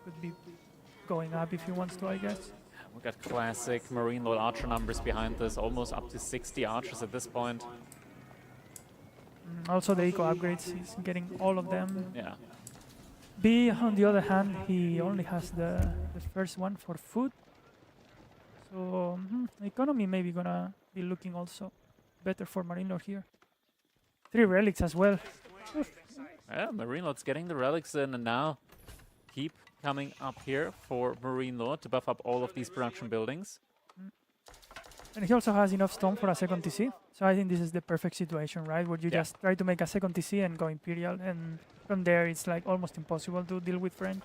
could be going up if he wants to, I guess. We got classic Marine Lord Archer numbers behind this, almost up to 60 archers at this point. Also the eco upgrades, he's getting all of them. Yeah. B, on the other hand, he only has the first one for food. So economy maybe gonna be looking also better for Marine Lord here. 3 relics as well. Yeah, Marine Lord's getting the relics in, and now keep coming up here for Marine Lord to buff up all of these production buildings. And he also has enough stone for a second TC. So I think this is the perfect situation, right? Where you just try to make a second TC and go Imperial. And from there, it's like almost impossible to deal with French.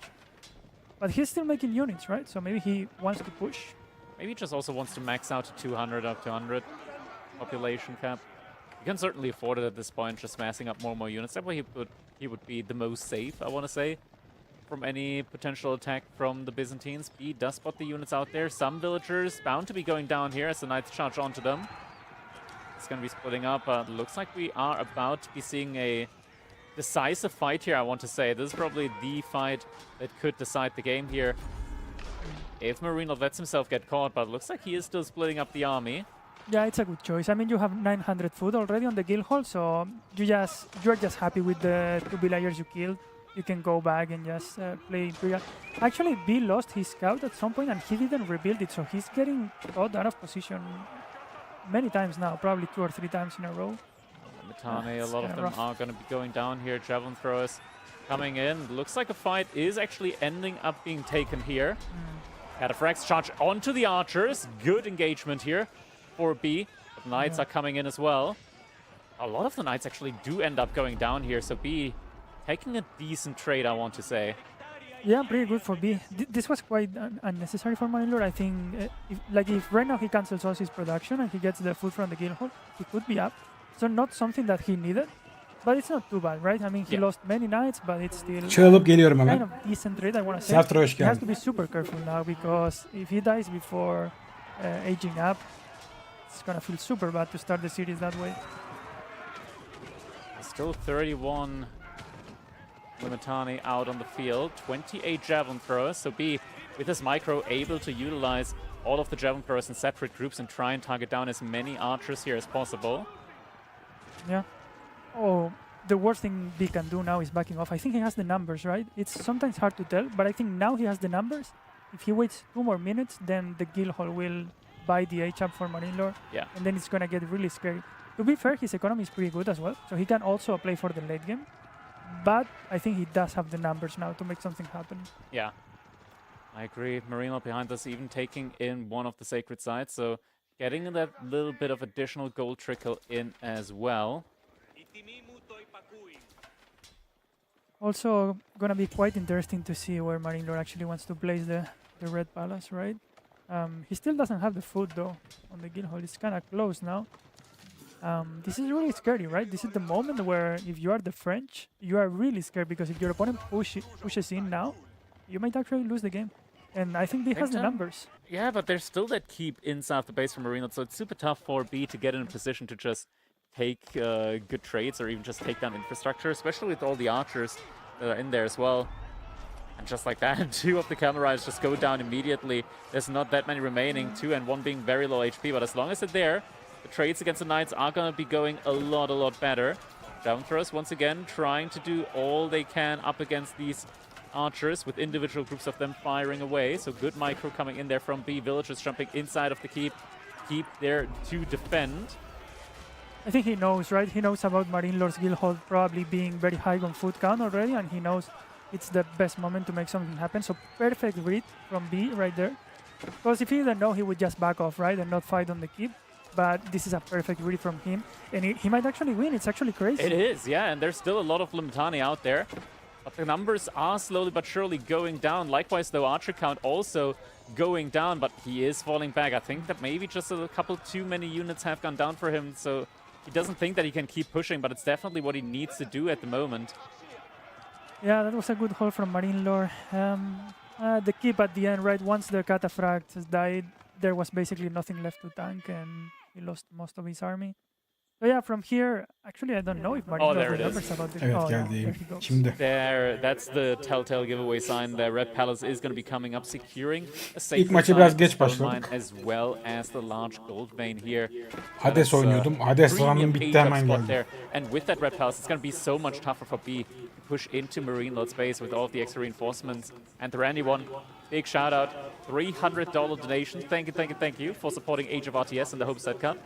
But he's still making units, right? So maybe he wants to push. Maybe he just also wants to max out to 200 up to 100 population cap. You can certainly afford it at this point, just massing up more and more units. That way he would be the most safe, I want to say, from any potential attack from the Byzantines. B does spot the units out there. Some villagers bound to be going down here as the knights charge onto them. It's going to be splitting up. Looks like we are about to be seeing a decisive fight here, I want to say. This is probably the fight that could decide the game here. If Marino lets himself get caught, but it looks like he is still splitting up the army. Yeah, it's a good choice. I mean, you have 900 food already on the guild hall, so you're just happy with the 2 villagers you killed. You can go back and just play Imperial. Actually, B lost his scout at some point and he didn't rebuild it, so he's getting caught out of position many times now, probably 2 or 3 times in a row. Mitane, a lot of them are going to be going down here. Javelin throwers coming in. Looks like a fight is actually ending up being taken here. Cataphracts charge onto the archers. Good engagement here for B. But knights are coming in as well. A lot of the knights actually do end up going down here, so B taking a decent trade, I want to say. Yeah, pretty good for B. This was quite unnecessary for Marine Lord. I think if right now he cancels all his production and he gets the food from the guild hall, he could be up. So not something that he needed, but it's not too bad, right? I mean, he lost many knights, but it's still Çığlıp geliyorum hemen. kind of decent trade, I want to say. Saftra hoş He has geldin. to be super careful now because if he dies before aging up, it's gonna feel super bad to start the series that way. Still 31 Limitani out on the field, 28 javelin throwers. So B, with his micro, able to utilize all of the javelin throwers in separate groups and try and target down as many archers here as possible. Yeah. Oh, the worst thing B can do now is backing off. I think he has the numbers, right? It's sometimes hard to tell, but I think now he has the numbers. If he waits 2 more minutes, then the guild hall will buy the H-up for Marine Lord. Yeah. And then it's gonna get really scary. To be fair, his economy is pretty good as well, so he can also play for the late game. But I think he does have the numbers now to make something happen. Yeah, I agree. Marino behind us even taking in one of the sacred sites, so getting that little bit of additional gold trickle in as well. Also gonna be quite interesting to see where Marine Lord actually wants to place the Red Palace, right? He still doesn't have the food though on the guild hall. It's kind of close now. This is really scary, right? This is the moment where if you are the French, you are really scared because if your opponent pushes in now, you might actually lose the game. And I think B has the numbers. Yeah, but there's still that keep inside the base from Marino, so it's super tough for B to get in a position to just take good trades or even just take down infrastructure, especially with all the archers that are in there as well. And just like that, 2 of the cameras just go down immediately. There's not that many remaining, 2 and 1 being very low HP, but as long as they're there, the trades against the knights are going to be going a lot better. Javelin throwers once again trying to do all they can up against these archers with individual groups of them firing away. So good micro coming in there from B. Villagers jumping inside of the keep there to defend. I think he knows, right? He knows about Marine Lord's guild hall probably being very high on food count already, and he knows it's the best moment to make something happen. So perfect read from B right there. Because if he didn't know, he would just back off, right? And not fight on the keep. But this is a perfect read from him. And he might actually win. It's actually crazy. It is, yeah. And there's still a lot of Limitani out there. But the numbers are slowly but surely going down. Likewise, though, archer count also going down. But he is falling back. I think that maybe just a couple too many units have gone down for him. So he doesn't think that he can keep pushing. But it's definitely what he needs to do at the moment. Yeah, that was a good haul from Marine Lord. The keep at the end, right? Once the cataphracts died, there was basically nothing left to tank. And he lost most of his army. So yeah, from here, actually, I don't know if Marino there it is. remembers about this. Evet Oh, yeah, geldi. there he goes. Şimdi There, that's the telltale giveaway sign. The Red Palace is going to be coming up, securing a safe İlk maça biraz geç başladık. as well as the large gold vein here. Hades oynuyordum. Hades Premium ranım bitti, eight-up hemen spot geldi. there. And with that Red Palace, it's going to be so much tougher for B to push into Marine Lord space with all of the extra reinforcements. And the Randy one, big shout out, $300 donation. Thank you for supporting Age of RTS and the Homestead Cup.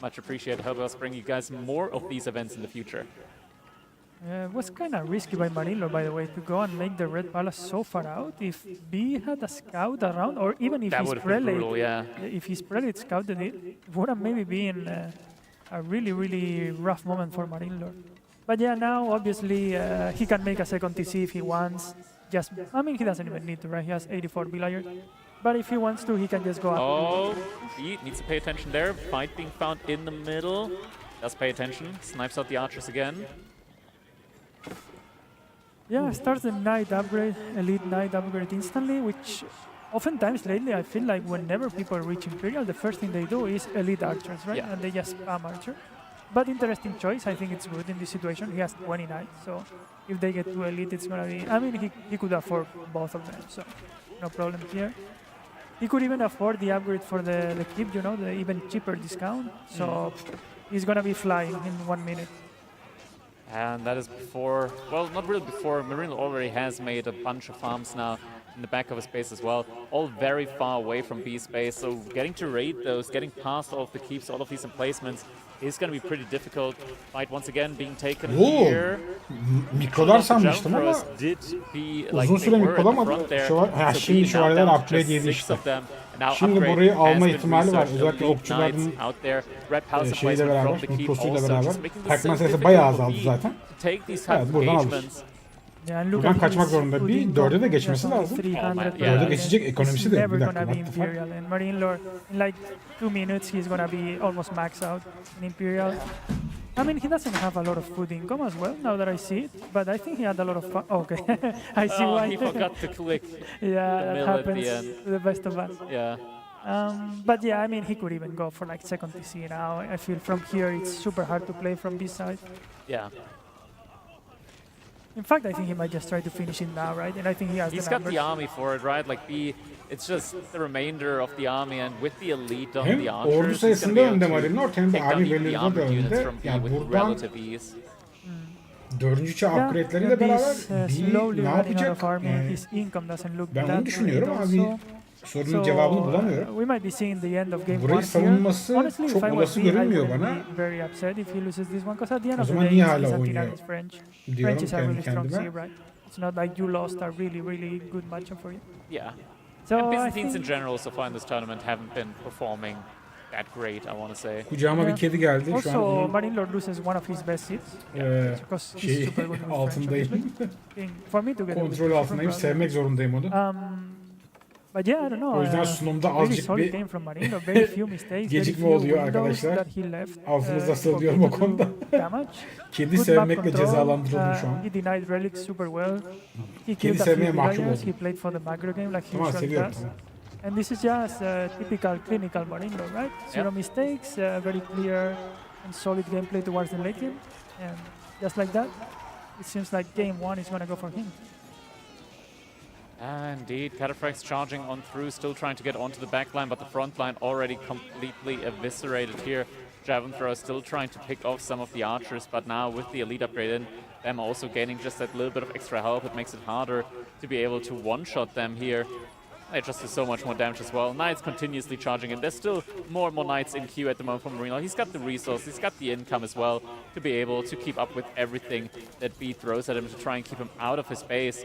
Much appreciated. Help us bring you guys more of these events in the future. It was kind of risky by Marinlo, by the way, to go and make the Red Palace so far out. If B had a scout around, or even if That his would have been brutal, prelate, yeah. if his prelate scouted it, it would have maybe been a really rough moment for Marinlo. But yeah, now obviously he can make a second TC if he wants. Just, I mean, he doesn't even need to, right? He has 84 villagers. But if he wants to, he can just go up. Oh, he needs to pay attention there. Fight being found in the middle. Does pay attention. Snipes out the archers again. Yeah, starts the Knight upgrade, Elite Knight upgrade instantly, which oftentimes lately I feel like whenever people reach Imperial, the first thing they do is Elite Archers, right? Yeah. And they just spam Archer. But interesting choice. I think it's good in this situation. He has 20 Knights, so if they get to Elite, it's gonna be... I mean, he could afford both of them, so no problem here. He could even afford the upgrade for the keep, you know, the even cheaper discount. So he's gonna be flying in 1 minute. And that is before, well, not really before. Marino already has made a bunch of farms now in the back of his base as well, all very far away from B space. So getting to raid those, getting past all of the keeps, all of these emplacements is going to be pretty difficult. Fight once again being taken here. Mikrolar sanmıştım ama uzun süre mikrolamadı. Şimdi şövalyeler upgrade yedi işte. Şimdi burayı alma ihtimali var. Özellikle okçuların şeyle beraber, mikrosuyla beraber. Takma sayısı bayağı azaldı zaten. Evet, buradan alır. Buradan kaçmak zorunda. Bir dörde de geçmesi lazım. Dörde geçecek ekonomisi de. Bir dakika, what the fuck? And Marine Lord, in like 2 minutes, he's gonna be almost maxed out in Imperial. I mean, he doesn't have a lot of food income as well, now that I see it, but I think he had a lot of fun. Oh, okay, I see why. He forgot to click. Yeah, the that mill happens at the end. to the best of us. Yeah. But yeah, I mean, he could even go for like second TC now. I feel from here it's super hard to play from this side. Yeah. In fact, I think he might just try to finish it now, right? And I think he has He's the got numbers. the army for it, right? Like it's just the remainder of the army, and with the elite on Hem the ordu archers, he's sayısında going to önde be able Marino, to hem de take down army even the value'da da armored units önde. from B Yani with buradan relative ease. 4. çağ upgrade'leriyle beraber slowly ne running out of yapacak? army. Yani His income doesn't look ben that onu düşünüyorum great ama bir also. sorunun cevabını bulamıyorum. We might be seeing the end of game Burayı 1 savunması here. Honestly, if çok I was olası B, I görünmüyor wouldn't bana. be very upset if he loses this one, because at the end O of the zaman day, niye he's hala anti oynuyor against French. diyorum French is a kendi really strong kendime. team, right? It's not like you lost a really good matchup for you. Yeah. So And I Byzantines in think general so far in this tournament haven't been performing that great, I want to say. Kucağıma bir kedi geldi. Şu an also onun Marine Lord loses one of his best hits because he's şey super good with French, altındayım. obviously. For me to get Kontrol altındayım. Sevmek zorundayım onu. But yeah, I don't know. O yüzden sunumda Really azıcık solid bir game from Marine Lord. Very few mistakes. gecikme very few oluyor windows arkadaşlar. that he left, Altınızda for söylüyorum me o to konuda. do damage. Kedi Good map sevmekle control. cezalandırıldım şu an. He denied relics super well. He Kedi killed a sevmeye few mahkum villagers. oldum. He played for the macro game like he Ama usually seviyorum. does. And this is just typical clinical Marine Lord, right? Zero mistakes, very clear and solid gameplay towards the late game. And just like that, it seems like game 1 is going to go for him. Indeed, Cataphracts charging on through, still trying to get onto the back line, but the front line already completely eviscerated here. Javelin thrower still trying to pick off some of the archers, but now with the elite upgrade in, them also gaining just that little bit of extra help, it makes it harder to be able to one-shot them here. They just do so much more damage as well. Knights continuously charging in. There's still more and more Knights in queue at the moment from Marino. He's got the resource, he's got the income as well to be able to keep up with everything that B throws at him to try and keep him out of his base.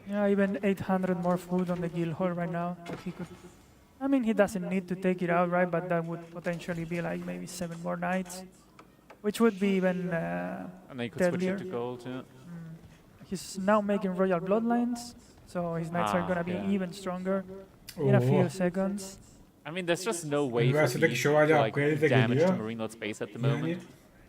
Yeah, even 800 more food on the guild hall right now. If he could, I mean, he doesn't need to take it out, right? But that would potentially be like maybe 7 more knights, which would be even And then you could switch it to gold, yeah. He's now making royal bloodlines, so his knights are gonna be even stronger in a few seconds. I mean, there's just no way for Üniversitedeki me şövalye to upgrade'i like de damage geliyor. to Marine Lord's base at the moment. Yani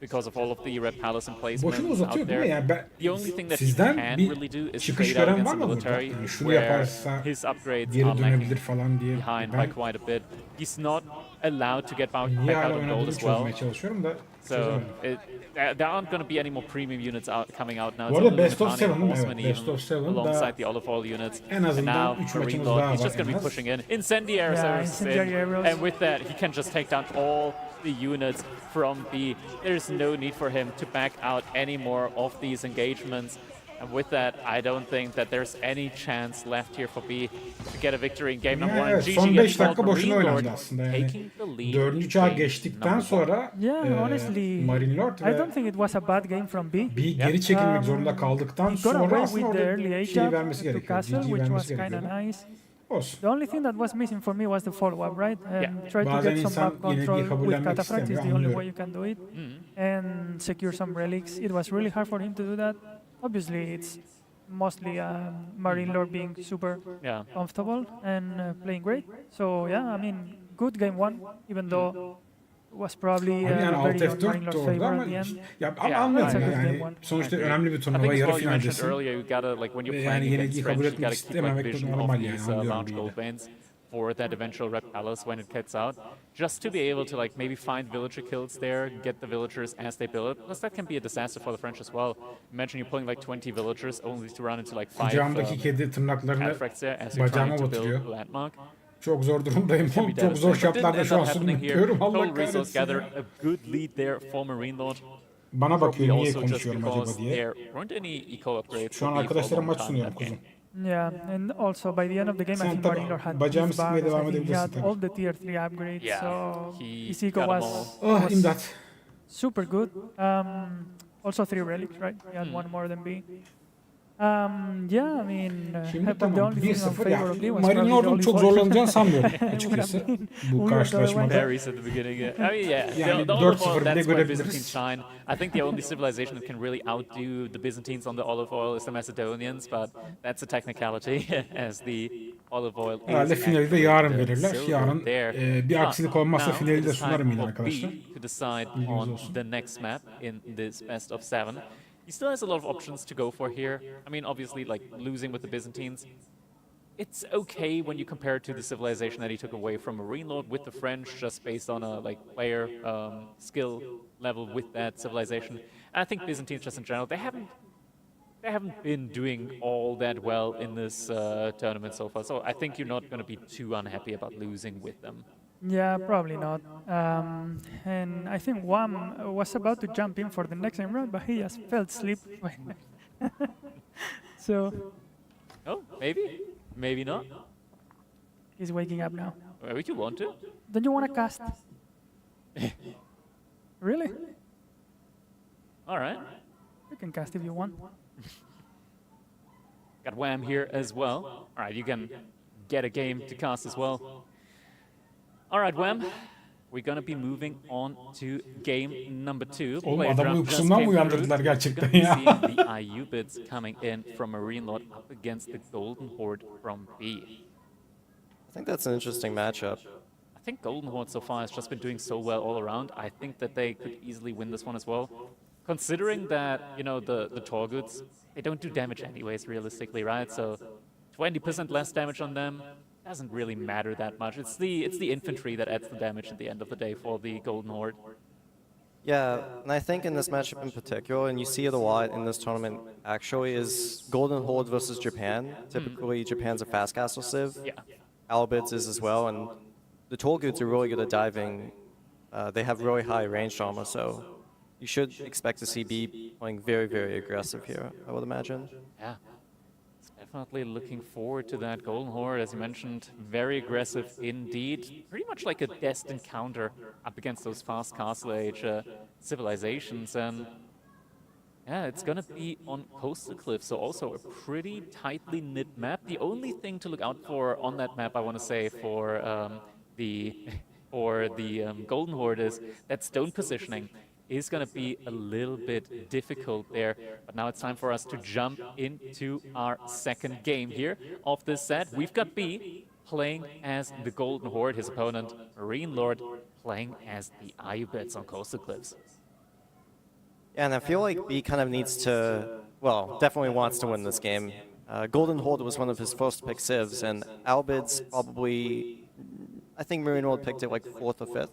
because of all of the Red Palace Boşuna emplacements out uzatıyor değil mi? there. Yani The only thing that he sizden can bir really do is çıkış trade out gören var against the mı burada? military, Yani şunu where yaparsa his upgrades geri are dönebilir lagging falan diye. behind by Ben quite a bit. He's not allowed to get back niye out hala on gold oynadığını as well. çözmeye çalışıyorum da So çözemedim. there aren't going to be any more premium units coming out now. Bu It's arada only Best of Limitanen and 7'ın, Horsemen evet, Best even of 7'ın da alongside the olive oil units. en And azından now 3 Marine maçımız Lord, daha he's var just going to en be az. pushing in. Incendiary Yeah, arrows incendiary arrows. and with that, he can just take down all the units from B. There's no need for him to back out any more of these engagements. And with that, I don't think that there's any chance left here for B to get a victory in game number one. Evet, GG son 5 gets dakika called boşuna Marine Lord, oynandı aslında yani. taking the lead 4. çağa in geçtikten number one. sonra Yeah, honestly, Marine Lord I ve don't think it was a bad game from B. bir geri çekilmek zorunda kaldıktan He got sonra away aslında with the orada early şeyi age vermesi to gerekiyor. Katıl, GG which was vermesi kind gerekiyordu. of nice. Olsun. The only thing that was missing for me was the follow-up, right? And Yeah. try to Bazen get some insan map yenilgiyi control with kabullenmek cataphracts is istemiyor, the only anlıyorum. way you can do it. And secure some relics. It was really hard for him to do that. Obviously, it's mostly Marine Lord being super Yeah. comfortable and playing great. So yeah, I mean, good game one, even though it was probably Abi yani alt very on F4 Marine da Lord's orada favor ama at the end. ya Yeah, anlıyorum that's a ya good game yani one. sonuçta I agree. önemli bir I turnuva, think as yarı well you mentioned finaldesin. earlier, you gotta, like, when you're Ve playing yani against yenilgiyi kabul French, you etmek gotta keep like istememek de vision normal of yani, these anlıyorum large bir gold de. veins for that eventual Red Palace when it gets out, just to be able to like maybe find villager kills there, get the villagers as they build it, because that can be a disaster for the French as well. Imagine you're pulling like 20 villagers only to run into like 5 Kucağımdaki kedi tırnaklarını cataphracts there as you're bacağıma trying to batırıyor. build landmark. Çok zor durumdayım. Can be Çok zor devastating. But didn't şartlarda end şu an up happening here. sürünüyorum. Allah Total resource kahretsin gathered, ya. a good lead there for Marine Lord. Bana Probably bakıyor niye also just konuşuyorum acaba because diye. there weren't any eco upgrades Şu an for B for a arkadaşlara long maç time sunuyorum that game. kuzum. Yeah, and also by the end of the game, I Sen think tabii Marine Lord had bacağımı his sıkmaya bars. devam I think he edebilirsin had tabii. all the tier 3 upgrades, Yeah, so he his eco got 'em was, Ah was imdat. super good. Also 3 relics, right? He had one more than B. Yeah, I mean, Şimdi but the tamam only thing on 1-0 favor ya. of B was Marine probably the Lord'un olive çok oil. zorlanacağını sanmıyorum Would have açıkçası been bu weird karşılaşmada. otherwise. Berries at the beginning. I mean, yeah, Yani the olive 4-0 oil, bile that's where görebiliriz. Byzantines shine. I think the only civilization that can really outdo the Byzantines on the olive oil is the Macedonians, but that's a technicality, as the olive oil Herhalde is finali de actually yarın the verirler. silver Yarın there. bir But aksilik olmazsa now finali it de is time sunarım yine for arkadaşlar. B to decide Bilginiz on olsun. the next map in this best of 7. He still has a lot of options to go for here. I mean, obviously, like, losing with the Byzantines, it's okay when you compare it to the civilization that he took away from Marine Lord with the French, just based on a like player skill level with that civilization. And I think Byzantines, just in general, they haven't been doing all that well in this tournament so far. So I think you're not going to be too unhappy about losing with them. Yeah, probably not. And I think Wam was about to jump in for the next game round, but he just fell asleep. So Oh, maybe, maybe not. he's waking up now. Would you want to? Don't you want to cast? Really? All right. You can cast if you want. Got Wham here as well. All right, you can get a game to cast as well. All right, Wham. We're gonna be moving on to game number 2. Oğlum Player adamı draft just uykusundan mı came uyandırdılar through. gerçekten Gonna ya? be seeing the IU bits coming in from Marine Lord up against the Golden Horde from B. I think that's an interesting matchup. I think Golden Horde so far has just been doing so well all around. I think that they could easily win this one as well. Considering that, you know, the Torguts, they don't do damage anyways, realistically, right? So 20% less damage on them doesn't really matter that much. It's the infantry that adds the damage at the end of the day for the Golden Horde. Yeah, and I think in this matchup in particular, and you see it a lot in this tournament actually, is Golden Horde versus Japan. Typically, Japan's a fast castle civ. Yeah. Albids is as well, and the Torguts are really good at diving. They have really high range armor, so you should expect to see B playing very, very aggressive here, I would imagine. Yeah. Definitely looking forward to that. Golden Horde, as you mentioned, very aggressive indeed. Pretty much like a destined counter up against those fast Castle Age civilizations. And yeah, it's going to be on Coastal Cliff, so also a pretty tightly knit map. The only thing to look out for on that map, I want to say, for the Golden Horde is that stone positioning is going to be a little bit difficult there. But now it's time for us to jump into our second game here of this set. We've got B playing as the Golden Horde, his opponent Marine Lord playing as the Ayubets on Coastal Cliffs. Yeah, and I feel like B kind of needs to, well, definitely wants to win this game. Golden Horde was one of his first pick civs, and Albid's probably, I think Marine World picked it like 4th or 5th.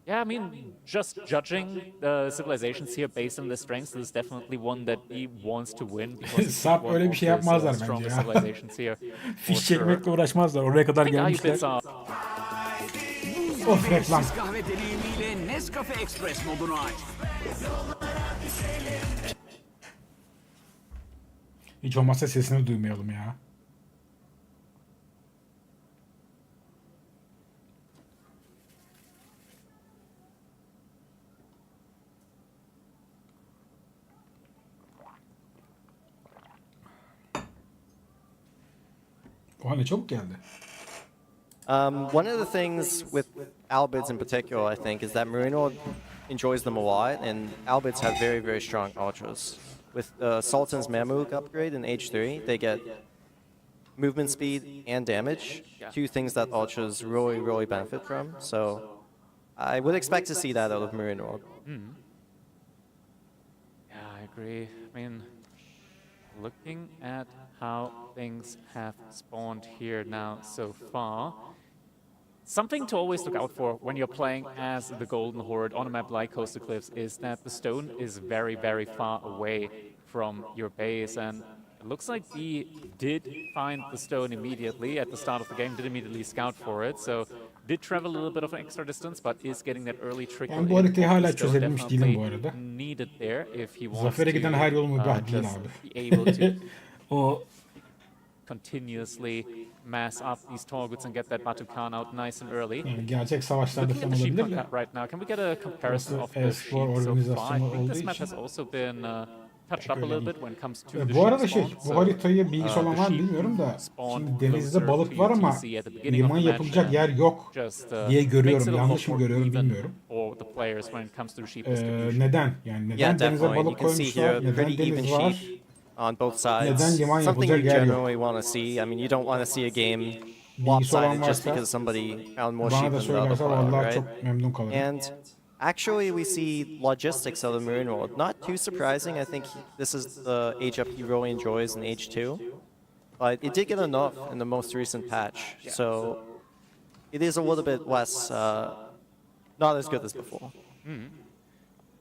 Yeah, I mean, just judging the civilizations here based on the strengths, this is definitely one that he wants to win. Sap öyle bir şey yapmazlar bence ya. Fiş çekmekle uğraşmazlar. Oraya kadar gelmişler. Of reklam. Kahve deneyimiyle Nescafe Express modunu aç. Hiç olmazsa sesini duymayalım ya. Oha ne çabuk geldi. One of the things with Albids in particular, I think, is that Marino enjoys them a lot, and Albids have very, very strong ultras. With Sultan's Mammook upgrade in H3, they get movement speed and damage, two things that ultras really, really benefit from. So I would expect to see that out of Marino. Yeah, I agree. I mean, looking at how things have spawned here now so far, something to always look out for when you're playing as the Golden Horde on a map like Coastal Cliffs is that the stone is very, very far away from your base, and it looks like he did find the stone immediately at the start of the game, did immediately scout for it, so did travel a little bit of an extra distance, but is getting that early trickle Ben bu haritayı hala çözebilmiş değilim bu arada. needed there if he wants Zafer'e giden her yol mübah değil just abi. be able to O continuously mass up these targets and get that Batukan out nice and early. yani gerçek savaşlarda Looking falan at the sheep olabilir hunt de. right now, can we get a comparison of the e-spor sheep so far? I organizasyonu think this olduğu map için has also been touched up a little bit when it comes to the Bu sheep arada spawn. bu haritayı bilgisi olan the var mı sheep bilmiyorum da spawn şimdi denizde closer balık to var ama UTC at the beginning of liman the match yapılacak and yer yok just, diye makes görüyorum. it a Yanlış lot mı more görüyorum even bilmiyorum. for the players when it comes to the sheep distribution. Neden? Yani neden Yeah, denize definitely. You balık can see koymuşlar? here Neden pretty even deniz var? sheep on both sides. Neden liman Something you yapılacak yer yok? generally want to see. I mean, you don't want to see a game Bilgisi olan lopsided just varsa because somebody found more bana sheep da than the other söylerse pile, vallahi right? çok memnun kalırım. And actually, we see logistics of the Marine World. Not too surprising. I think this is the age up he really enjoys in H2. But it did get enough in the most recent patch. So it is a little bit less, not as good as before.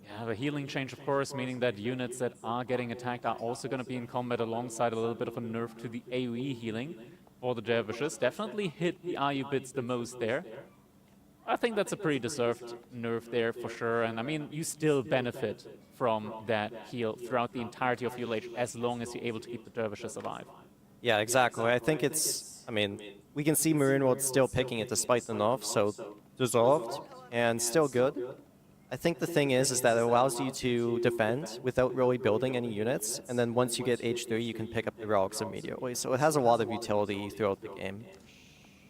Yeah, the healing change, of course, meaning that units that are getting attacked are also going to be in combat alongside a little bit of a nerf to the AoE healing for the dervishes. Definitely hit the RU bits the most there. I think that's a pretty deserved nerf there for sure, and I mean, you still benefit from that heal throughout the entirety of your age as long as you're able to keep the dervishes alive. Yeah, exactly. I think it's, I mean, we can see Marine World still picking it despite the nerf, so deserved and still good. I think the thing is that it allows you to defend without really building any units, and then once you get H3, you can pick up the relics immediately. So it has a lot of utility throughout the game.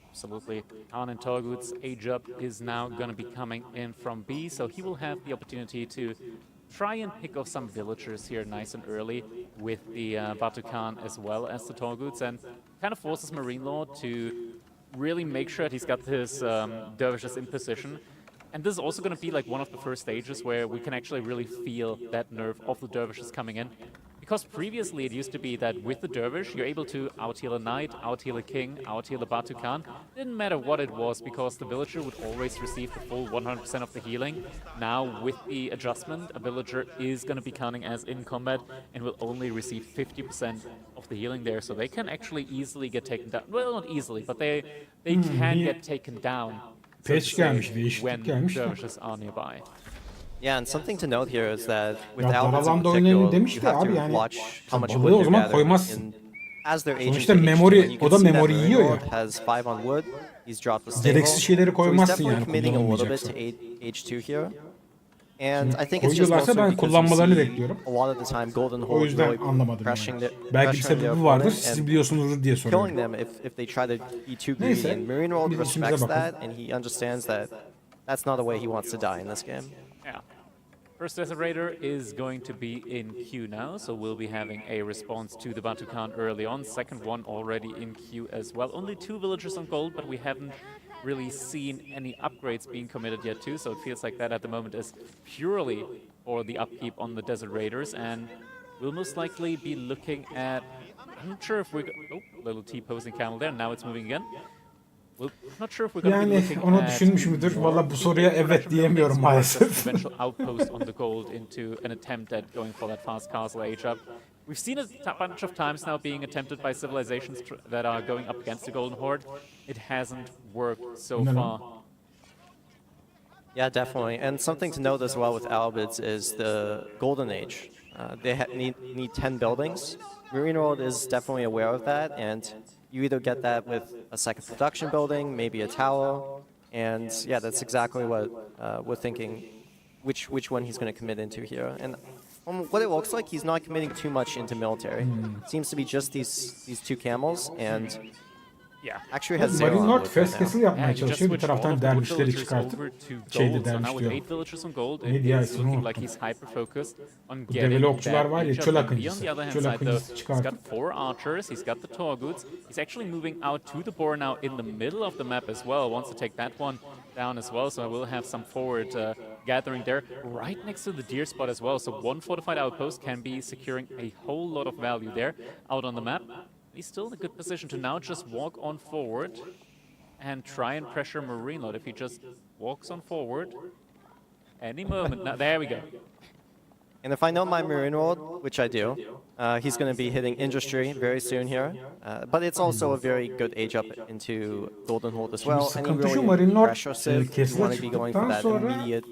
Absolutely. Khan and Togu's age up is now going to be coming in from B, so he will have the opportunity to try and pick off some villagers here nice and early with the Batukan as well as the Toguts, and kind of forces Marine Lord to really make sure that he's got his dervishes in position. And this is also going to be like one of the first stages where we can actually really feel that nerf of the dervishes coming in. Because previously it used to be that with the dervish, you're able to out-heal a knight, out-heal a king, out-heal a Batukan. Didn't matter what it was, because the villager would always receive the full 100% of the healing. Now, with the adjustment, a villager is going to be counting as in combat and will only receive 50% of the healing there. So they can actually easily get taken down. Well, not easily, but they can get taken down. Patch gelmiş, when değişiklik gelmiş de. dervishes are nearby. Yeah, and something to note here is that with Ya Albans in Daralanda oynayalım particular, demiş you de have abi to yani watch how much balığı wood o they're zaman gathering. koymazsın. And as they're aging Sonuçta to H2, memori- and you o can da see that memori Marine yiyor ya. Lord has 5 on wood. He's dropped the stable. Gereksiz şeyleri So he's koymazsın definitely yani committing a little bit kullanılmayacaksa. to H2 here. And I think it's just koyuyorlarsa mostly ben because you kullanmalarını see bekliyorum. a lot of the time Golden O Horde yüzden really anlamadım pressuring yani. the, Belki bir pressuring their sebebi vardır, opponent siz and biliyorsunuzdur diye killing soruyorum. them if they try to be too greedy. Neyse, And Marine World biz işimize respects bakalım. that, and he understands that that's not the way he wants to die in this game. Yeah. First Desert Raider is going to be in queue now, so we'll be having a response to the Batukan early on. Second one already in queue as well. Only 2 villagers on gold, but we haven't really seen any upgrades being committed yet too, so it feels like that at the moment is purely for the upkeep on the Desert Raiders, and we'll most likely be looking at, I'm not sure if we're, oh, little T-posing camel there, now it's moving again. Well, not sure if we're going to be looking onu at düşünmüş müdür? Valla bu soruya evet diyemiyorum maalesef. eventual outpost on the gold into an attempt at going for that fast castle age up. We've seen it a bunch of times now being attempted by civilizations that are going up against the Golden Horde. It hasn't worked so far. Yeah, definitely. And something to note as well with Albids is the Golden Age. They need 10 buildings. Marine World is definitely aware of that, and you either get that with a second production building, maybe a tower, and yeah, that's exactly what we're thinking, which one he's going to commit into here. And from what it looks like, he's not committing too much into military. Seems to be just these two camels, and yeah, actually has zero Marine on Lord wood right fast now. castle yapmaya çalışıyor. Bir taraftan dervişleri çıkartıp şeyde derviş diyor. Ne diye ismini unuttum. Bu develi okçular var ya, çöl akıncısı. Çöl akıncısı çıkartıp. He's got 4 archers, he's got the Torguts. He's actually moving out to the boar now in the middle of the map as well. Wants to take that one down as well, so I will have some forward gathering there right next to the deer spot as well. So one fortified outpost can be securing a whole lot of value there out on the map. He's still in a good position to now just walk on forward and try and pressure Marine Lord. If he just walks on forward, any moment. Now, there we go. And if I know my Marine World, which I do, he's going to be hitting industry very soon here. But it's also a very good age up into Golden Horde as well. And Sıkıntı şu, Marine Lord you kesile want to be going for çıktıktan that sonra immediate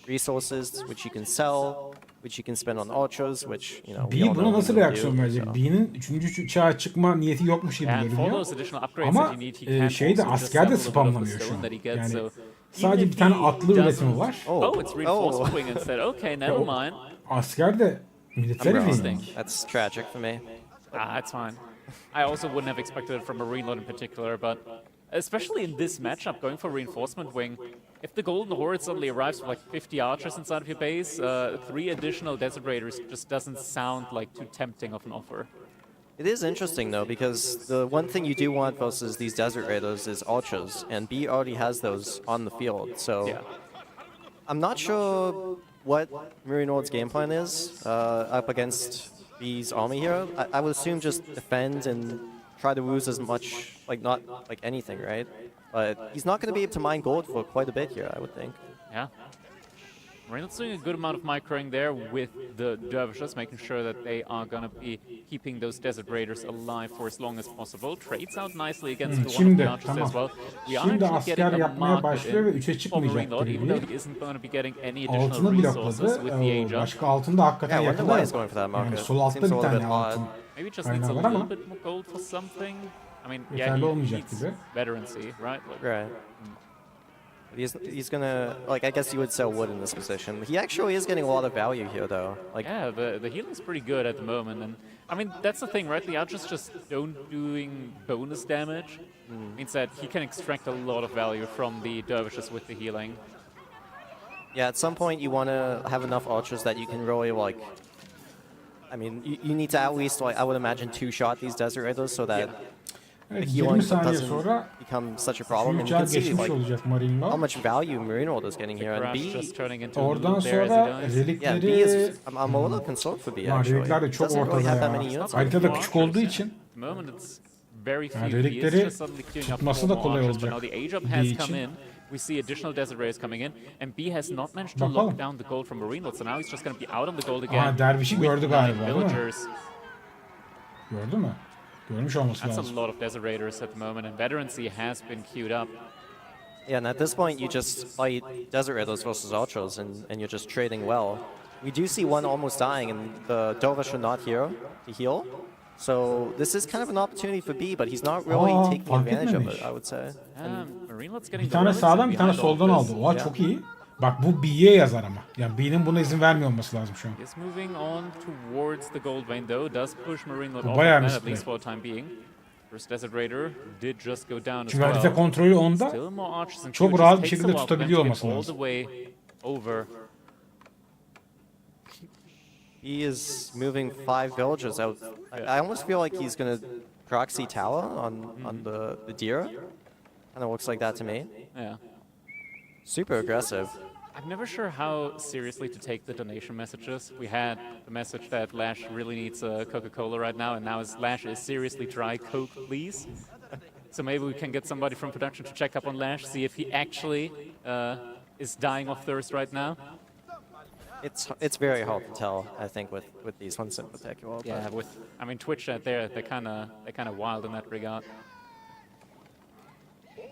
resources, which you can sell, which you can spend on ultras, which, you know, we B all buna know nasıl he will reaksiyon do, verecek? so. B'nin 3. çağa çıkma niyeti yokmuş gibi And for görünüyor. those additional upgrades that Ama you need, he can şeyde also just asker de sell a little bit of the spamlamıyor şu stone an. that he gets. Yani So sadece even bir tane if he atlı üretimi doesn't- var. Oh, it's reinforced wing instead. Okay, never mind. Asker de military Interesting. wing. That's tragic for me. That's fine. I also wouldn't have expected it from Marine Lord in particular, but especially in this matchup, going for reinforcement wing, if the Golden Horde suddenly arrives with like 50 archers inside of your base, 3 additional Desert Raiders just doesn't sound like too tempting of an offer. It is interesting though, because the one thing you do want versus these Desert Raiders is ultras, and B already has those on the field, so Yeah. I'm not sure what Marine Lord's game plan is up against B's army here. I would assume just defend and try to lose as much, like not like anything, right? But he's not going to be able to mine gold for quite a bit here, I would think. Yeah. Reynolds doing a good amount of microing there with the dervishes, making sure that they are going to be keeping those Desert Raiders alive for as long as possible. Trades out nicely against one of Şimdi the archers as well. We are Şimdi actually asker getting a yapmaya market başlıyor ve 3'e in for çıkmayacak Marine Lord, even though gibi. he isn't going to be getting any additional Altını resources blokladı. with the age up. Başka altında hakikaten Yeah, I wonder why he's yakında. going for that Yani market. sol altta Seems a bir little tane bit altın. odd. Maybe just needs a Kaynağı var little ama bit more gold for something. I mean, yeah, yeterli he olmayacak needs gibi. veterancy, right? Like, Right. But he's gonna, like, I guess you would sell wood in this position. He actually is getting a lot of value here, though. Like, yeah, the healing's pretty good at the moment, and I mean that's the thing, right? The archers just don't doing bonus damage means that he can extract a lot of value from the dervishes with the healing. yeah, at some point you want to have enough ultras that you can really, like, I mean, you need to at least, like, I would imagine 2-shot these Desert Raiders so that the Evet, healing 20 saniye doesn't sonra become such a problem. And you Çağ can see, geçmiş like, olacak Marine how Lord. much value Marine World is getting here. And Crash B, just turning into Oradan loot there as sonra he dies. yeah, B relikleri... is, I'm a little concerned for B, Lan actually. relikler de çok Doesn't really ortada have that many ya. units. Haritada küçük olduğu için At the moment it's very few. Yani He is relikleri just suddenly queuing up tutması more da kolay archers, but olacak now the age up B has için. come in. We see additional Desert Raiders coming in, and B has not managed to Bakalım. lock down the gold from Marine Lord, so now he's just going to be out on the gold again. Aha, dervişi with gördü 9 galiba, değil mi? villagers. Gördü mü? Görmüş olması That's a lazım. lot of Desert Raiders at the moment, and veterancy has been queued up. Yeah, and at this point, you just fight Desert Raiders versus Ultras, and you're just trading well. We do see one almost dying, and the Dervish are not here to heal. So this is kind of an opportunity for B, but he's not really taking fark advantage of it, etmemiş. I would say. Marine Lord's getting Bir the tane relics sağdan in bir tane behind all soldan of aldı. this. Oha çok iyi. Bak bu B'ye yazar ama. Yani B'nin buna izin vermiyor olması lazım şu an. He's moving on towards the gold vein though, does push Marine Lord Bu off bayağı of that, at riskli. least for the time being. First Desert Raider did just go down as Çünkü harita well. kontrolü onda. Still more archers and Çok queue, rahat just bir takes şekilde a while for them tutabiliyor to get olması all lazım. the way over. He is moving 5 villagers out. I almost feel like he's going to proxy tower on the deer. Kind of looks like that to me. Yeah. Super aggressive. I'm never sure how seriously to take the donation messages. We had the message that Lash really needs Coca-Cola right now, and now Lash is seriously dry. Coke, please. So maybe we can get somebody from production to check up on Lash, see if he actually is dying of thirst right now. It's very hard to tell, I think, with these ones in particular. Yeah, I mean Twitch chat they're kind of wild in that regard.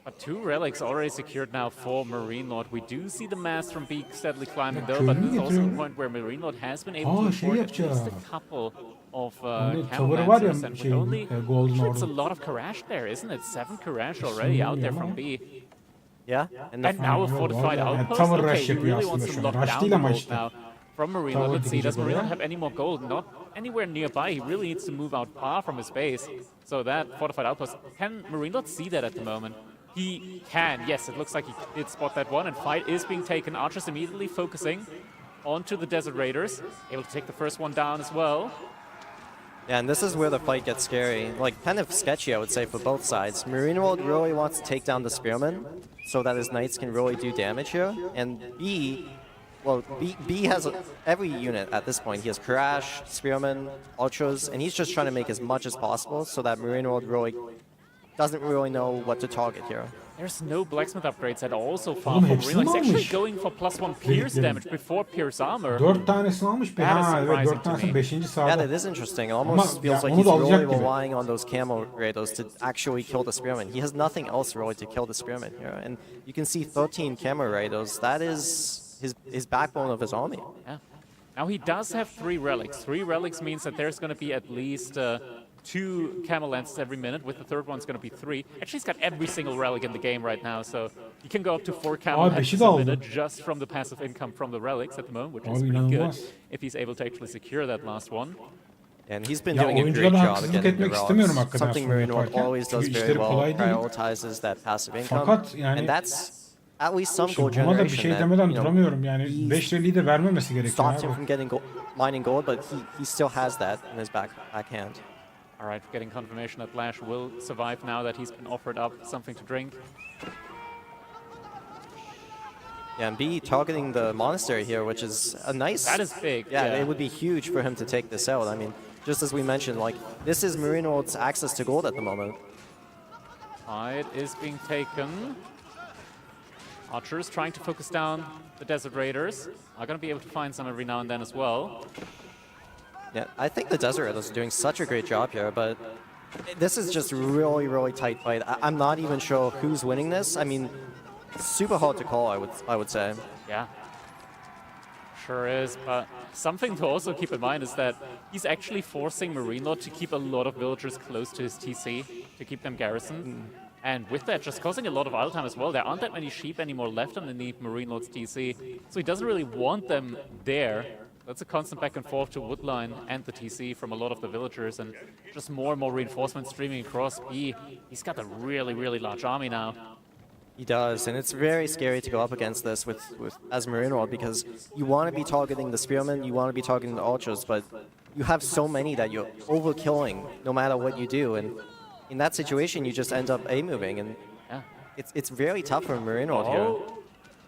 But 2 relics already secured now for Marine Lord. We do see the mass from B steadily climbing though, but this is also a point where Marine Lord has been able to afford at least a couple of camel lancers, and with only it's a lot of courage there, isn't it? 7 courage already out there from B. Yeah, and now a fortified outpost. Okay, he really wants to lock down the gold now from Marine Lord. Let's see, does Marine Lord have any more gold? Not anywhere nearby. He really needs to move out far from his base. So that fortified outpost, can Marine Lord see that at the moment? He can, yes, it looks like he did spot that one, and fight is being taken. Archers immediately focusing onto the Desert Raiders, able to take the first one down as well. Yeah, and this is where the fight gets scary. Like, kind of sketchy, I would say, for both sides. Marine World really wants to take down the Spearman so that his Knights can really do damage here. And B, well, B has every unit at this point. He has Karash, Spearman, Ultras, and he's just trying to make as much as possible so that Marine World really doesn't really know what to target here. There's no blacksmith upgrades at all so far for Marine Lord. He's actually going for +1 pierce damage before pierce armor. 4 tanesini almış. Ha evet 4 tanesi 5. sağda. Yeah, that is interesting. It almost feels like he's really relying on those camel raiders to actually kill the Spearman. He has nothing else really to kill the Spearman here. And you can see 13 camel raiders. That is his backbone of his army. Yeah. Now he does have 3 relics. 3 relics means that there's going to be at least 2 camel lances every minute, with the third one's going to be 3. Actually, he's got every single relic in the game right now, so he can go up to 4 camel lances a minute just from the passive income from the relics at the moment, which is pretty good if he's able to actually secure that last one. And he's been doing a great job of getting the relics. Something Marine Lord always does very well, prioritizes that passive income, and that's at least some gold generation that, stopped him from getting mining gold, but he still has that in his backhand. All right, getting confirmation that Lash will survive now that he's been offered up something to drink. Yeah, and B targeting the monastery here, which is a nice... That is big. Yeah, it would be huge for him to take this out. I mean, just as we mentioned, like, this is Marine World's access to gold at the moment. It is being taken. Archers trying to focus down the Desert Raiders. Are going to be able to find some every now and then as well. Yeah, I think the Desert Raiders are doing such a great job here, but this is just really, really tight fight. I'm not even sure who's winning this. I mean, super hard to call, I would say. Yeah, sure is. But something to also keep in mind is that he's actually forcing Marine Lord to keep a lot of villagers close to his TC to keep them garrisoned. And with that, just causing a lot of idle time as well. There aren't that many sheep anymore left underneath Marine Lord's TC, so he doesn't really want them there. That's a constant back and forth to Woodline and the TC from a lot of the villagers, and just more and more reinforcements streaming across B. He's got a really, really large army now. He does, and it's very scary to go up against this as Marine World, because you want to be targeting the Spearmen, you want to be targeting the Ultras, but you have so many that you're overkilling no matter what you do, and in that situation you just end up A-moving, and yeah, it's very tough for Marine World here.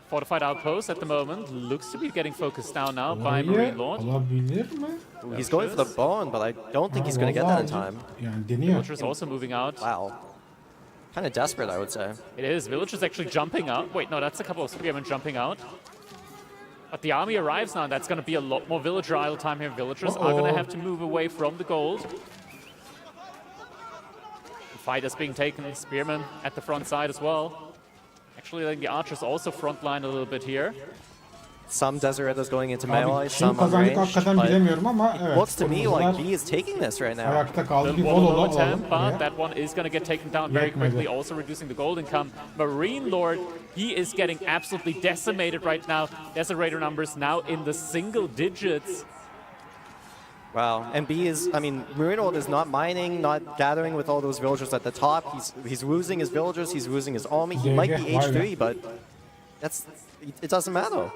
Fortified outpost at the moment looks to be getting focused down now by Marine Lord. He's going for the bone, but I don't think he's going to get that in time. Villagers also moving out. Wow. Kind of desperate, I would say. It is. Villagers actually jumping out. Wait, no, that's a couple of spearmen jumping out. But the army arrives now, and that's going to be a lot more villager idle time here. Villagers are going to have to move away from the gold. The fight is being taken. Spearmen at the front side as well. Actually, letting the archers also frontline a little bit here. Some Desert Raiders going into melee, some on range, but it looks to me like B is taking this right now. But that one is going to get taken down very quickly, also reducing the gold income. Marine Lord, he is getting absolutely decimated right now. Desert Raider numbers now in the single digits. Wow, and B is, I mean, Marine Lord is not mining, not gathering with all those villagers at the top. He's losing his villagers, he's losing his army. He might be H3, but it doesn't matter.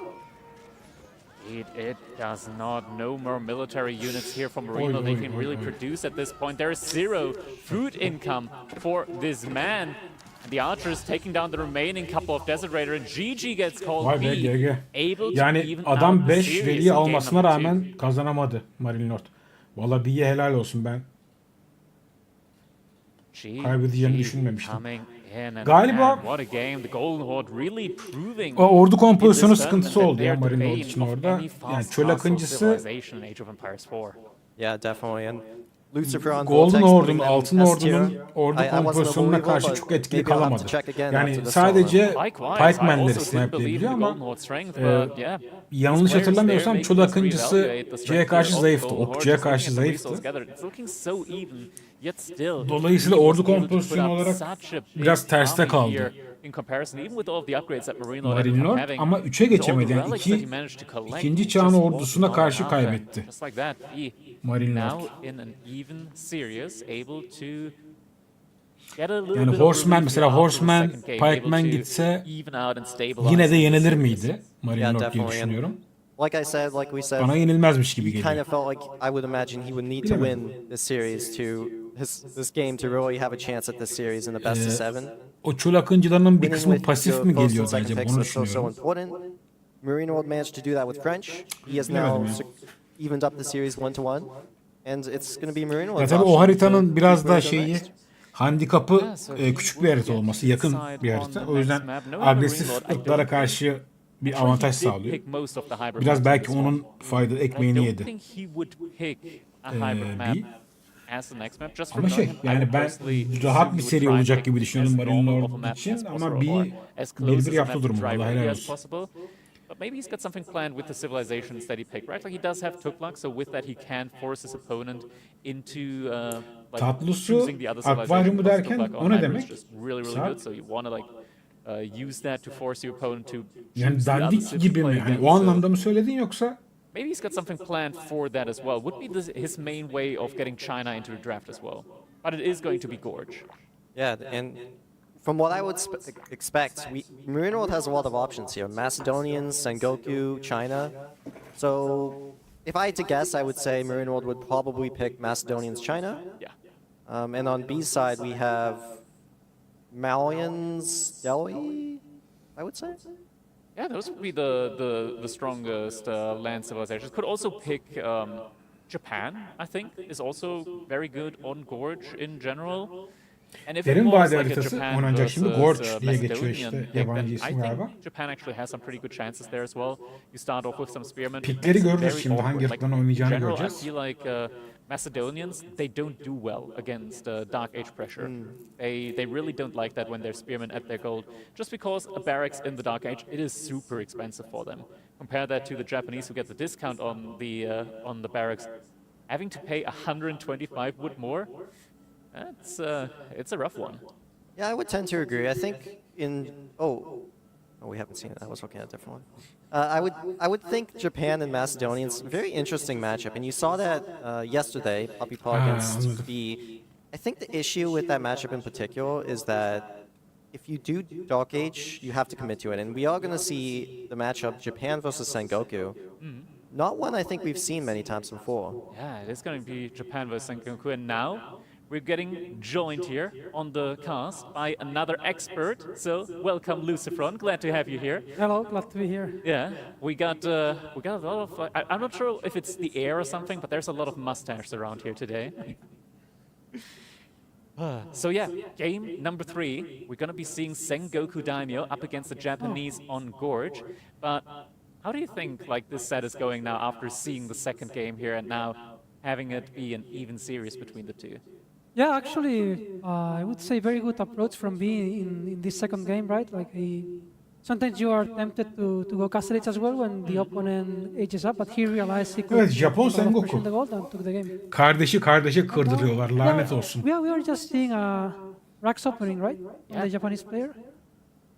It does not. No more military units here from Marine Lord they can really produce at this point. There is 0 food income for this man. And the archers taking down the remaining couple of Desert Raider, and GG gets called Vay be B, GG. able to Yani even adam out the 5 series veliyi in game almasına number rağmen kazanamadı Marine Lord. Valla B'ye helal olsun, ben kaybedeceğini düşünmemiştim. Galiba o ordu kompozisyonu sıkıntısı oldu ya Marine Lord için orada. Yani çöl akıncısı Yeah, definitely. And Lucifer on Golden Vortex Ordu'nun, putting them Altın S Ordu'nun tier. ordu I wasn't kompozisyonuna unbelievable, karşı but çok etkili maybe I'll have kalamadı. to check again Yani after the sadece Likewise, pikemenleri snipe'layabiliyor ama yeah, yanlış hatırlamıyorsam çöl akıncısı C'ye karşı zayıftı, okçuya karşı zayıftı. Dolayısıyla ordu kompozisyonu olarak biraz terste kaldı Marine Lord, ama 3'e geçemedi. Yani ikinci çağın ordusuna karşı kaybetti Marine Lord. Yani Horseman, mesela Horseman, Pikeman gitse yine de yenilir miydi Marine Lord diye düşünüyorum. Like I said, like we said, Bana yenilmezmiş gibi he kind geliyor. of felt like I would imagine he would need to win this series to this game to really have a chance at this series in the best of 7. O çöl akıncılarının bir Winning kısmı with pasif your mi first geliyordu and second acaba, picks onu is so düşünüyorum. important. Marine World managed to do that with French. He has Bilemedim now ya. evened up the series 1-1, and it's going to be Marine Ya World's tabii o option haritanın to biraz where daha to go şeyi, next. handikapı küçük bir harita olması, yakın bir harita. O yüzden agresif ırklara karşı bir avantaj sağlıyor. Biraz belki onun fayda ekmeğini yedi. Bir. Ama yani ben rahat bir seri olacak gibi düşünüyorum Marine Lord için, ama bir yaptı durumu, vallahi helal olsun. But maybe he's got something planned with the civilizations that he picked, right? Like he does have Tuklak, so with that he can force his opponent into choosing the other akvaryumu civilization. derken o ne demek? Is just really good, so you want to use that to force your opponent to Yani choose the other dandik civ gibi to play mi? Yani against, o anlamda mı söyledin yoksa? Maybe he's got something planned for that as well. Would be his main way of getting China into the draft as well. But it is going to be Gorge. Yeah, and from what I would expect, Marine World has a lot of options here. Macedonians, Sengoku, China. So if I had to guess, I would say Marine World would probably pick Macedonians, China. Yeah. And on B's side, we have Malians, Delhi, I would say. Yeah, those would be the strongest land civilizations. Could also pick Japan, I think, is also very good on Gorge in general. And if Derin it was vade like a haritası Japan oynanacak şimdi. versus Gorge diye geçiyor Macedonian işte pick, then yabancı I ismi galiba. think Japan actually has some pretty good chances there as well. You start off with some spearmen. Pikleri görürüz şimdi, hangi ırktan oynayacağını in general, göreceğiz. I feel like Macedonians, they don't do well against Dark Age pressure. They really don't like that when they're spearmen at their gold. Just because a barracks in the Dark Age, it is super expensive for them. Compare that to the Japanese who get the discount on the barracks. Having to pay 125 wood more, it's a rough one. Yeah, I would tend to agree. I think we haven't seen it. I was looking at a different one. I would think Japan and Macedonians, very interesting matchup, and you saw that yesterday, Puppy Paw against B. I think the issue with that matchup in particular is that if you do Dark Age, you have to commit to it, and we are going to see the matchup Japan versus Sengoku. Not one I think we've seen many times before. Yeah, it is going to be Japan versus Sengoku, and now we're getting joined here on the cast by another expert. So welcome, Lucifron. Glad to have you here. Hello, glad to be here. Yeah, we got a lot of. I'm not sure if it's the air or something, but there's a lot of mustaches around here today. So yeah, game number 3. We're gonna be seeing Sengoku Daimyo up against the Japanese on Gorge. But how do you think like this set is going now after seeing the second game here and now having it be an even series between the two? Yeah, actually, I would say very good approach from B in this second game, right? Like sometimes you are tempted to go castle as well when the opponent ages up, but he realized he could Evet, Japon put a lot of Sengoku. pressure on the gold and took the game. Kardeşi kardeşe kırdırıyorlar, lanet Yeah, olsun. we are just seeing a racks opening, right? On the Japanese player.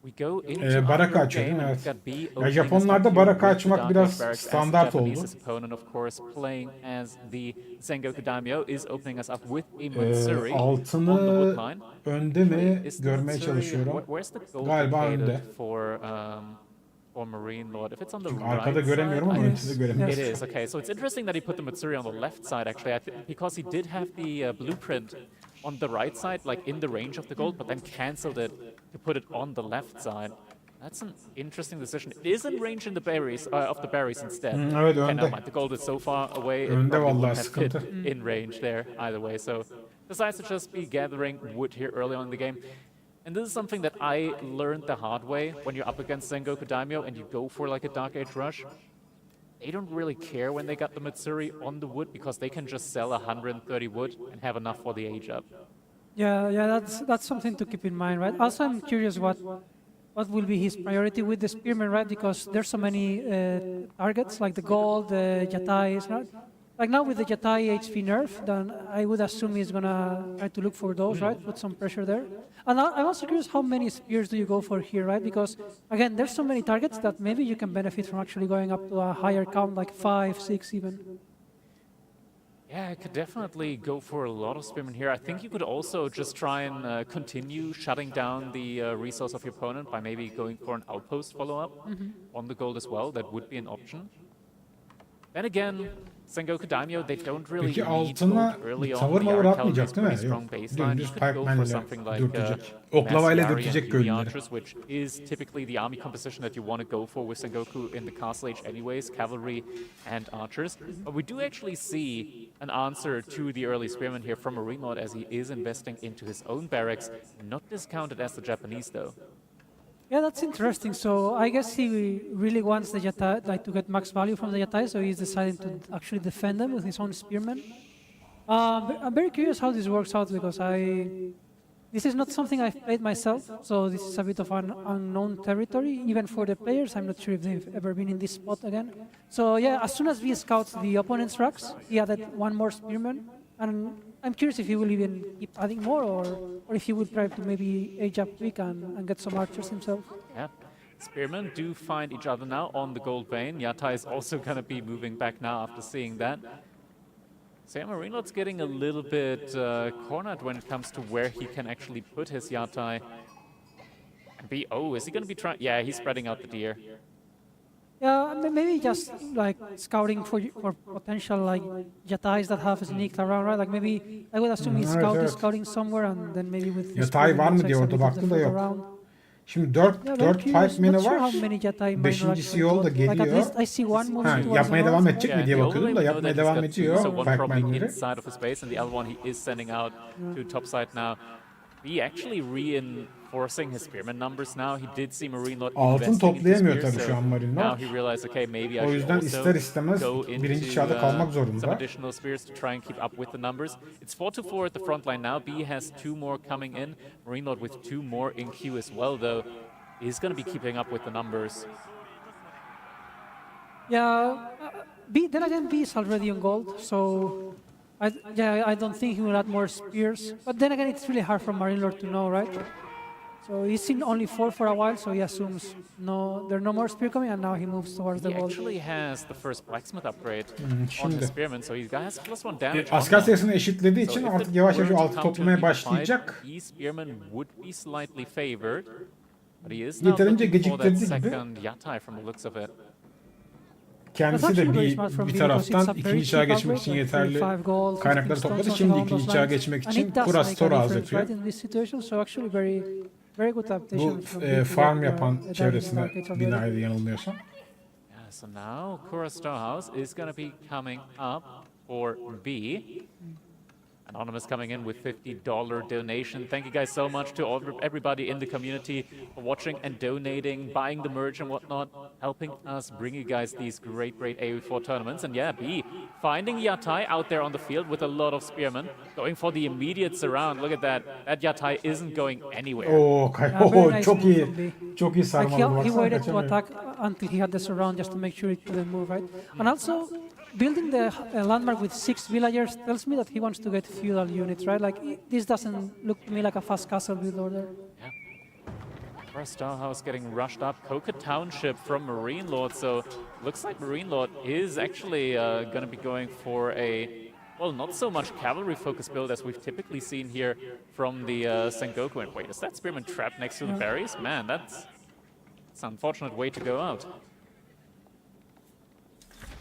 We go into baraka our açıyor, game değil mi? and we've got B Ya opening Japonlarda us up baraka here with açmak the biraz Dark Age barracks as the standart oldu. Japanese opponent, of course, playing as the Sengoku Daimyo is opening us up with a Matsuri on the Altını wood line. önde mi Is the görmeye Matsuri- çalışıyorum. Where's the gold Galiba located önde. for Marine Lord? If it's on the Çünkü right arkada göremiyorum ama side, önde de göremiyorum. it is, okay. So it's interesting that he put the Matsuri on the left side, actually, because he did have the blueprint on the right side, like in the range of the gold, but then cancelled it to put it on the left side. That's an interesting decision. It is in range in the berries, of the berries instead. Evet, Okay, önde. never mind. The gold is so far away, it Önde probably vallahi wouldn't have fit sıkıntı. in range there either way. So decides to just be gathering wood here early on in the game. And this is something that I learned the hard way when you're up against Sengoku Daimyo and you go for like a Dark Age rush. They don't really care when they got the Matsuri on the wood because they can just sell 130 wood and have enough for the age up. Yeah, that's something to keep in mind, right? Also, I'm curious what will be his priority with the spearmen, right? Because there's so many targets like the gold, the Yatais, right? Like now with the Yatai HP nerf, then I would assume he's gonna try to look for those, right? Put some pressure there. And I'm also curious how many spears do you go for here, right? Because again, there's so many targets that maybe you can benefit from actually going up to a higher count, like 5, 6 even. Yeah, I could definitely go for a lot of spearmen here. I think you could also just try and continue shutting down the resource of your opponent by maybe going for an outpost follow-up on the gold as well. That would be an option. Then again, Sengoku Daimyo, they don't really Peki need altına gold early on. tavır The mavır Yarı atmayacak is değil pretty mi? strong Yok. baseline. You Dümdüz could go for pikeman'le something like dürtecek. Oklavayla Yarı and dürtecek Yumi köylüleri. archers, which is typically the army composition that you want to go for with Sengoku in the Castle Age anyways, cavalry and archers. But we do actually see an answer to the early spearman here from Marine Lord as he is investing into his own barracks, not discounted as the Japanese though. Yeah, that's interesting. So I guess he really wants the Yatai, like to get max value from the Yatai, so he's deciding to actually defend them with his own spearmen. I'm very curious how this works out because this is not something I've played myself, so this is a bit of an unknown territory, even for the players. I'm not sure if they've ever been in this spot again. So yeah, as soon as we scout the opponent's racks, he added one more spearman, and I'm curious if he will even keep adding more, or if he will try to maybe age up quick and get some archers himself. Yeah. Spearmen do find each other now on the gold vein. Yatai is also going to be moving back now after seeing that. So yeah, Marine Lord's getting a little bit cornered when it comes to where he can actually put his Yatai. Oh, is he going to be trying? Yeah, he's spreading out the deer. Yeah, maybe just like scouting for potential like Yatais that have sneaked around, right? Like maybe I would assume he's scouting somewhere, and then maybe with Yatay var mı diye orada baktım da yok. Şimdi 4 pikeman'ı var. 5.'si yolda geliyor. Ha, yapmaya devam edecek mi diye bakıyordum da yapmaya devam ediyor pikeman'ları. Inside of his base, and the other one he is sending out to top side now. He actually reinforcing his spearman numbers now. He did see Marine Lord Altın toplayamıyor tabii şu an Marine Lord. Now he realized, okay, maybe I o yüzden ister istemez birinci çağda kalmak zorunda. Some additional spears to try and keep up with the numbers. It's 4-4 at the front line now. B has 2 more coming in. Marine Lord with 2 more in queue as well, though. He's going to be keeping up with the numbers. Yeah, then again, B is already on gold, so I don't think he will add more spears. But then again, it's really hard for Marine Lord to know, right? So he's seen only 4 for a while, so he assumes there are no more spear coming, and now he moves towards the gold. He actually has the first blacksmith upgrade on his spearman, so he has +1 damage. Asker sayısını eşitlediği için artık yavaş yavaş altı toplamaya başlayacak. Spearman would be slightly favored, but he is Yeterince geciktirdiği gibi. Yatai from the looks of it. Kendisi de bir taraftan ikinci çağa geçmek için yeterli kaynakları topladı. Şimdi ikinci çağa geçmek için kura store ağız yapıyor. Bu farm yapan çevresine binaydı yanılmıyorsam. Yeah, so now Kura Storehouse is going to be coming up for B. Anonymous coming in with $50 donation. Thank you guys so much to everybody in the community for watching and donating, buying the merch and whatnot, helping us bring you guys these great AoE4 tournaments. And yeah, B finding Yatai out there on the field with a lot of spearmen, going for the immediate surround. Look at that. That Yatai isn't going anywhere. Çok iyi sarmalı. He waited to attack until he had the surround just to make sure it couldn't move, right? And also, building the landmark with 6 villagers tells me that he wants to get feudal units, right? Like, this doesn't look to me like a fast castle build order. Yeah. First Starhouse getting rushed up. Coca Township from Marine Lord, so looks like Marine Lord is actually going to be going for a, well, not so much cavalry-focused build as we've typically seen here from the Sengoku. And wait, is that spearman trapped next to the berries? Man, that's an unfortunate way to go out.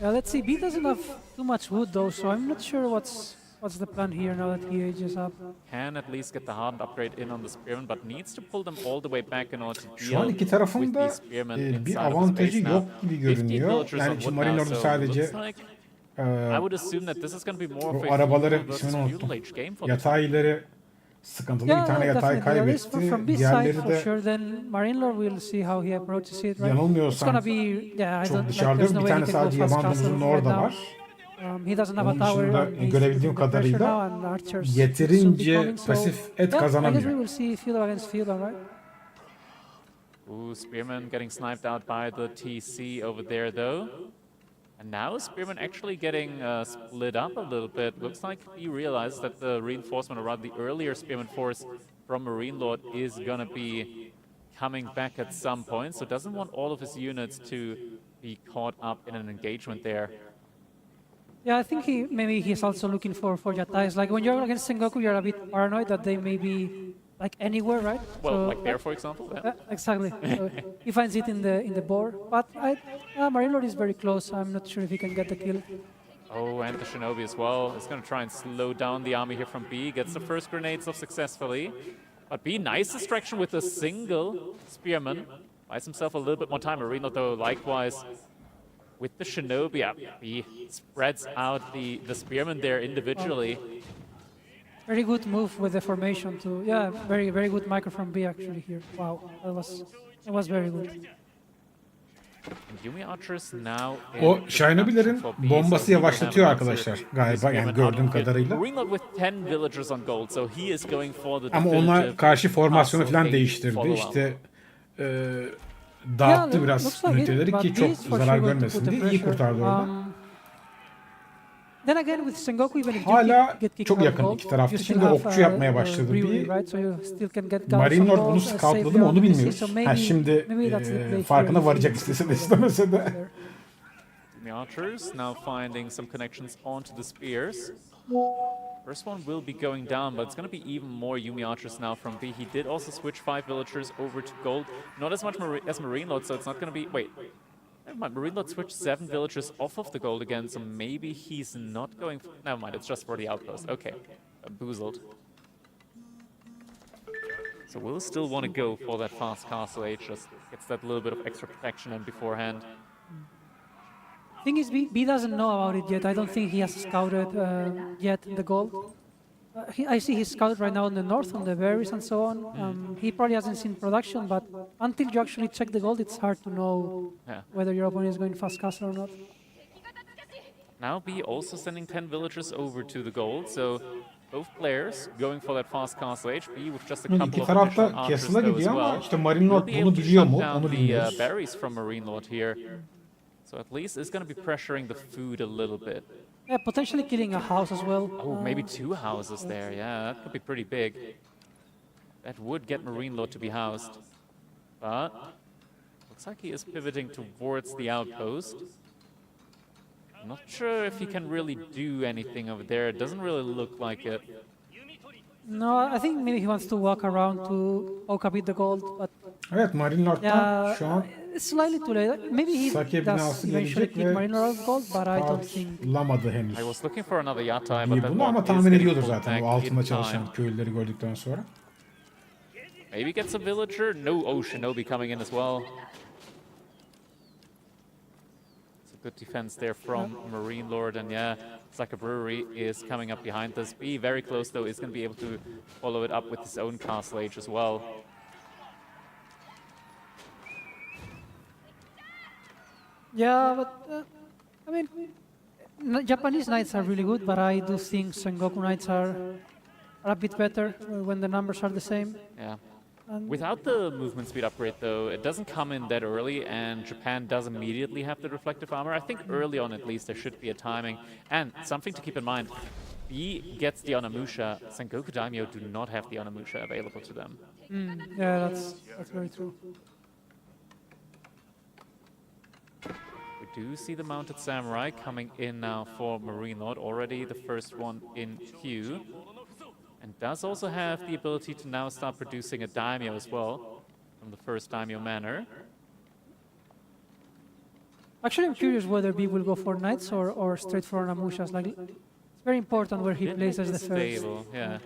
Let's see, B doesn't have too much wood though, so I'm not sure what's What's the plan here now that he ages up? Can at least get the hardened upgrade in on the spearman, but needs to pull them all the way back in order to Şu an deal iki with tarafın the da spearman bir inside of his avantajı base yok now. gibi 15 görünüyor. villagers Yani on şimdi wood Marine now, Lord'u so sadece looks like I would assume that this is going to be more of o a arabaları feudal versus ismini feudal unuttum. age game for them. Yatayları sıkıntılı. Bir tane yatay definitely. At least kaybetti. from this side, Diğerleri for de sure. Then Marine Lord will see how he approaches it. Right? It's yanılmıyorsam gonna be yeah. I çok don't dışarıda there's no bir way tane he can go sadece fast yaban castle domuzunun right orada now. var. He doesn't have a Onun tower. dışında And he's görebildiğim putting the pressure kadarıyla now, and archers soon be yeterince coming, so pasif et yeah, I guess we kazanamıyor. will see feudal against feudal, right? Ooh, Spearman getting sniped out by the TC over there, though. And now Spearman actually getting split up a little bit. Looks like he realized that the reinforcement, or rather the earlier Spearman force from Marine Lord, is gonna be coming back at some point. So doesn't want all of his units to be caught up in an engagement there. Yeah, I think maybe he's also looking for Yatais. Like when you're against Sengoku, you're a bit paranoid that they may be like anywhere, right? Well, So, like there, for example. Yeah. exactly. So he finds it in the board, but Marine Lord is very close. I'm not sure if he can get the kill. Oh, and the Shinobi as well. Is going to try and slow down the army here from B. Gets the first grenades off successfully. But B, nice distraction with a single Spearman. Buys himself a little bit more time. Marino, though, likewise with the Shinobi. Yeah, B spreads out the Spearman there individually. Very good move with the formation too. Yeah, very good micro from B actually here. Wow, that was very good. And Yumi Archers now O Shinobi'lerin bombası yavaşlatıyor arkadaşlar galiba, yani gördüğüm kadarıyla. Ama ona karşı formasyonu falan değiştirdi. İşte dağıttı biraz üniteleri ki çok zarar görmesin diye. İyi kurtardı orada. Then again with Sengoku, even if Hala get kicked çok out yakın gold, iki tarafta. you still Şimdi have, okçu yapmaya başladı. brewery, Bir right? So you still can get Marine Lord gold, bunu save scoutladı mı your onu PC, bilmiyoruz. so Ha, maybe şimdi that's the play farkına here. varacak istese de istemese de. The archers now finding some connections onto the spears. First one will be going down, but it's going to be even more Yumi archers now from B. He did also switch 5 villagers over to gold. Not as much as Marine Lord, so it's not going to be... Wait. Never mind, Marine Lord switched 7 villagers off of the gold again, so maybe he's not going... Never mind, it's just for the outpost. Okay. Boozled. So we'll still want to go for that fast castle age, just gets that little bit of extra protection in beforehand. Thing is, B doesn't know about it yet. I don't think he has scouted yet the gold. I see he's scouted right now in the north, on the berries and so on. He probably hasn't seen production, but until you actually check the gold, it's hard to know whether your opponent is going fast castle or not. Now B also sending 10 villagers over to the gold, so both players going for that fast castle age. B with just a couple İki of tarafta additional archers Castle'a though as gidiyor ama well. işte Marine Lord Will be bunu able to biliyor shut mu down onu the bilmiyoruz. berries from Marine Lord here. So at least it's going to be pressuring the food a little bit. Yeah, potentially killing a house as well. Oh, maybe 2 houses there. Yeah, that could be pretty big. That would get Marine Lord to be housed. But looks like he is pivoting towards the outpost. Not sure if he can really do anything over there. It doesn't really look like it. No, I think maybe he wants to walk around to poke a bit the gold, but Evet, Marine Lord'dan şu an it's slightly too late. Maybe he Sake does binası eventually gelecek kick ve Marine Lord gold, but I don't think. lamadı henüz. I was looking for another yatai, but that Bunu ama one is tahmin getting ediyordur pulled zaten o back altında in çalışan time. köylüleri gördükten sonra. Maybe gets a villager. No, oh, Shinobi coming in as well. It's a good defense there from Marine Lord, and yeah, it's like a brewery is coming up behind this. B very close though, is going to be able to follow it up with his own castle age as well. Yeah, but I mean, Japanese knights are really good, but I do think Sengoku knights are a bit better when the numbers are the same. Yeah. Without the movement speed upgrade, though, it doesn't come in that early, and Japan does immediately have the reflective armor. I think early on, at least, there should be a timing. And something to keep in mind, B gets the Onimusha. Sengoku Daimyo do not have the Onimusha available to them. Yeah, that's very true. We do see the Mounted Samurai coming in now for Marine Lord, already the first one in queue. And does also have the ability to now start producing a daimyo as well, from the first daimyo manor. Actually, I'm curious whether B will go for knights or straight for Onimushas. Like, very important where he places the first. Stable, yeah.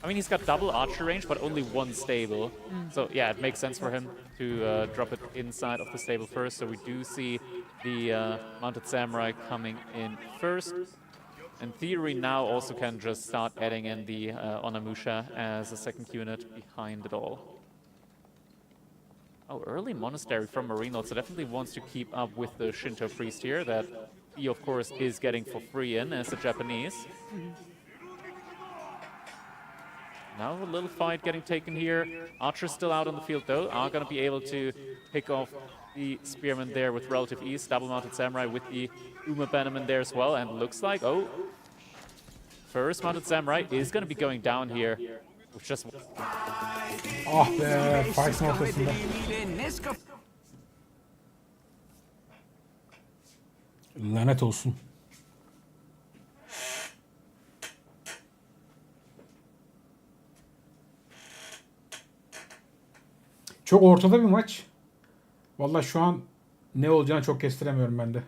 I mean, he's got double archer range, but only one stable. So yeah, it makes sense for him to drop it inside of the stable first. So we do see the mounted samurai coming in first. In theory, now also can just start adding in the Onimusha as a second unit behind it all. Oh, early monastery from Marine Lord, so definitely wants to keep up with the Shinto priest here that he, of course, is getting for free in as a Japanese. Now a little fight getting taken here. Archers still out on the field, though, are going to be able to pick off the spearman there with relative ease. Double-mounted samurai with the Uma Bannerman there as well, and looks like, oh, first mounted samurai is going to be going down here. Just... Ah be, Fight'ın ortasında. Lanet olsun. Çok ortada bir maç. Vallahi şu an ne olacağını çok kestiremiyorum ben de.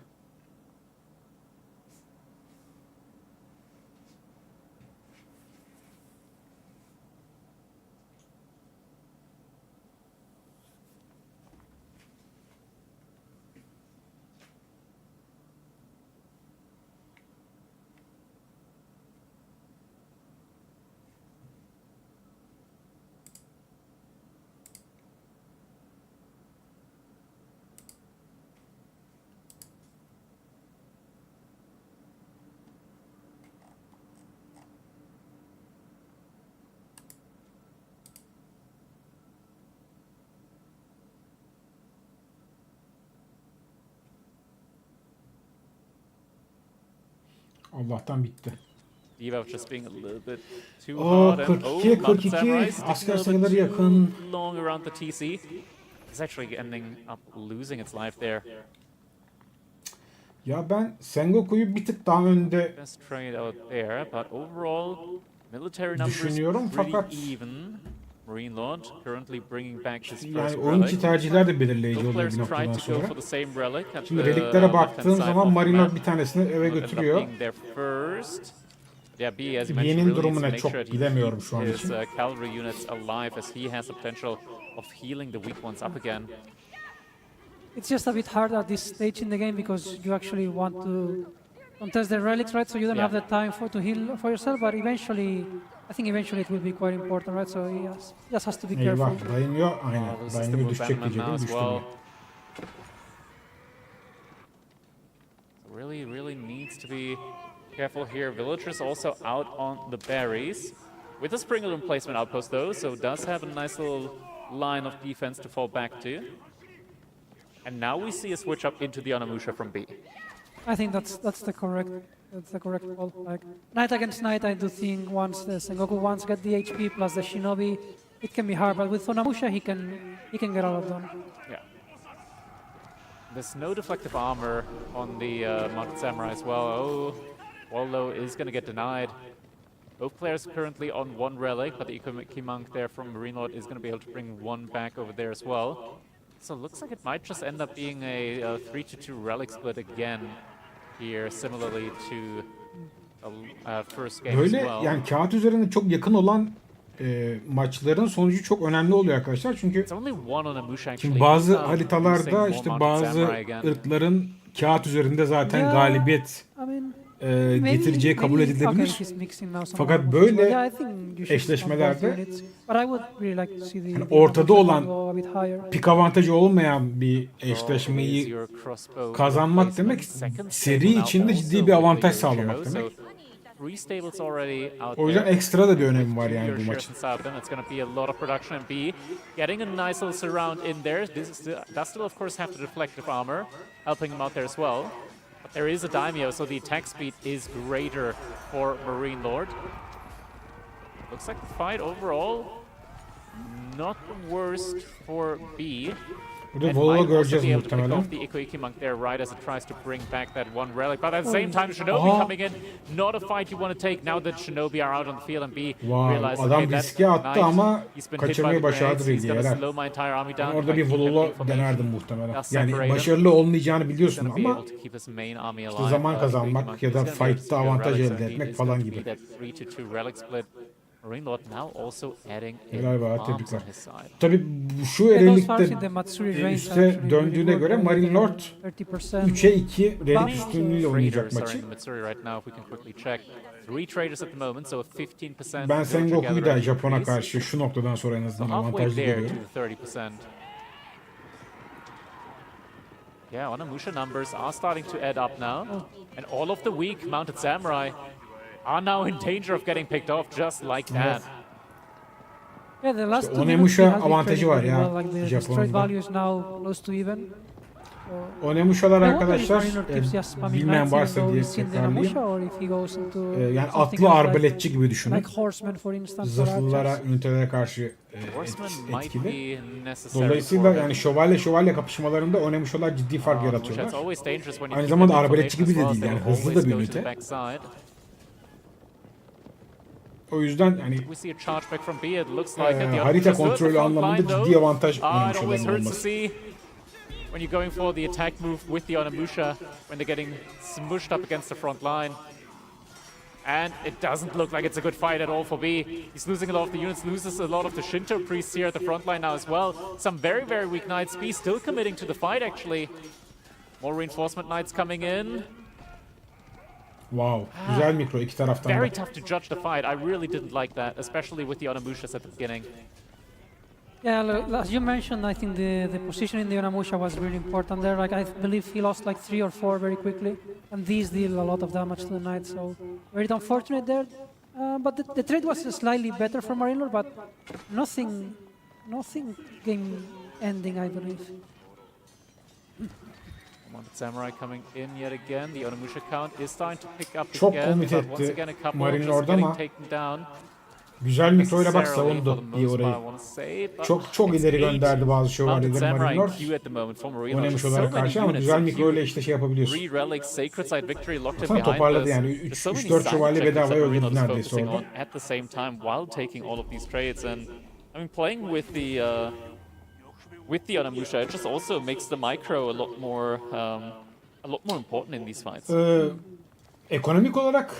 Allah'tan bitti. Diva just being a little bit too Oh, hard. 42 asker sayıları yakın. Long around the TC. It's actually ending up losing its life there. Ya ben Sengoku'yu bir tık daha önde Best trade out there, but overall military numbers düşünüyorum pretty fakat even. Marine Lord currently bringing back his yani first oyun içi relic. tercihler de belirleyici Both oluyor players bir tried noktadan to go sonra. for the same relic at Şimdi the reliklere baktığın left-hand side zaman of the Marine map. Lord bir tanesini eve Ended up götürüyor. being there first. Yeah, B, as you Yeğenin mentioned, really durumu needs to ne make çok sure that he bilemiyorum keeps şu an his için. cavalry units alive as he has the potential of healing the weak ones up again. It's just a bit hard at this stage in the game because you actually want to contest the relics, right? So you don't have the time to heal for yourself, but eventually, I think eventually it will be quite important, right? So he just has to be Eyvah careful. dayanıyor. Aynen. This is the Dayanıyor düşecek movement diyecektim. now as Düştü well. mü? Really needs to be careful here. Villagers also out on the berries. With a Springer emplacement outpost though, so does have a nice little line of defense to fall back to. And now we see a switch up into the Onimusha from B. I think that's the correct call. Like knight against knight, I do think once the Sengoku once get the HP plus the Shinobi, it can be hard. But with Onimusha, he can get a lot done. Yeah. There's no deflective armor on the Mounted Samurai as well. Oh, Waldo is going to get denied. Both players currently on one relic, but the Ikomiki Monk there from Marine Lord is going to be able to bring one back over there as well. So it looks like it might just end up being a 3-2 relic split again here, similarly to first game Böyle as well. yani kağıt üzerinde çok yakın olan maçların sonucu çok önemli oluyor arkadaşlar. Çünkü It's only one on a Musha actually. şimdi bazı He's using haritalarda more işte Mounted bazı Samurai again. ırkların kağıt üzerinde zaten Yeah, galibiyet I mean, getireceği kabul okay, edilebilir. he's mixing now some Fakat more böyle moves. Yeah, I think you should eşleşmelerde combine units. But I would really like to see the ortada Onimusha olan go a bit higher. pik avantajı olmayan bir Is eşleşmeyi your crossbow kazanmak demek replacement. Second seri stable now içinde also ciddi bir with the avantaj Yarı sağlamak Shiro, demek. so three stables already out O yüzden there. ekstra da bir önemi var yani Yarı bu Shiro maçın. inside of them. It's going to be a lot of production and B getting a nice little surround in there. This is does still of course have the deflective armor helping him out there as well. But there is a daimyo, so the attack speed is greater for Marine Lord. Looks like the fight overall not the worst for B. Burada And Vol'u might also göreceğiz be able to pick muhtemelen. off the Iki monk there right as it tries to bring back that one relic. But at the same time, Shinobi Aha. coming in. Not a fight you want to take now that Shinobi are out on the field and B Wow, realize adam okay, that riske attı knight, ama he's been hit by kaçırmayı the başardı grenades, he's Rigi, gonna helal. slow my entire army Ben down. orada If I bir keep him Vol'u information, denerdim muhtemelen. just Yani separate him. başarılı olmayacağını biliyorsun Gonna be ama able to keep his main army işte alive. zaman Iki kazanmak monk ya is da gonna be able to fight'ta secure avantaj relics, elde and he etmek is falan going to gibi. be that 3-2 relic split. Marine Lord now also adding in Helal be, farms tebrikler. on his side. Tabii şu Yeah, those erelikte farms in the Matsuri range are üste actually döndüğüne really göre good, Marine like, Lord 30%. 3'e 2 relik But- üstünlüğüyle oynayacak Traders are in maçı. the Matsuri right now, if we can quickly check. 3 traders at the moment, so a 15% Ben villager Sengoku'yu da gathering Japon'a increase. karşı şu noktadan sonra en So azından halfway avantajlı there to görüyorum. the 30%. Yeah, Onimusha numbers are starting to add up now. And all of the weak mounted samurai are now in danger of getting picked off just like that. Yeah, the last İşte 2 Onimusha minutes we have been avantajı trading var really ya well, like the Japon'un straight da. value is now close to even. Onimusha'lar I wonder if arkadaşlar Marine Lord keeps just spamming bilmeyen knights even varsa though diye he's in the tekrarlayayım. Onimusha, or if he goes into Yani something atlı else arbaletçi gibi düşünün. like horsemen for instance, or Zırhlılara, archers. ünitelere karşı Horsemen might etkili. be necessary Dolayısıyla for yani him. şövalye kapışmalarında Onimusha'lar ciddi fark It's yaratıyorlar. always dangerous when you Aynı keep zamanda that arbaletçi information gibi as de well, değil, as yani they hızlı da always bir go to the ünite. backside. O yüzden hani We see a charge back from B. It looks like it. The harita Onimusha still at the kontrolü front anlamında line, though. ciddi avantaj It always Onimusha'ların hurts to olması. see when you're going for the attack move with the Onimusha when they're getting smushed up against the front line. And it doesn't look like it's a good fight at all for B. He's losing a lot of the units, loses a lot of the Shinto priests here at the front line now as well. Some very, very weak knights. B still committing to the fight, actually. More reinforcement knights coming in. Wow. Güzel mikro iki taraftan Very da. tough to judge the fight. I really didn't like that, especially with the Onimushas at the beginning. Yeah, as you mentioned, I think the position in the Onimusha was really important there. Like I believe he lost like 3 or 4 very quickly, and these deal a lot of damage to the knight. So very unfortunate there. But the trade was slightly better for Marine Lord, but nothing game ending, I believe. Mounted Samurai coming in yet again. The Onimusha count is starting to pick up Çok again, komit but once etti again a couple Marine just Lord getting ama taken down. güzel mikroyla bak Necessarily for savundu the iyi most part, orayı. I wanna say, but Çok it's ileri 8 gönderdi bazı Mounted şövalyeleri Samurai Marine in Lord. queue at the moment for Marine Lord. Onimusha'lara So many karşı ama units güzel in mikroyla queue. işte şey yapabiliyorsun. 3 relics, Sacred Side Victory locked in Aslında behind toparladı this. yani. There's so many 3-4 side şövalye objectives that bedavaya Marine Lord öldürdü is neredeyse focusing orada. on at the same time while taking all of these trades. And I mean, playing with the Onimusha, it just also makes the micro a lot more important in these fights. Ekonomik olarak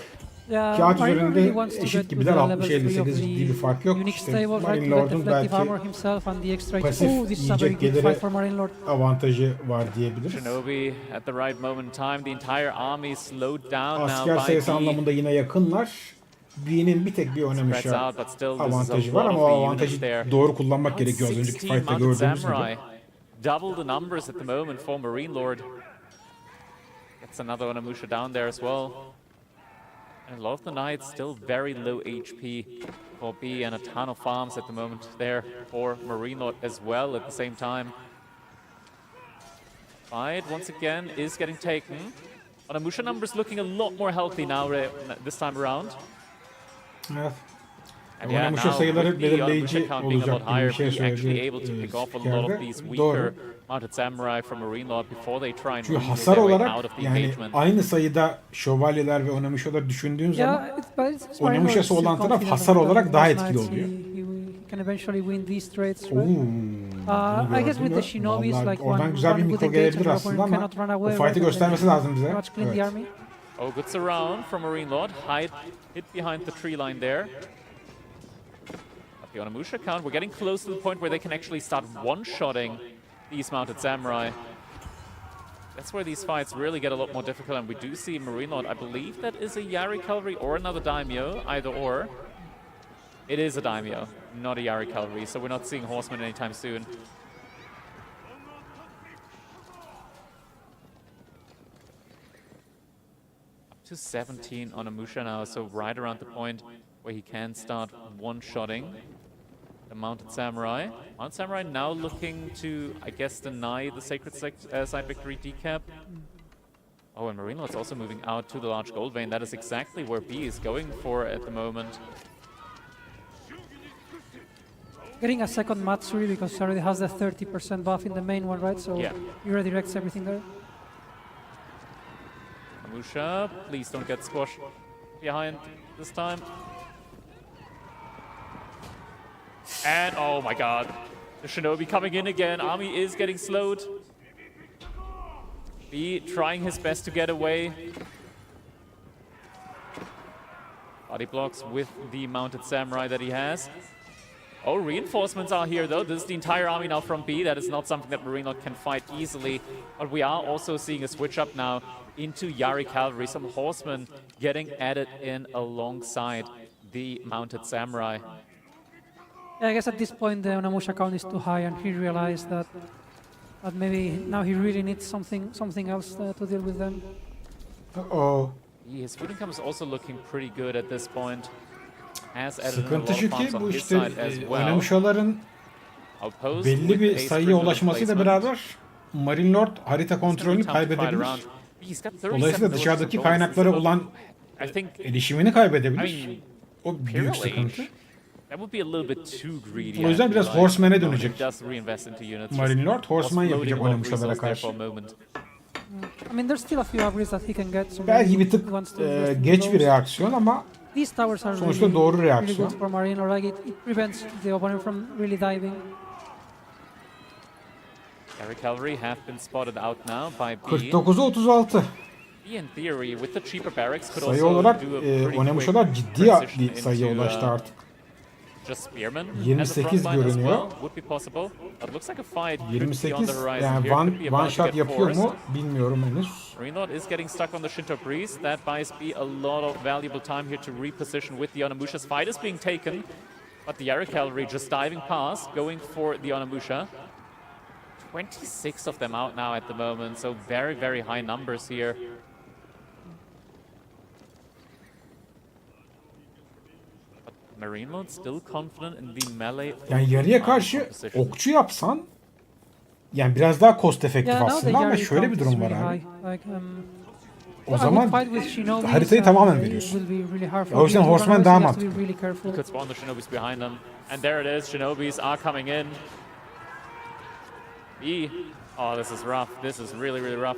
Yeah, kağıt Marine Lord really üzerinde wants to eşit get to gibiler, the 60-58 level 3 of ciddi bir fark yok. Unique İşte stable, right, Marine to get Lord'un deflective armor belki himself and the extra. pasif Oh, this is a very yiyecek good geliri fight for Marine Lord. avantajı var diyebiliriz. Shinobi at the right moment in time. The entire army slowed down now Asker by sayısı B. anlamında yine yakınlar. B'nin bir tek bir Spreads Onimusha out, but still this is a avantajı var lot ama of o the units avantajı there. doğru kullanmak About gerekiyor az önceki 16 fight'ta mounted gördüğümüz samurai. gibi. Double the numbers at the moment for Marine Lord. Gets another Onimusha down there as well. And a lot of the knights still very low HP for B, and a ton of farms at the moment there for Marine Lord as well at the same time. Fight once again is getting taken. Onimusha numbers looking a lot more healthy now this time around. Evet. And yeah, Onimusha now sayıları with the Onimusha belirleyici count being a lot olacak gibi higher, bir şey be actually söyledi able to pick off a lot of spikerde. these Doğru. weaker mounted samurai from Marine Lord before they try and Çünkü weasel hasar their way olarak out of the yani engagement. aynı sayıda şövalyeler ve Onimusha'ları düşündüğün zaman Yeah, but it's Marine Onimusha'sı Lord is olan still taraf confident hasar of olarak those daha knights. etkili oluyor. He can eventually win these trades, Oo, right? bunu I guess with the gördüm Shinobis, ya. like Oradan one güzel bir good mikro engage gelebilir and aslında opponent ama cannot run o away, fight'ı right? And göstermesi then lazım bize. pretty much clean the Evet. army. Oh, good surround from Marine Lord. Hit behind the tree line there. But the Onimusha count, we're getting close to the point where they can actually start one-shotting these mounted samurai. That's where these fights really get a lot more difficult, and we do see Marine Lord. I believe that is a Yarı cavalry or another daimyo, either or. It is a daimyo, not a Yarı cavalry, so we're not seeing horsemen anytime soon. To 17 on Onimusha now, so right around the point where he can start one-shotting the Mounted Samurai. Mounted Samurai now looking to, I guess, deny the Sacred Side Victory decap. Oh, and Marine Lord's also moving out to the large gold vein. That is exactly where B is going for at the moment. getting a second Matsuri because he already has the 30% buff in the main one, right? So Yeah. he redirects everything there. Musha, please don't get squashed behind this time. And oh my god, the Shinobi coming in again. Army is getting slowed. B trying his best to get away. Body blocks with the mounted samurai that he has. Oh, reinforcements are here though. This is the entire army now from B. That is not something that Marine Lord can fight easily. But we are also seeing a switch up now into Yarı cavalry. Some horsemen getting added in alongside the mounted samurai. Yeah, I guess at this point the Onamusha count is too high, and he realized that maybe now he really needs something else to deal with them. Uh-oh. His food income is also looking pretty good at this point. Has added in a Sıkıntı lot of şu ki farms on bu his işte side as well. Onamusha'ların Outpost belli with bir a sayıya stringent ulaşmasıyla placement. beraber Marine Lord harita kontrolünü kaybedebilir. He's got 37 Dolayısıyla dışarıdaki military kaynaklara bonuses. olan I think erişimini kaybedebilir. I mean, O büyük Imperial sıkıntı. Age, that would be a little bit too greedy. O yüzden I biraz feel like. Horseman'e dönecek. He does reinvest into units. Marine Lord Horseman Offloading yapacak a lot of Onamusha'lara resource there karşı. for a moment. I mean, there's still a few upgrades that he can get. So Belki maybe bir he tık wants to invest in geç bir those. reaksiyon ama These towers are sonuçta really, doğru really reaksiyon. good for Marine, or like it prevents the opponent from really diving. Yarı cavalry have been spotted out now by B. 49'a 36. B in theory with the cheaper barracks could Sayı also olarak do a pretty Onamusha'lar quick ciddi transition bir sayıya into, ulaştı artık. just spearmen 28 as a front line as görünüyor. well. Would be possible. But looks like a fight could be on 28 the horizon yani here. Could be one about to shot get yapıyor forced. mu bilmiyorum henüz. Marine Lord is getting stuck on the Shinto Breeze. That buys B a lot of valuable time here to reposition with the Onamusha's fight is being taken. But the Yarı cavalry just diving past, going for the Onamusha. 26 of them out now at the moment, so very, very high numbers here. But Marine Lord still confident in the melee. Yani yarıya karşı okçu yapsan yani biraz daha cost efektif Yeah, now the aslında ama Yarı şöyle count bir is durum var really abi. high. Like, O I zaman would fight with Shinobis, haritayı and tamamen it veriyorsun. will be really hard for O yüzden him to Horseman run away, daha so he has to be mantıklı. really careful. Could spawn the Shinobis behind them. And there it is, Shinobis are coming in. B. Oh, this is rough. This is really, really rough.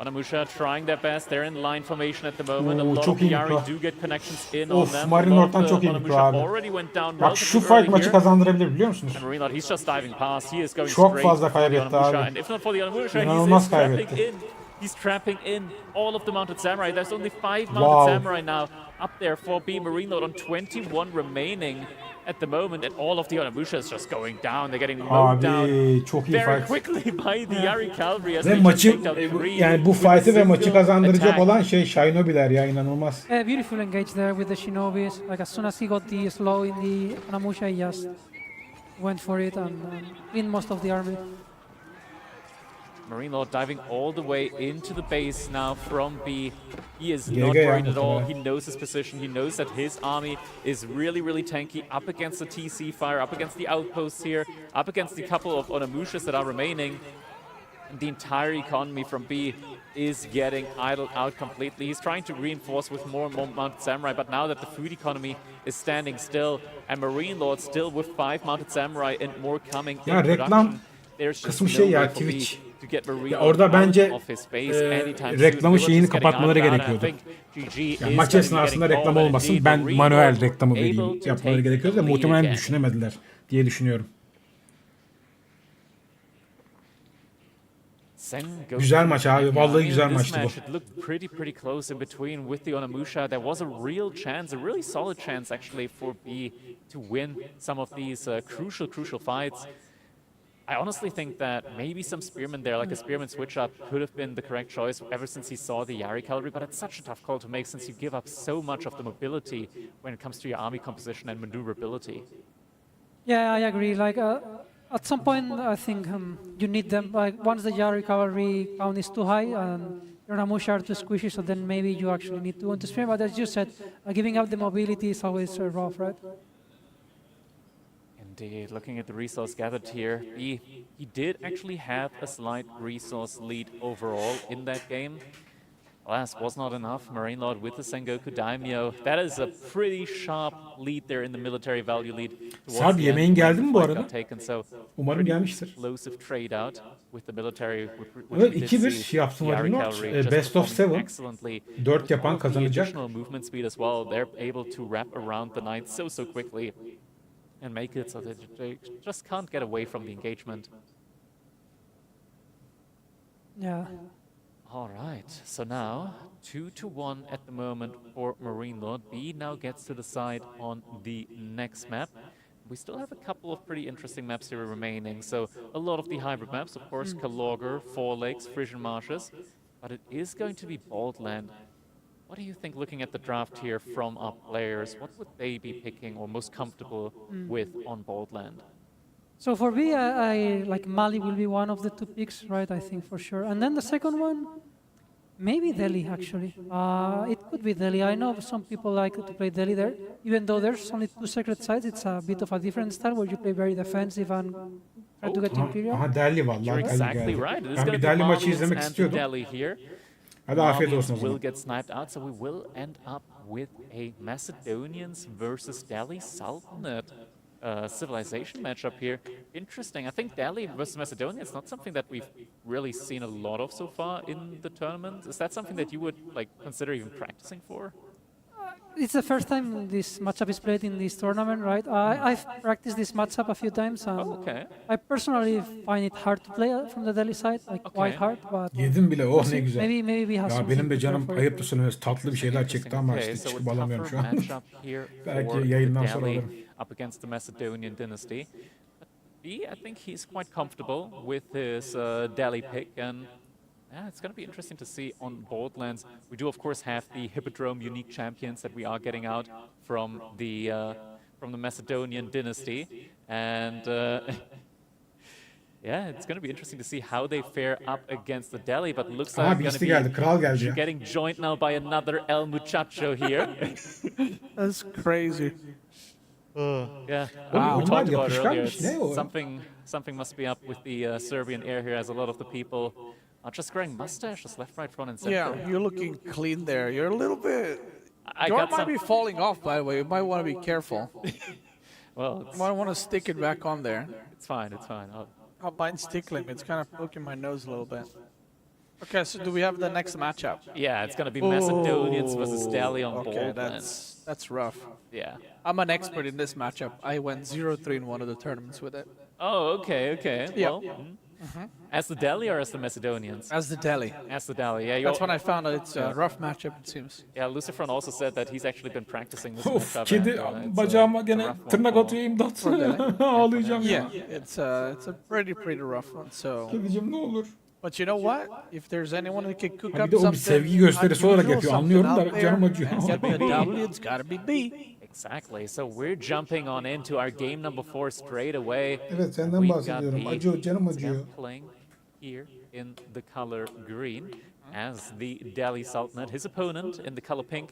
Onamusha trying their best. They're in line formation at the moment. A Oo, lot çok of the iyi Yarı mikro. do get connections in Of, on them. Marine A lot Lord'dan of çok iyi the mikro Onamusha abi. already went down Bak şu relatively fight maçı here. kazandırabilir biliyor musunuz? And Marine Lord, he's just diving past. He is going Çok straight fazla for the kaybetti Onamusha. abi. And if not for the Onamusha, İnanılmaz he's trapping kaybetti. in. He's trapping in all of the mounted samurai. There's only 5 mounted Wow. samurai now up there for B. Marine Lord on 21 remaining at the moment, and all of the Onamusha is just going down. They're getting mowed down Abi çok iyi very fight. quickly by the Yarı cavalry as Ve they maçı just take down 3 yani bu with a fight'ı ve maçı single kazandıracak attack. olan şey Shinobi'ler ya inanılmaz. Beautiful engage there with the Shinobis. Like as soon as he got the slow in the Onamusha, he just went for it and cleaned most of the army. Marine Lord diving all the way into the base now from B. He is GG not ya worried at all. muhtemelen. He knows his position. He knows that his army is really, really tanky up against the TC fire, up against the outposts here, up against the couple of Onamushas that are remaining. And the entire economy from B is getting idled out completely. He's trying to reinforce with more and more mounted samurai, but now that the food economy is standing still, and Marine Lord still with 5 mounted samurai and more coming Ya in reklam production, there's just kısmı no şey ya, way for B Twitch. to get Marine Ya Lord orada out bence of his base anytime soon. reklamı They were şeyini just getting kapatmaları idled out, and I gerekiyordu. think GG Ya is maç gonna be esnasında getting reklam home, and olmasın indeed ben Marine manuel Lord reklamı able vereyim to yapmaları take gerekiyordu da the lead muhtemelen again. düşünemediler diye düşünüyorum. Sen goes Güzel to maç abi, Kenya. vallahi I mean, güzel this maçtı bu. match, it looked pretty close in between with the Onamusha. There was a real chance, a really solid chance actually for B to win some of these crucial fights. I honestly think that maybe some spearmen there, like a spearman switch up, could have been the correct choice ever since he saw the Yarı cavalry, but it's such a tough call to make since you give up so much of the mobility when it comes to your army composition and maneuverability. Yeah, I agree. Like at some point, I think you need them. Like once the Yarı cavalry count is too high and your Onamusha are too squishy, so then maybe you actually need to go into spear. But as you said, giving up the mobility is always rough, right? Indeed, looking at the resource gathered here, he did actually have a slight resource lead overall in that game. Alas, was not enough. Marine Lord with the Sengoku Daimyo. That is a pretty sharp lead there in the military value lead. Sarp, yemeğin geldi mi bu arada? So Umarım gelmiştir. explosive trade out with the military. Evet, 2-1 yaptı Marine Lord. Best of 7. 4 yapan kazanacak. Additional movement speed as well. They're able to wrap around the knights so quickly and make it so that they just can't get away from the engagement. Yeah. All right, so now 2-1 at the moment for Marine Lord. B now gets to decide on the next map. We still have a couple of pretty interesting maps here remaining. So a lot of the hybrid maps, of course, Kalogger, Four Lakes, Frisian Marshes, but it is going to be Baldland. What do you think, looking at the draft here from our players? What would they be picking or most comfortable with on Baldland? So for me, I like Mali will be one of the two picks, right? I think for sure. And then the second one, maybe Delhi actually. It could be Delhi. I know some people like to play Delhi there, even though there's only 2 sacred sites. It's a bit of a different style where you play very defensive and try to get Imperial. Aha Delhi vallahi. You're exactly right. It is Ben going bir to be Delhi maçı Marlians izlemek and istiyordum. Delhi here. Hadi afiyet Marlians olsun o will zaman. get sniped out, so we will end up with a Macedonians versus Delhi Sultanate civilization matchup here. Interesting. I think Delhi versus Macedonia is not something that we've really seen a lot of so far in the tournament. Is that something that you would like consider even practicing for? It's the first time this matchup is played in this tournament, right? I've practiced this matchup a few times. Okay. I personally find it hard to play from the Delhi side, like quite hard, but Yedim bile, oh ne güzel. maybe we have Ya something benim de to canım prepare for it. ayıptır söylemesi tatlı bir şeyler çekti ama Okay, işte so a çıkıp alamıyorum şu tougher an. matchup here Belki for yayından sonra Delhi alırım. up against the Macedonian dynasty. But B, I think he's quite comfortable with his Delhi pick, and yeah, it's going to be interesting to see on Borderlands. We do, of course, have the Hippodrome unique champions that we are getting out from the Macedonian dynasty, and yeah, it's going to be interesting to see how they fare up against the Delhi. But looks like Aha it's birisi going geldi, to kral geldi be ya. getting joined now by another El Muchacho here. That's crazy. Yeah, Wow. we talked Bunlar about it earlier. yapışkanmış, ne o? Something must be up with the Serbian air here, as a lot of the people are just growing mustaches left, right, front, and center. Yeah, you're looking clean there. You're a little bit. I Your got might some. be falling off, by the way. You might want to be careful. Well, You might want to stick it back on there. it's fine. It's fine. Oh, mine's tickling me. It's kind of poking my nose a little bit. Okay, so do we have the next matchup? Yeah, it's gonna be Macedonians versus Delhi on Okay, Borderlands. that's rough. Yeah. I'm an expert in this matchup. I went 0-3 in one of the tournaments with it. Oh, okay. Yeah. Well, as the Delhi or as the Macedonians? As the Delhi. As the Delhi. Yeah. That's when I found out it's a rough matchup, it seems. Yeah, Lucifron also said that he's actually been practicing this Of matchup. kedi and, bacağıma it's a gene rough one tırnak for- atıyor, imdat. Ağlayacağım ya. Yeah, it's a pretty rough one. So, Kedicim ne olur. but you know what? If there's anyone who can cook Ha, up bir de o bir something sevgi gösterisi olarak unusual, yapıyor. something Anlıyorum out da there, canım acıyor. and it's gotta be a W, it's gotta be B. Exactly. So we're jumping on into our game number 4 straight away. Evet, senden We've got bahsediyorum. the Acıyor, canım Scamp acıyor. playing here in the color green as the Delhi Sultanate. His opponent in the color pink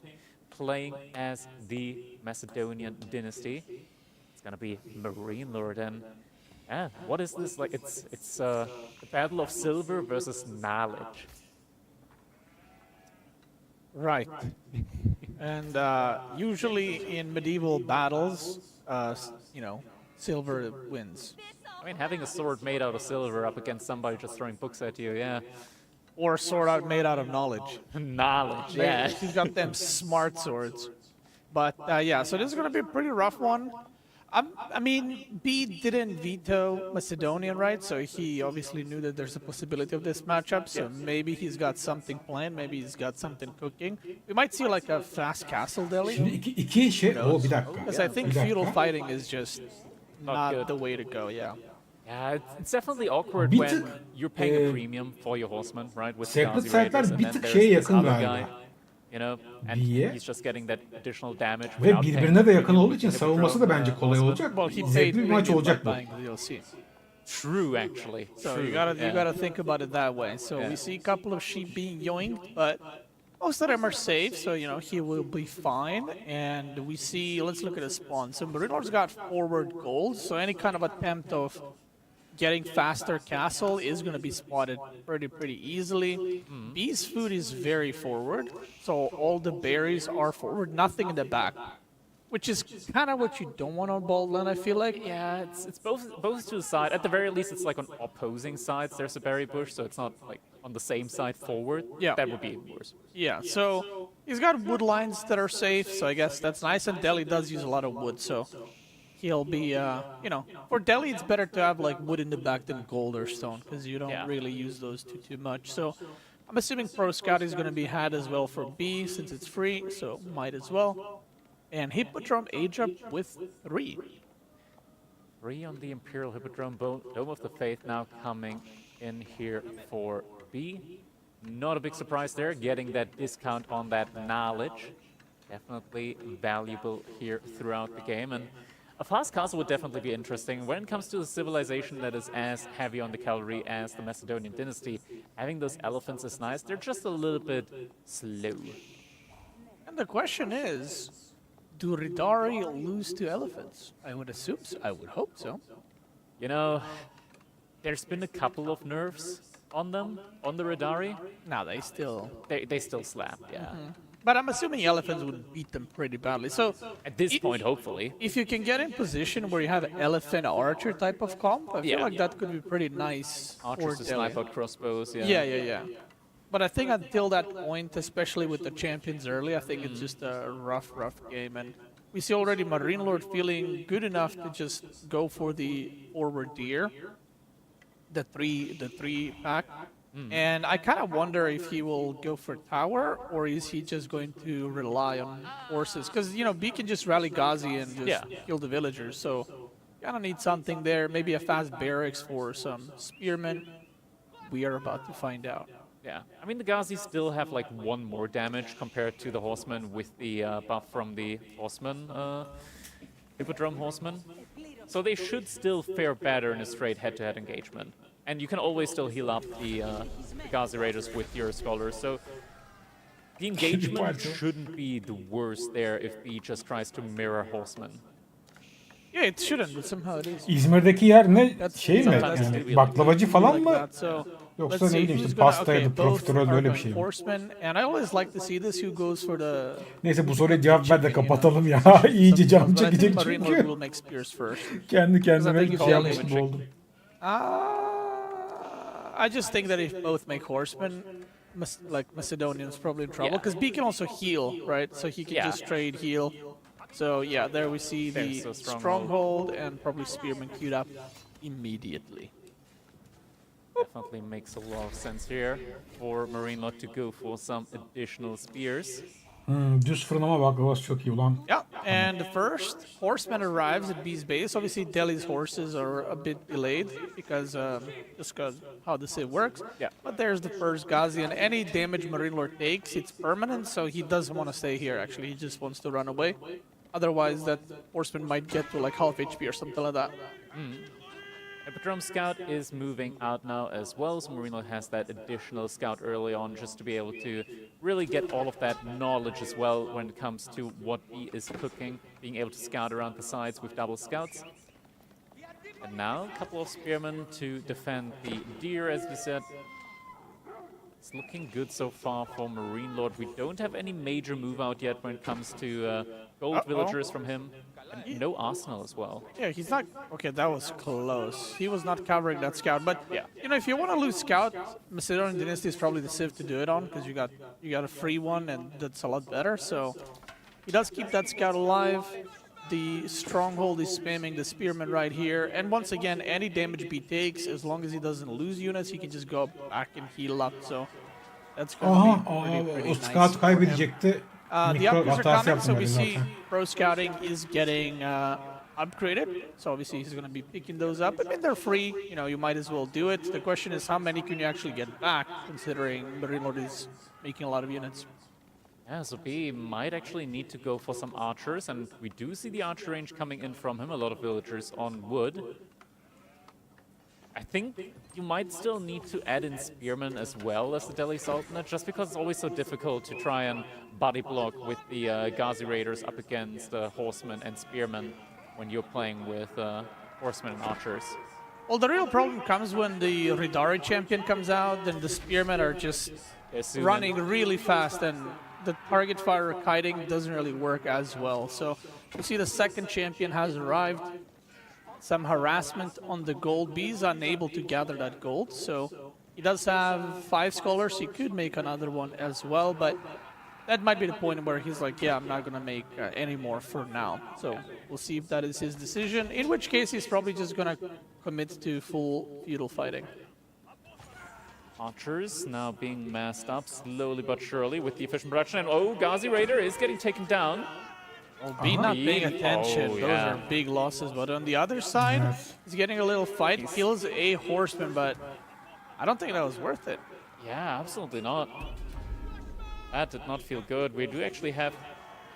playing as the Macedonian dynasty. It's gonna be Marine Lord, and yeah, what is this like? It's the battle of silver versus knowledge. Right. And usually in medieval battles, silver wins. I mean, having a sword made out of silver up against somebody just throwing books at you, yeah. Or a sword made out of knowledge. Knowledge, yeah. He's got them smart swords. But yeah, so this is going to be a pretty rough one. I mean, B didn't veto Macedonian, right? So he obviously knew that there's a possibility of this matchup. So maybe he's got something planned. Maybe he's got something cooking. We might see like a fast castle Delhi. Şimdi iki şey... O bir dakika. Because I think Bir dakika. feudal fighting is just not good. the way to go, yeah. Yeah, it's definitely awkward Bir when tık, you're paying a premium for your horseman, right? With the Sacred Gazi Raiders, Sight'lar and bir then tık there's şeye this yakın other galiba. guy, you know, and Niye? he's just getting that additional damage. Ve without paying birbirine de yakın premium olduğu için to savunması da bence kolay horseman. olacak. Well, he paid Zevkli bir maç premium by olacak bu. buying the DLC. True, actually. So True, you gotta yeah. think about it that way. So Yeah. we see a couple of sheep being yoinked, but most of them are safe. So he will be fine. And we see, let's look at his spawn. So Marinor's got forward gold. So any kind of attempt of getting faster castle is going to be spotted pretty easily. B's food is very forward, so all the berries are forward, nothing in the back, which is kind of what you don't want on Baldland, I feel like. Yeah, it's both to the side. At the very least, it's like on opposing sides. There's a berry bush, so it's not like on the same side forward. Yeah. That would be worse. Yeah, so he's got wood lines that are safe, so I guess that's nice. And Delhi does use a lot of wood, so he'll be, you know, for Delhi it's better to have like wood in the back than gold or stone, because you don't really use those too much. So I'm assuming Pro Scout is going to be had as well for B since it's free, so might as well. And Hippodrome age up with 3. 3 on the Imperial Hippodrome. Dome of the Faith now coming in here for B. Not a big surprise there, getting that discount on that knowledge. Definitely valuable here throughout the game. And a fast castle would definitely be interesting. When it comes to a civilization that is as heavy on the cavalry as the Macedonian dynasty, having those elephants is nice. They're just a little bit slow. And the question is, do Ridari lose to elephants? I would assume so. I would hope so. You know, there's been a couple of nerfs on them, on the Ridari. Now they still... They still slap, yeah. But I'm assuming elephants would beat them pretty badly. So At this point, hopefully. if you can get in position where you have an elephant archer type of comp, I feel like that could be pretty nice. Archers to Delhi. snipe out crossbows, Yeah. But I think until that point, especially with the champions early, I think it's just a rough game. And we see already Marine Lord feeling good enough to just go for the forward deer, the three pack. And I kind of wonder if he will go for tower, or is he just going to rely on horses? Because, you know, B can just rally Ghazi and just kill the villagers. So kind of need something there. Maybe a fast barracks for some spearmen. We are about to find out. Yeah, I mean, the Ghazis still have like 1 more damage compared to the Horsemen with the buff from the Horsemen, Hippodrome Horsemen. So they should still fare better in a straight head-to-head engagement. And you can always still heal up the Ghazi Raiders with your Scholars. So the engagement shouldn't be the worst there if he just tries to mirror Horsemen. Yeah, it shouldn't, but somehow it is. İzmir'deki yer ne? Şey mi? Sometimes Yani it's baklavacı falan mı? Like that, so Yoksa let's ne see bileyim who's işte gonna. pastaydı, Okay, both profiterol are öyle bir going şey mi? horsemen, and I always like to see this. Who goes for the? Neyse bu soruya cevap ver de kapatalım ya. İyice canım But I think çekecek Marine Lord çünkü. will make spears first. Kendi kendime think bir it's şey all yapmış gibi damage. oldum. I just think that if both make horsemen, like Macedonians probably in trouble, because B can also heal, right? So he can just trade heal. So yeah, there we see the There's a stronghold and probably spearmen queued up immediately. Definitely makes a lot of sense here for Marine Lord to go for some additional spears. Düz fırınlama baklavası çok iyi ulan. Yeah, and the first horseman arrives at B's base. Obviously, Delhi's horses are a bit delayed because just because how the city works. Yeah. But there's the first Ghazi, and any damage Marine Lord takes, it's permanent. So he doesn't want to stay here. Actually, he just wants to run away. Otherwise, that horseman might get to like half HP or something like that. Hippodrome Scout is moving out now as well, so Marine Lord has that additional scout early on just to be able to really get all of that knowledge as well when it comes to what he is cooking, being able to scout around the sides with double scouts. And now, a couple of spearmen to defend the deer, as we said. It's looking good so far for Marine Lord. We don't have any major move out yet when it comes to gold villagers from him. And no arsenal as well. Yeah, he's not. Okay, that was close. He was not covering that scout. But Yeah. you know, if you want to lose scout, Macedonian Dynasty is probably the civ to do it on because you got a free one, and that's a lot better. So he does keep that scout alive. The stronghold is spamming the spearman right here, and once again, any damage B takes, as long as he doesn't lose units, he can just go back and heal up. So that's going to be pretty O nice scout for him. kaybedecekti. The Mikro upgrades are hatası coming, so yaptım we öyle see zaten. pro scouting is getting upgraded. So obviously he's going to be picking those up. I mean, they're free. You know, you might as well do it. The question is, how many can you actually get back, considering Marine Lord is making a lot of units. Yeah, so B might actually need to go for some archers, and we do see the archer range coming in from him, a lot of villagers on wood. I think you might still need to add in spearmen as well as the Delhi Sultanate, just because it's always so difficult to try and body block with the Ghazi Raiders up against horsemen and spearmen when you're playing with horsemen and archers. Well, the real problem comes when the Ridari champion comes out, then the spearmen are just running really fast, and the target fire kiting doesn't really work as well. So you see the second champion has arrived. Some harassment on the gold. B is unable to gather that gold, so he does have 5 scholars. He could make another one as well, but that might be the point where he's like, yeah, I'm not going to make any more for now. So we'll see if that is his decision, in which case he's probably just going to commit to full feudal fighting. Archers now being massed up slowly but surely with the efficient production. And oh, Ghazi Raider is getting taken down. Oh, B not paying attention. Those are big losses. But on the other side, he's getting a little fight. Kills a horseman, but I don't think that was worth it. Yeah, absolutely not. That did not feel good. We do actually have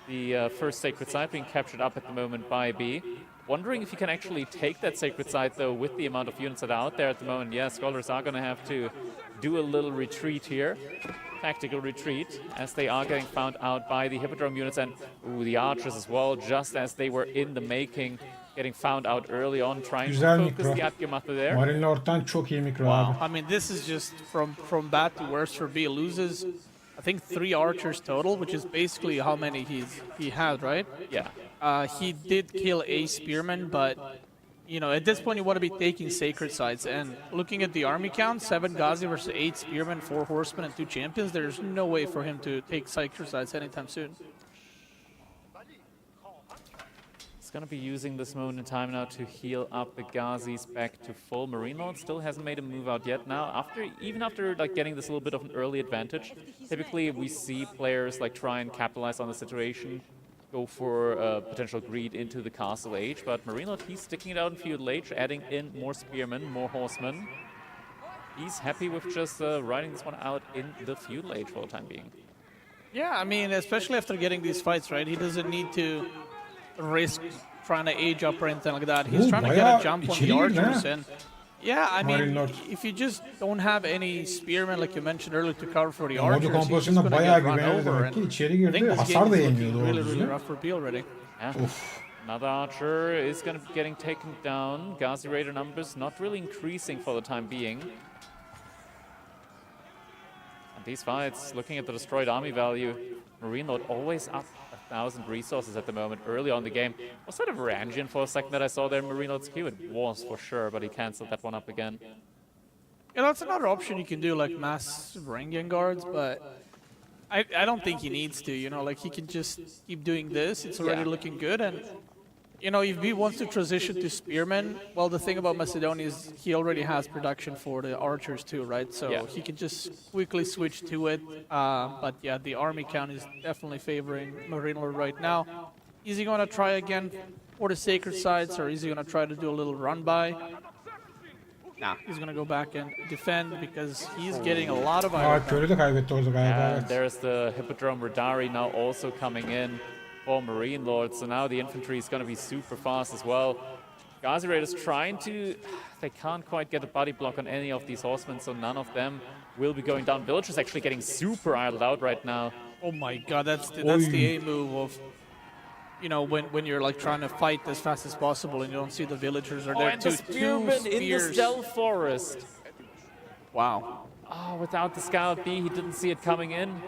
the first sacred site being captured up at the moment by B. Wondering if you can actually take that sacred site, though, with the amount of units that are out there at the moment. Yeah, scholars are going to have to do a little retreat here. Tactical retreat, as they are getting found out by the Hippodrome units and the archers as well, just as they were in the making, getting found out early on, trying Güzel to focus mikro. the Atgematha there. Marine Lord'dan çok iyi mikro abi. I mean, this is just from bad to worse for B. Loses, I think, 3 archers total, which is basically how many he had, right? Yeah. He did kill a spearman, but you know, at this point you want to be taking sacred sites. And looking at the army count, 7 Ghazi versus 8 spearmen, 4 horsemen, and 2 champions, there's no way for him to take sacred sites anytime soon. He's going to be using this moment in time now to heal up the Ghazis back to full. Marine Lord still hasn't made a move out yet. Now, even after like getting this little bit of an early advantage, typically we see players like try and capitalize on the situation, go for potential greed into the Castle Age, but Marine Lord, he's sticking it out in Feudal Age, adding in more spearmen, more horsemen. He's happy with just riding this one out in the Feudal Age for the time being. Yeah, I mean, especially after getting these fights, right? He doesn't need to risk trying to age up or anything like that. He's trying to get a jump on the archers, and yeah, I mean, if you just don't have any spearmen, like you mentioned earlier, to cover for the archers, he's just going to get run over. And I think this game is looking really, really rough for B already. Yeah. Another archer is going to be getting taken down. Ghazi Raider numbers not really increasing for the time being. And these fights, looking at the destroyed army value, Marine Lord always up 1,000 resources at the moment early on in the game. Was that a Varangian for a second that I saw there in Marine Lord's queue? It was for sure, but he cancelled that one up again. Yeah, that's another option you can do, like mass Varangian guards, but I don't think he needs to, you know, like he can just keep doing this. It's already looking good, and you know, if he wants to transition to spearmen, well, the thing about Macedonia is he already has production for the archers too, right? So he can just quickly switch to it. But yeah, the army count is definitely favoring Marine Lord right now. Is he going to try again for the sacred sites, or is he going to try to do a little run by? Nah, he's going to go back and defend because he's getting a lot of iron. And there's the Hippodrome Radari now also coming in for Marine Lord, so now the infantry is going to be super fast as well. Ghazi Raiders trying to... They can't quite get a body block on any of these horsemen, so none of them will be going down. Villagers actually getting super idled out right now. Oh my god, that's the A move of... You know, when you're like trying to fight as fast as possible and you don't see the villagers are there. And the spearmen in the stealth forest. Wow. Oh, without the scout B, he didn't see it coming in.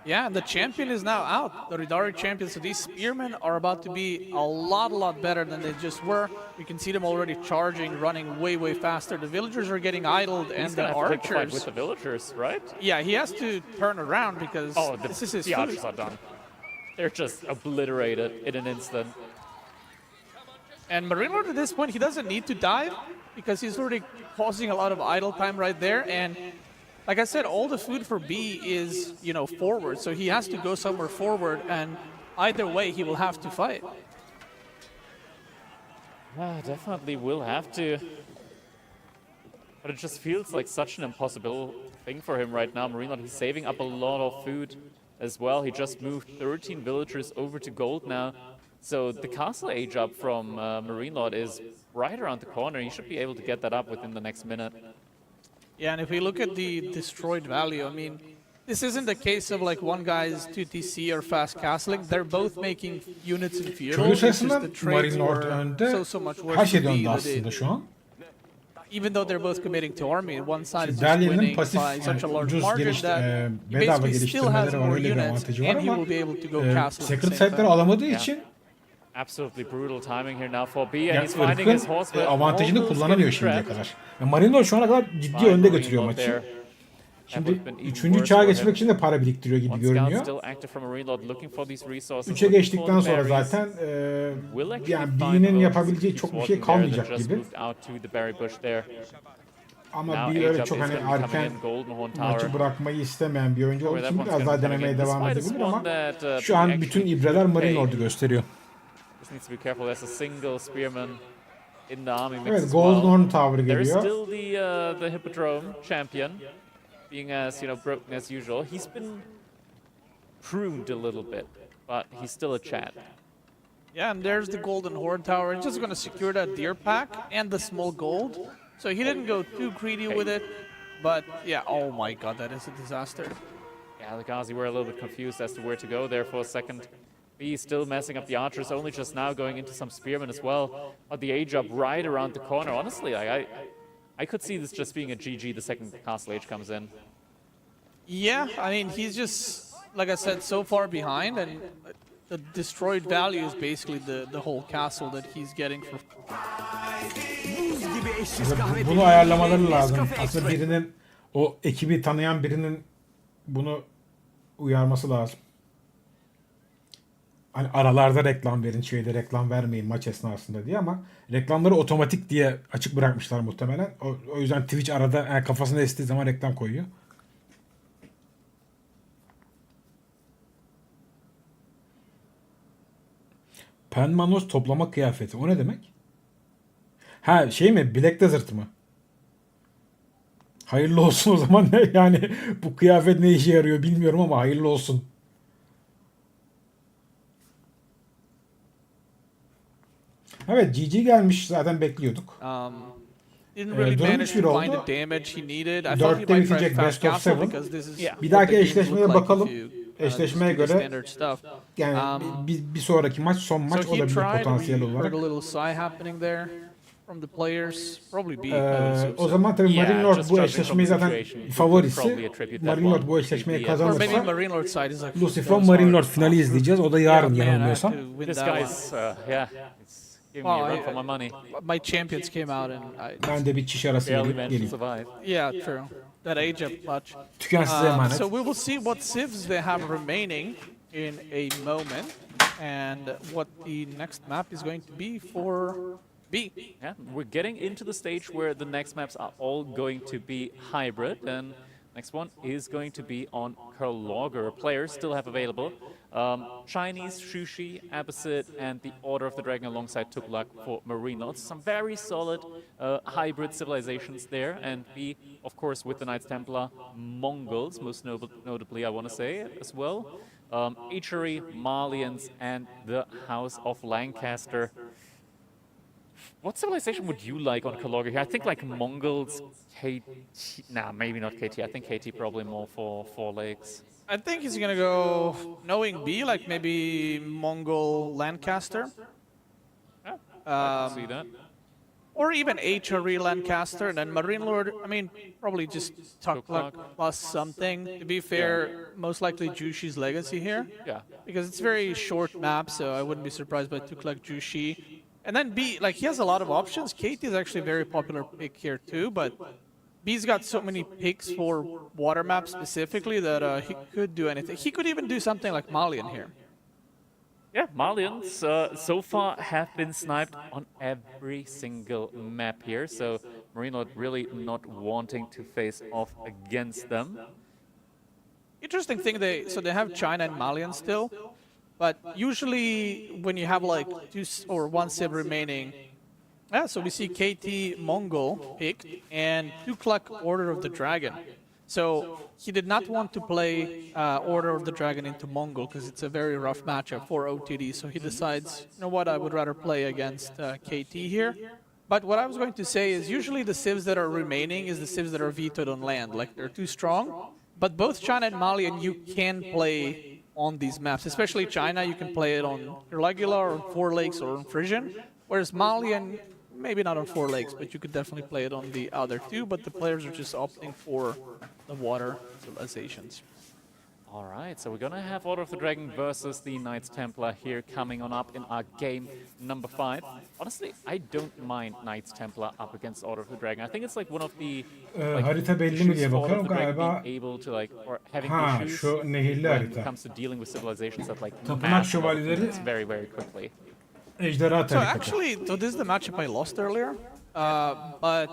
Yeah, and the champion is now out, the Ridari champion. So these spearmen are about to be a lot better than they just were. You can see them already charging, running way faster. The villagers are getting idled, and the archers with the villagers, right? Yeah, he has to turn around because this is his the archers are done. They're just obliterated in an instant. And Marine Lord at this point, he doesn't need to dive because he's already causing a lot of idle time right there. And like I said, all the food for B is, you know, forward. So he has to go somewhere forward, and either way, he will have to fight. Yeah, definitely will have to. But it just feels like such an impossible thing for him right now. Marine Lord, he's saving up a lot of food as well. He just moved 13 villagers over to gold now. So the castle age up from Marine Lord is right around the corner. He should be able to get that up within the next minute. Yeah, and if we look at the destroyed value, I mean, this isn't a case of like one guy's 2TC or fast castling. They're both making units in feudal. Köylü sayısından Marine Lord önde. So much Her şey döndü worse aslında şu an. even though they're both committing to army, one side is just Dahlia'nın winning pasif by such a large ucuz margin that he bedava basically still has geliştirmeleri var, more öyle bir units, avantajı var and he ama will be able to go castle at the secret same site'leri time. alamadığı için Absolutely brutal timing here now for B, and yani he's finding his horse ırkın with avantajını almost kullanamıyor getting şimdiye trapped. kadar. Marinor şu ana kadar ciddi Fine önde Marine götürüyor Lord maçı. there. Şimdi That would've been 3. even worse çağa for geçmek him. için de para biriktiriyor gibi One scout görünüyor. still active from Marine Lord looking for these resources. 3'e looking geçtikten for the sonra berries. zaten Will actually yani find B'nin those. yapabileceği Keeps çok bir şey walking there, kalmayacak then just gibi. moved out to the berry bush there. Ama Now B öyle Ajab çok is hani gonna be coming erken in, Goldenhorn maçı Tower. bırakmayı istemeyen bir oyuncu olduğu Where için that biraz one's daha gonna come denemeye in. devam Despite this edebilir one ama that, şu B an actually bütün ibreler Marine pay. Lord'u gösteriyor. Just needs to be careful. There's a single spearman in the army mix Evet, as Goldenhorn well. Tower There is geliyor. still the Hippodrome champion, being as broken as usual. He's been pruned a little bit, but he's still a Chad. Yeah, and there's the Golden Horde Tower. He's just going to secure that deer pack and the small gold. So he didn't go too greedy with it. But yeah, oh my god, that is a disaster. Yeah, the Ghazi were a little bit confused as to where to go there for a second. B still messing up the archers, only just now going into some spearmen as well. But the A-Job right around the corner. Honestly, I could see this just being a GG the second Castle Age comes in. Yeah, I mean, he's just, like I said, so far behind, and the destroyed value is basically the whole castle that he's getting for. Buz gibi eşsiz kahve Bunu ayarlamaları lazım. Aslında birinin, o ekibi tanıyan birinin bunu uyarması lazım. Hani aralarda reklam verin, şeyde reklam vermeyin maç esnasında diye, ama reklamları otomatik diye açık bırakmışlar muhtemelen. O yüzden Twitch arada yani kafasına estiği zaman reklam koyuyor. Penmanos toplama kıyafeti. O ne demek? Ha şey mi? Black Desert mı? Hayırlı olsun o zaman. Yani bu kıyafet ne işe yarıyor bilmiyorum ama hayırlı olsun. Evet, GG gelmiş, zaten bekliyorduk. Didn't really durum manage 3-1 to find oldu. the damage he needed. I thought he 4'te might try bitecek fast best of castle 7. because this is Yeah. what Bir the dahaki game eşleşmeye looked like bakalım. if you, Eşleşmeye just do the göre standard stuff. yani bir sonraki maç son maç So he olabilir tried. potansiyel We heard olarak. a little sigh happening there from the players. Probably be. I would assume O so. zaman tabii Yeah, Marine Lord just bu judging from eşleşmeyi the zaten situation, you could favorisi. probably attribute that Marine Lord one bu to eşleşmeyi the, Or maybe kazanırsa Marine Lord side is like. Lucifer goes Marine hard. Lord finali izleyeceğiz. O da yarın Man, I had yanılmıyorsam. to win This that one. guy's, it's giving Well, me a run I- for my money. My champions came out and Ben de bir çiş arası Barely verip managed to geleyim. survive. yeah, true. That age up clutch. Tüken size emanet. So we will see what civs they have remaining in a moment, and what the next map is going to be for B. Yeah, we're getting into the stage where the next maps are all going to be hybrid, and next one is going to be on Kerlogger. Players still have available Chinese, Shushi, Abbasid, and the Order of the Dragon alongside Tuklak for Marine Lords. Some very solid hybrid civilizations there, and B, of course, with the Knights Templar, Mongols, most notably, I want to say, as well. Ichari, Malians, and the House of Lancaster. What civilization would you like on Kerlogger here? I think like Mongols, KT. Nah, maybe not KT. I think KT probably more for Four Lakes. I think he's gonna go knowing B, like maybe Mongol Lancaster. Yeah, I can see that. Or even HRE Lancaster, and then Marine Lord, I mean, probably just Tuklak plus something. To be fair, most likely Jushi's legacy here. Yeah. Because it's very short map, so I wouldn't be surprised by Tuklak Jushi. And then B, like, he has a lot of options. KT is actually a very popular pick here too, but B's got so many picks for water maps specifically that he could do anything. He could even do something like Malian here. Yeah, Malians so far have been sniped on every single map here, so Marine Lord really not wanting to face off against them. Interesting thing, they have China and Malian still, but usually when you have like two or one civ remaining, yeah, so we see KT Mongol picked and Tuklak Order of the Dragon. So he did not want to play Order of the Dragon into Mongol because it's a very rough matchup for OTD. So he decides, you know what, I would rather play against KT here. But what I was going to say is usually the civs that are remaining is the civs that are vetoed on land. Like they're too strong. But both China and Malian you can play on these maps. Especially China, you can play it on Irregular or Four Lakes or on Frisian. Whereas Malian, maybe not on 4 legs, but you could definitely play it on the other 2. But the players are just opting for the water civilizations. All right, so we're gonna have Order of the Dragon versus the Knights Templar here coming on up in our game number 5. Honestly, I don't mind Knights Templar up against Order of the Dragon. I think it's like one of the harita belli mi diye bakıyorum galiba. able to like or having Ha, issues şu nehirli when it harita. comes to dealing with civilizations that like Tapınak mass şövalyeleri units very very quickly. Ejderha So tarikatı. actually, so this is the matchup I lost earlier. But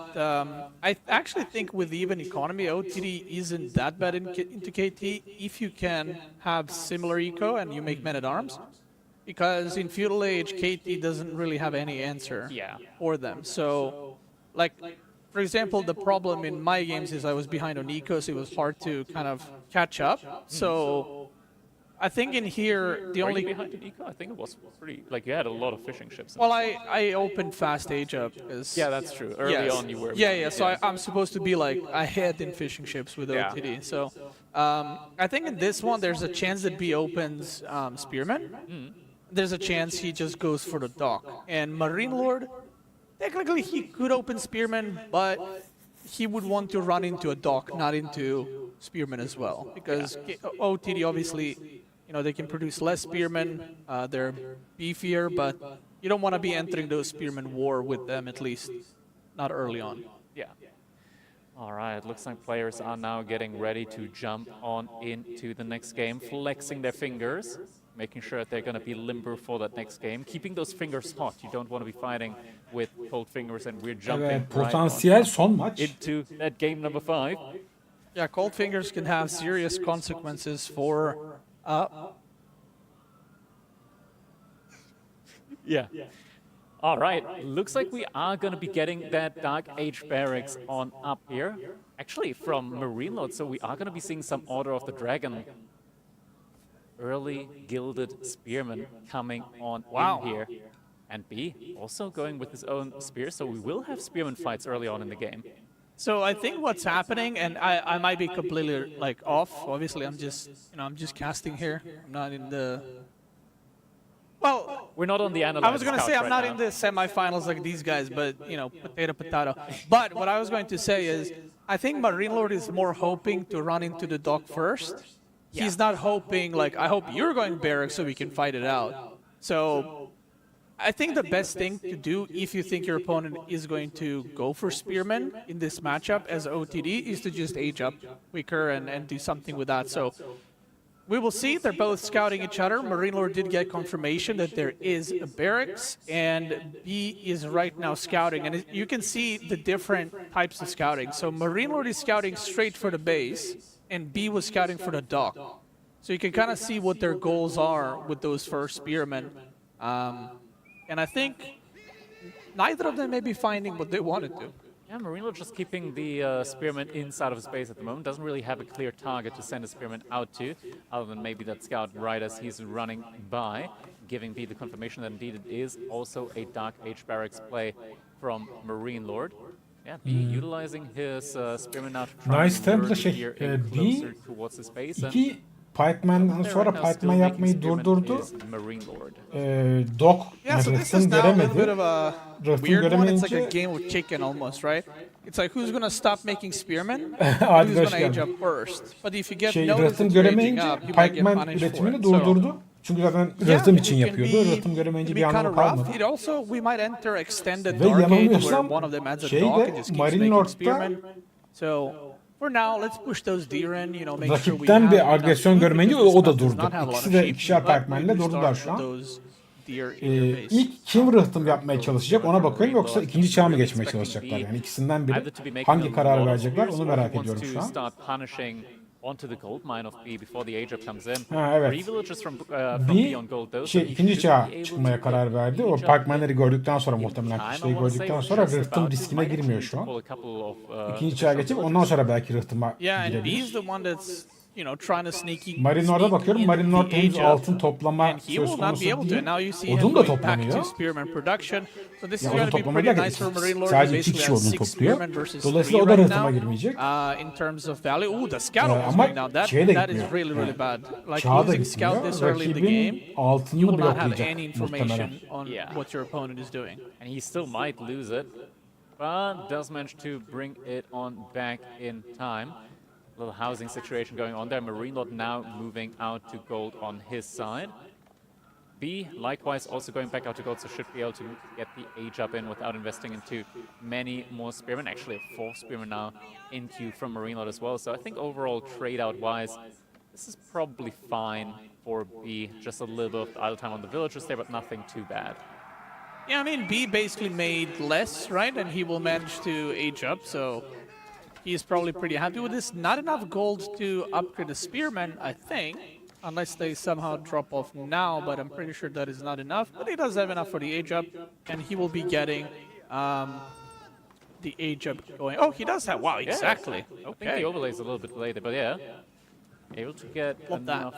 I actually think with the even economy, OTD isn't that bad into KT if you can have similar eco and you make men-at-arms. Because in Feudal Age, KT doesn't really have any answer for them. So, like, for example, the problem in my games is I was behind on eco, so it was hard to kind of catch up. So I think in here, the Were only... you behind in eco? I think it was pretty, like you had a lot of fishing ships. Well, I opened fast age up because... Yeah, that's true. Early on you were... Yeah, so I'm supposed to be like ahead in fishing ships with OTD. So I think in this one, there's a chance that B opens Spearman. There's a chance he just goes for the dock. And Marine Lord, technically he could open Spearman, but he would want to run into a dock, not into Spearman as well. Because OTD obviously... You know, they can produce less spearmen, they're beefier, but you don't want to be entering those spearmen war with them, at least not early on. Yeah. All right, looks like players are now getting ready to jump on into the next game, flexing their fingers, making sure that they're going to be limber for that next game, keeping those fingers hot. You don't want to be fighting with cold fingers, and we're jumping Evet, right potansiyel son maç. into that game number 5. Yeah, cold fingers can have serious consequences for... Yeah. All right, looks like we are going to be getting that Dark Age barracks on up here. Actually, from Marine Lord, so we are going to be seeing some Order of the Dragon. Early Gilded Spearman coming on in here. And B, also going with his own spear, so we will have Spearman fights early on in the game. So I think what's happening, and I might be completely like off. Obviously, I'm just casting here. I'm not in the... Well, we're not on the analysis. I was going to say I'm not in the semifinals like these guys, but, you know, potato. But what I was going to say is I think Marine Lord is more hoping to run into the dock first. Yeah. He's not hoping, like, I hope you're going barracks so we can fight it out. So I think the best thing to do if you think your opponent is going to go for Spearman in this matchup as OTD is to just age up quicker and do something with that. So we will see. They're both scouting each other. Marine Lord did get confirmation that there is a barracks, and B is right now scouting. And you can see the different types of scouting. So Marine Lord is scouting straight for the base, and B was scouting for the dock. So you can kind of see what their goals are with those first spearmen. And I think neither of them may be finding what they wanted to. Yeah, Marine Lord just keeping the spearman inside of his base at the moment. Doesn't really have a clear target to send a spearman out to, other than maybe that scout right as he's running by, giving B the confirmation that indeed it is also a Dark Age barracks play from Marine Lord. Yeah, B utilizing his spearman now to try Nice and Templar lure şey, the deer in B closer towards his base. iki Pikeman'dan sonra Pikeman yapmayı durdurdu. Dog Rıhtım göremedi. Rıhtım göremeyince... It's like a game of chicken almost, right? It's like who's gonna stop making spearmen? Who's gonna age up first? But if you get Rıhtım göremeyince Pikeman üretimini durdurdu. Çünkü zaten rıhtım için yapıyordu. Rıhtım göremeyince bir anlamı kalmadı. Ve yanılmıyorsam Marine Lord'da rakipten bir agresyon görmeyince o da durdu. İkisi de ikişer Pikeman'le durdular şu an. İlk kim rıhtım yapmaya çalışacak ona bakıyorum, yoksa ikinci çağa mı geçmeye çalışacaklar? Yani ikisinden biri hangi kararı verecekler onu merak ediyorum şu an. Onto the gold mine of B before the age up comes in. Ha, evet. B ikinci çağa çıkmaya karar verdi. O Pikeman'ları gördükten sonra, muhtemelen kışlayı gördükten sonra rıhtım riskine girmiyor şu an. İkinci çağa geçip ondan sonra belki rıhtıma girebilir. you know, trying to sneak Marinor'a bakıyorum. into Marinor the henüz age up, altın toplama and he söz will not be able konusu to. değil. And now you see him Odun da going back to toplamıyor. spearman production. So this is Ya odun going to be toplama pretty derken nice for Marine Lord. sadece He 2 basically kişi has odun 6 topluyor. spearmen versus Dolayısıyla 3 o da right rıhtıma now. girmeyecek. In terms of value, the scout almost Ama going down. That şeye de that is gitmiyor. really really bad. Like Çağa da losing scout gitmiyor. this early in the game, Rakibin you altınını will not have bloklayacak any muhtemelen. information on Yeah. what your opponent is doing. And he still might lose it, but does manage to bring it on back in time. Little housing situation going on there. Marine Lord now moving out to gold on his side. B, likewise, also going back out to gold, so should be able to get the age up in without investing into many more spearmen. Actually, a 4th spearman now in queue from Marine Lord as well. So I think overall, trade-out-wise, this is probably fine for B. Just a little bit of idle time on the villagers there, but nothing too bad. Yeah, I mean, B basically made less, right? And he will manage to age up, so he's probably pretty happy with this. Not enough gold to upgrade a spearman, I think, unless they somehow drop off now, but I'm pretty sure that is not enough. But he does have enough for the age up, and he will be getting the age up going. Oh, he does have, wow, exactly. I think Okay. the overlay is a little bit later, but yeah. Able to get Love that. enough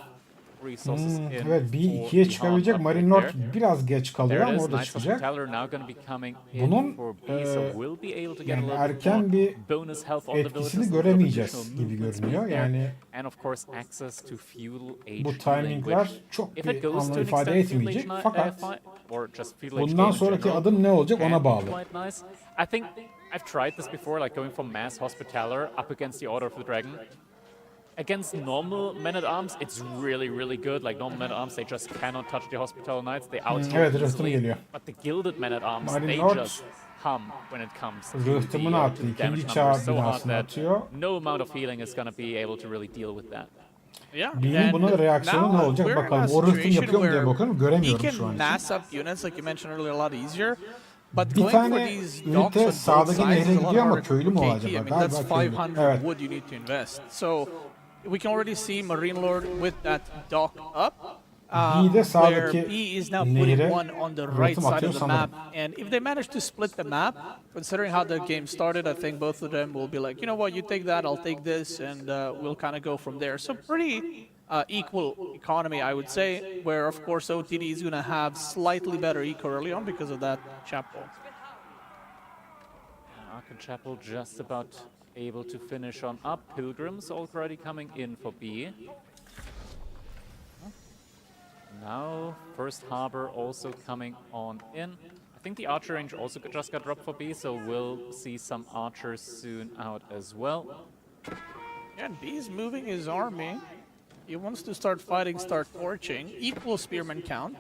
resources in Evet, bir for 2'ye the çıkabilecek. hard Marinor upgrade biraz geç there. kalıyor There it ama is. o da Nice çıkacak. Hospitaller now going to be coming Bunun, in for B, so we'll be able to get a yani little bit erken more bir bonus health on the etkisini villagers, a little göremeyeceğiz additional gibi movement speed görünüyor. there, Yani and of course access to fuel age bu healing, timingler which çok if it bir goes to anlam an ifade extent fuel etmeyecek. age Fakat or just fuel age bundan gain in sonraki general adım ne olacak can ona be bağlı. quite nice. I think I've tried this before, like going for mass hospitaller up against the Order of the Dragon. Against normal men-at-arms, it's really, really good. Like normal men-at-arms, they just cannot touch the Hospitaller Knights. They outscore evet, rıhtım easily. geliyor. But the Gilded men-at-arms, Marine they Lord just hum when it comes to rıhtımını the attı. damage İkinci çağ numbers so hard binasını that atıyor. no amount of healing is going to be able to really deal with that. Yeah. B'nin and buna reaksiyonu ne now olacak we're in bakalım. a O rıhtım situation yapıyor mu diye where bakıyorum. he Göremiyorum şu an can için. mass up units, like you mentioned earlier, a lot easier. But Bir going for tane these ünite docks on both sağdaki sides nehre is a lot gidiyor ama harder köylü mü for o KT. acaba? I mean, Galiba that's köylü. 500 Evet. wood you need to invest. So we can already see Marine Lord with that dock up. B'de Where sağdaki B is now putting nehre one on the right rıhtım side atıyor of the sanırım. map. And if they manage to split the map, considering how the game started, I think both of them will be like, you know what, you take that, I'll take this, and we'll kind of go from there. So pretty equal economy, I would say, where of course OTD is going to have slightly better eco early on because of that chapel. Arcan Chapel just about able to finish on up. Pilgrims already coming in for B. Now, First Harbor also coming on in. I think the archer range also just got dropped for B, so we'll see some archers soon out as well. Yeah, and B is moving his army. He wants to start fighting, start torching. Equal spearman count.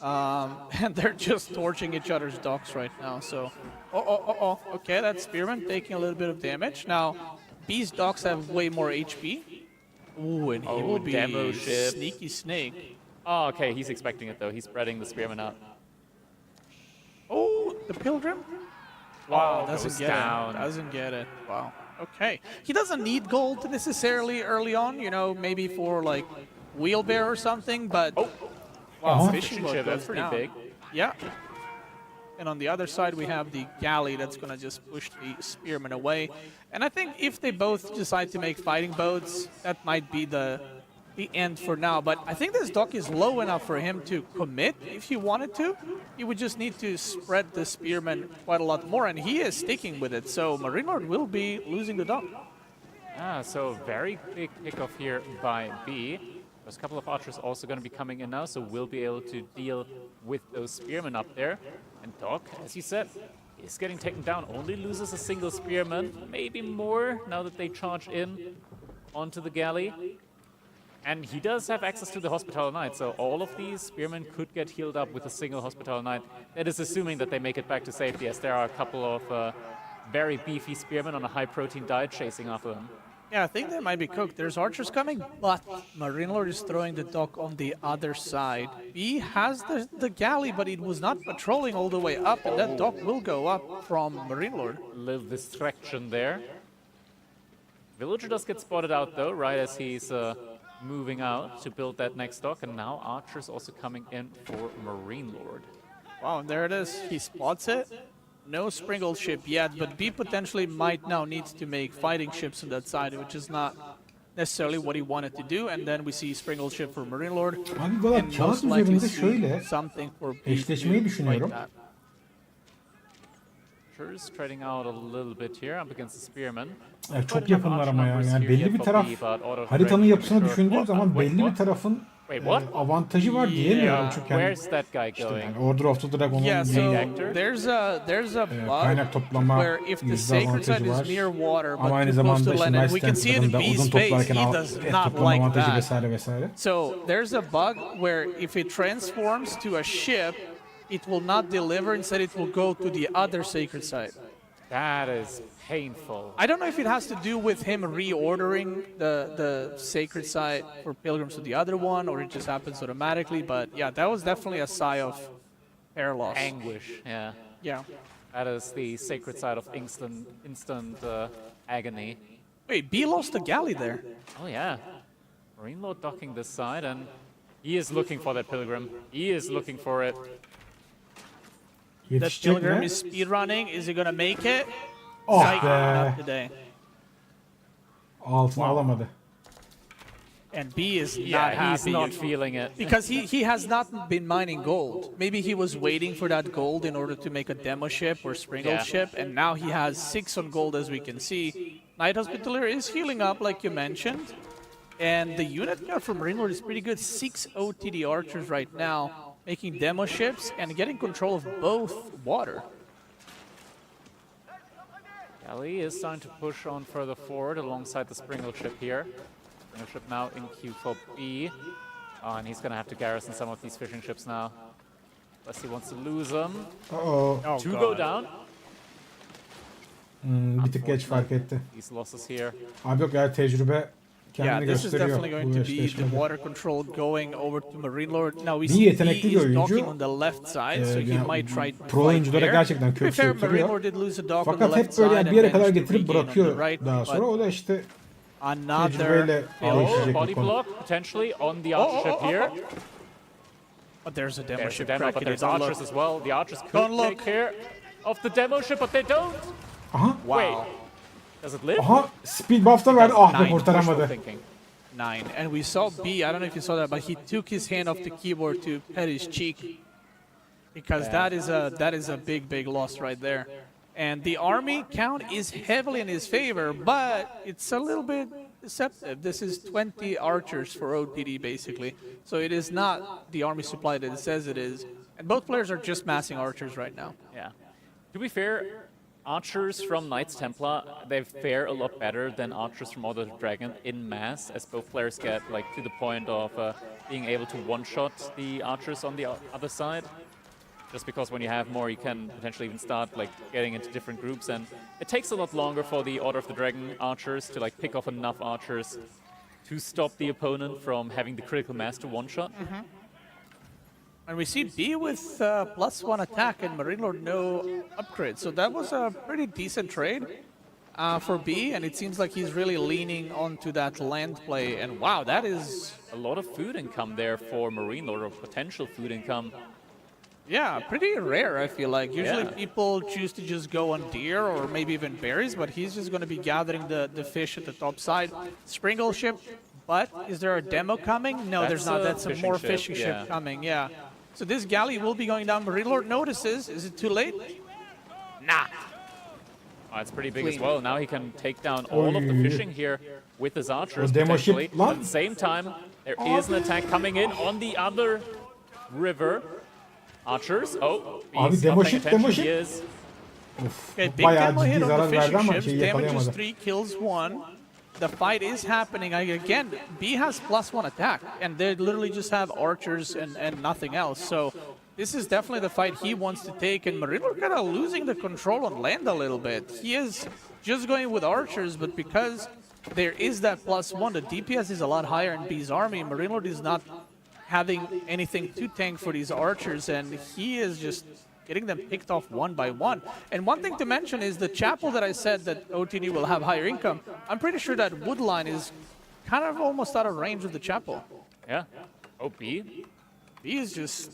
And they're just torching each other's docks right now, so... Okay, that spearman taking a little bit of damage. Now, B's docks have way more HP. Ooh, and he will be demo ship. sneaky snake. Oh, okay, he's expecting it though. He's spreading the spearmen out. Oh, the pilgrim? Wow, doesn't goes get down. it. Doesn't get it. Wow. Okay. He doesn't need gold necessarily early on, you know, maybe for like wheelbear or something, but Wow, Uh-huh. fishing boat ship, that's goes pretty down. big. Yeah. And on the other side, we have the galley that's going to just push the spearmen away. And I think if they both decide to make fighting boats, that might be the end for now. But I think this dock is low enough for him to commit if he wanted to. He would just need to spread the spearmen quite a lot more, and he is sticking with it. So Marine Lord will be losing the dock. Ah, so very big pickoff here by B. There's a couple of archers also going to be coming in now, so we'll be able to deal with those spearmen up there. And Doc, as you said, is getting taken down. Only loses a single spearman, maybe more now that they charge in onto the galley. And he does have access to the Hospitaller Knight, so all of these spearmen could get healed up with a single Hospitaller Knight. That is assuming that they make it back to safety, as there are a couple of very beefy spearmen on a high-protein diet chasing after them. Yeah, I think they might be cooked. There's archers coming, but Marine Lord is throwing the dock on the other side. He has the galley, but it was not patrolling all the way up, and that dock will go up from Marine Lord. Little distraction there. Villager does get spotted out though, right as he's moving out to build that next dock, and now archers also coming in for Marine Lord. Wow, and there it is. He spots it. No sprinkled ship yet, but B potentially might now need to make fighting ships on that side, which is not necessarily what he wanted to do, and then we see Springle ship for Marine Lord, Abi valla and kağıt most likely üzerinde see şöyle something for B eşleşmeyi to düşünüyorum. fight that. Archers trading out a little bit here up against the spearmen. Çok yakınlar ama yani belli bir taraf haritanın yapısını düşündüğün zaman belli bir tarafın avantajı var diyemiyorum çünkü yani, yani Order of the Dragon'un there's a bug kaynak toplama where if the sacred site is near water ama aynı but too close zamanda to işte land, and Nice we can see it in Templar'ın da B's uzun face, toplarken he does et not toplama like avantajı that. vesaire. So there's a bug where if it transforms to a ship, it will not deliver, instead it will go to the other sacred site. That is painful. I don't know if it has to do with him reordering the sacred site for pilgrims to the other one, or it just happens automatically, but yeah, that was definitely a sigh of air loss. Anguish, yeah. Yeah. That is the sacred side of instant agony. Wait, B lost the galley there. Oh yeah. Marine Lord docking this side, and he is looking for that pilgrim. He is looking for it. The Yetişecek pilgrim mi? is speedrunning. Is he gonna make it? Oh Psych, be. not today. Altını alamadı. And B is Yeah, not he's happy. not feeling it. Because he has not been mining gold. Maybe he was waiting for that gold in order to make a demo ship or Springle Yeah. ship, and now he has 6 on gold, as we can see. Night Hospitaller is healing up, like you mentioned. And the unit count from Marine Lord is pretty good. 6 OTD archers right now, making demo ships and getting control of both water. Galley is starting to push on further forward alongside the Springle ship here. Springle ship now in queue for B. Oh, and he's going to have to garrison some of these fishing ships now. Unless he wants to lose them. Oh, Two go down. bir tık geç fark etti. These losses here. Abi yok ya tecrübe Yeah, kendini this is gösteriyor definitely going bu to be the eşleşmede. water control going over to Marine Lord. Now we Bir see B yetenekli bir is oyuncu. docking on the left side, so he Yani might try to pro fight oyunculara there. gerçekten To be kök fair, Marine söktürüyor. Lord did lose a dock on the Fakat left hep side böyle and bir yere kadar managed to getirip regain on bırakıyor the right, daha sonra. but O da işte another tecrübeyle fail. alışacak Body bir konu. block potentially on the archer ship here. But there's a demo There's a ship demo, but cracking there's it. Don't archers look. as well. The archers could Don't look. take care of the demo ship, but they don't. Aha. Wait, does it live? Aha. Speed buff da verdi. Ah be Nine. kurtaramadı. Thinking. 9. And we saw B, I don't know if you saw that, but he took his hand off the keyboard to pet his cheek. Because that is a big loss right there. And the army count is heavily in his favor, but it's a little bit deceptive. This is 20 archers for OTD, basically. So it is not the army supply that it says it is. And both players are just massing archers right now. Yeah. To be fair, archers from Knights Templar, they fare a lot better than archers from Order of the Dragon in mass, as both players get like to the point of being able to one-shot the archers on the other side. Just because when you have more, you can potentially even start like getting into different groups, and it takes a lot longer for the Order of the Dragon archers to like pick off enough archers to stop the opponent from having the critical mass to one-shot. And we see B with +1 attack and Marine Lord no upgrade. So that was a pretty decent trade for B, and it seems like he's really leaning onto that land play. And wow, that is... A lot of food income there for Marine Lord, or potential food income. Yeah, pretty rare, I feel like. Usually Yeah. people choose to just go on deer or maybe even berries, but he's just going to be gathering the fish at the top side. Springle ship, but is there a demo coming? No, there's not. That's a fishing more ship, fishing yeah. ship coming, yeah. So this galley will be going down. Marine Lord notices. Is it too late? Nah. Oh, it's pretty big as Clean. well. Now he can take down all of the Oy. fishing here with his archers O demo ship potentially. lan. At the same time, there is an attack coming in on the other river. Archers. Oh, Abi he's demo not paying ship, demo attention. He ship. is. Okay, big Bayağı demo ciddi hit on the zarar verdi fishing ama ships. şeyi Damages yakalayamadı. 3, kills 1. The fight is happening. Again, B has +1 attack, and they literally just have archers and nothing else. So this is definitely the fight he wants to take, and Marine Lord kind of losing the control on land a little bit. He is just going with archers, but because there is that +1, the DPS is a lot higher in B's army. Marine Lord is not having anything to tank for these archers, and he is just getting them picked off one by one. And one thing to mention is the chapel that I said that OTD will have higher income. I'm pretty sure that wood line is kind of almost out of range of the chapel. Yeah. Oh, B. He is just...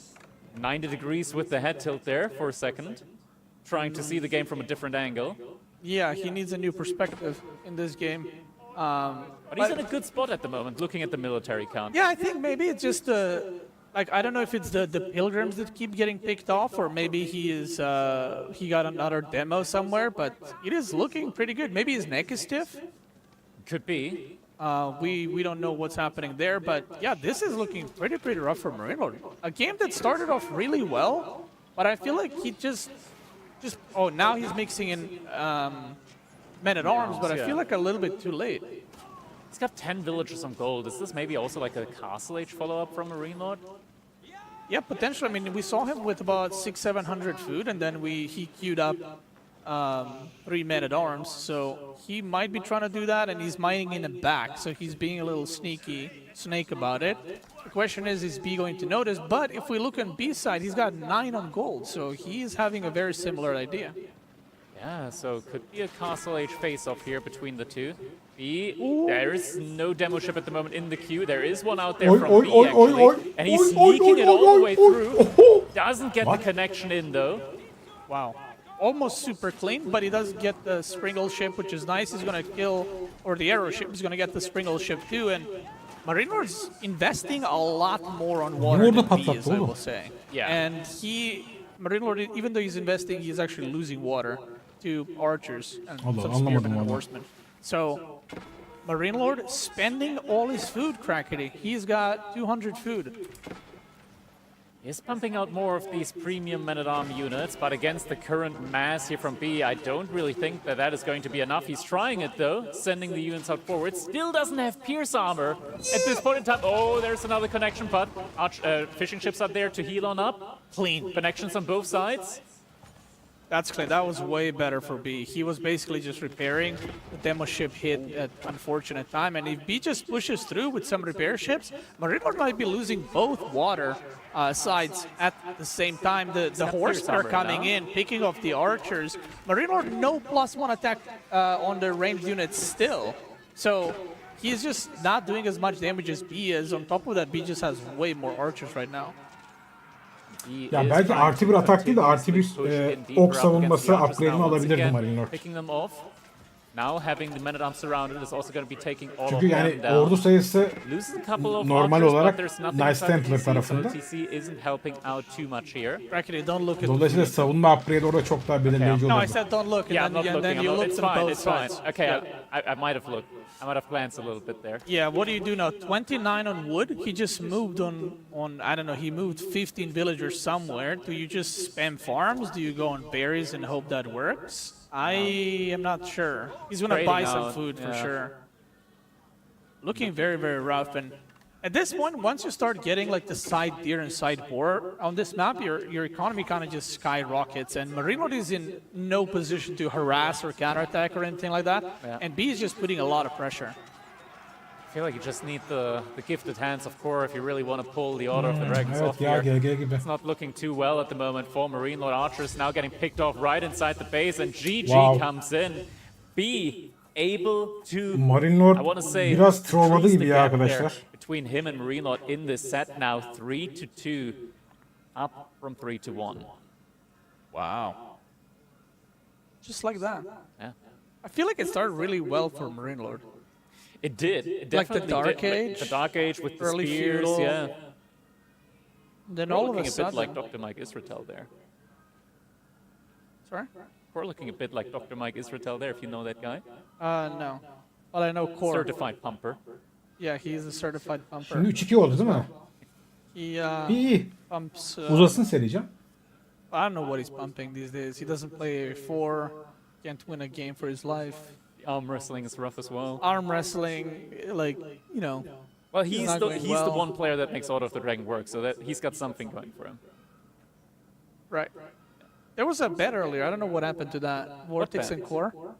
90 degrees with the head tilt there for a second. Trying to see the game from a different angle. Yeah, he needs a new perspective in this game. But he's in a good spot at the moment, looking at the military count. Yeah, I think maybe it's just like I don't know if it's the pilgrims that keep getting picked off, or maybe he got another demo somewhere. But it is looking pretty good. Maybe his neck is stiff. Could be. We don't know what's happening there, but yeah, this is looking pretty rough for Marine Lord. A game that started off really well, but I feel like he just oh, now he's mixing in men-at-arms, but I feel like a little bit too late. He's got 10 villagers on gold. Is this maybe also like a Castle Age follow-up from Marine Lord? Yeah, potentially. I mean, we saw him with about 600-700 food, and then he queued up 3 men-at-arms, so he might be trying to do that, and he's mining in the back, so he's being a little sneaky snake about it. The question is B going to notice? But if we look on B's side, he's got 9 on gold, so he's having a very similar idea. Yeah, so could be a Castle Age face-off here between the two. B, there is no demo ship at the moment in the queue. There is one out there from B, actually. And he's sneaking it all the way through. Doesn't get the connection in, though. Wow. Almost super clean, but he does get the Springle ship, which is nice. He's going to kill, or the arrow ship is going to get the Springle ship too. And Marine Lord's investing a lot more on water than B, as I will say. Yeah. And Marine Lord, even though he's investing, he's actually losing water to archers and some spearmen and horsemen. So Marine Lord spending all his food, Crackety. He's got 200 food. He's pumping out more of these premium men-at-arm units, but against the current mass here from B, I don't really think that is going to be enough. He's trying it, though, sending the units out forward. Still doesn't have pierce armor at this point in time. Oh, there's another connection, but fishing ships are there to heal on up. Clean. Connections on both sides. That's clean. That was way better for B. He was basically just repairing. The demo ship hit at unfortunate time, and if B just pushes through with some repair ships, Marine Lord might be losing both water sides at the same time. The horsemen are coming in, picking off the archers. Marine Lord no +1 attack on the ranged units still. So he's just not doing as much damage as B is. On top of that, B just has way more archers right now. Ya belki artı bir atak değil de artı bir ok savunması upgrade'ini alabilirdi Marine Lord. Now having the men-at-arms surrounded is also going to be taking all Çünkü of them yani down. ordu sayısı Loses a couple of normal archers, olarak but there's nothing Nice inside the Templar TC, tarafında. so the TC isn't helping out too much here. Crackety, don't look at Dolayısıyla savunma upgrade orada çok daha belirleyici No, I olurdu. said don't look, and Yeah, I'm then, not looking. you looked It's on fine. both It's fine. sides. Okay, Yeah. I might have looked. I might have glanced a little bit there. Yeah, what do you do now? 29 on wood. He just moved on I don't know, he moved 15 villagers somewhere. Do you just spam farms? Do you go on berries and hope that works? I am not sure. He's going to buy some food for sure. Looking very rough. And at this point, once you start getting like the side deer and side boar on this map, your economy kind of just skyrockets. And Marine Lord is in no position to harass or counterattack or anything like that. Yeah. And B is just putting a lot of pressure. I feel like you just need the gifted hands of core if you really want to pull the Order of the Dragons Evet off ya here. GG gibi. It's not looking too well at the moment for Marine Lord archers. Now getting picked off right inside the base, and GG comes in. B able to, Marine Lord I want to say, biraz trolladı increase gibi the ya gap there arkadaşlar. between him and Marine Lord in this set now 3-2, up from 3-1. Wow. Just like that. Yeah. I feel like it started really well for Marine Lord. It did. It Like the definitely Dark did. Age, The Dark Age with the early spears, feudal. yeah. Then We're all of looking a a bit sudden, like Dr. Mike Israel there. sorry? We're looking a bit like Dr. Mike Israel there, if you know that guy. No. Well, I know Core. Certified pumper. Yeah, he's a certified pumper. Şimdi 3-2 oldu değil mi? He İyi. pumps. Uzasın sericem. I don't know what he's pumping these days. He doesn't play A4. Can't win a game for his life. Arm wrestling is rough as well. Arm wrestling, like, you know. Well, He's he's not the going he's the well. one player that makes Order of the Dragon work, so that he's got something going for him. Right. There was a bet earlier. I don't know what happened to that. Vortex bet? and Core. Oh, that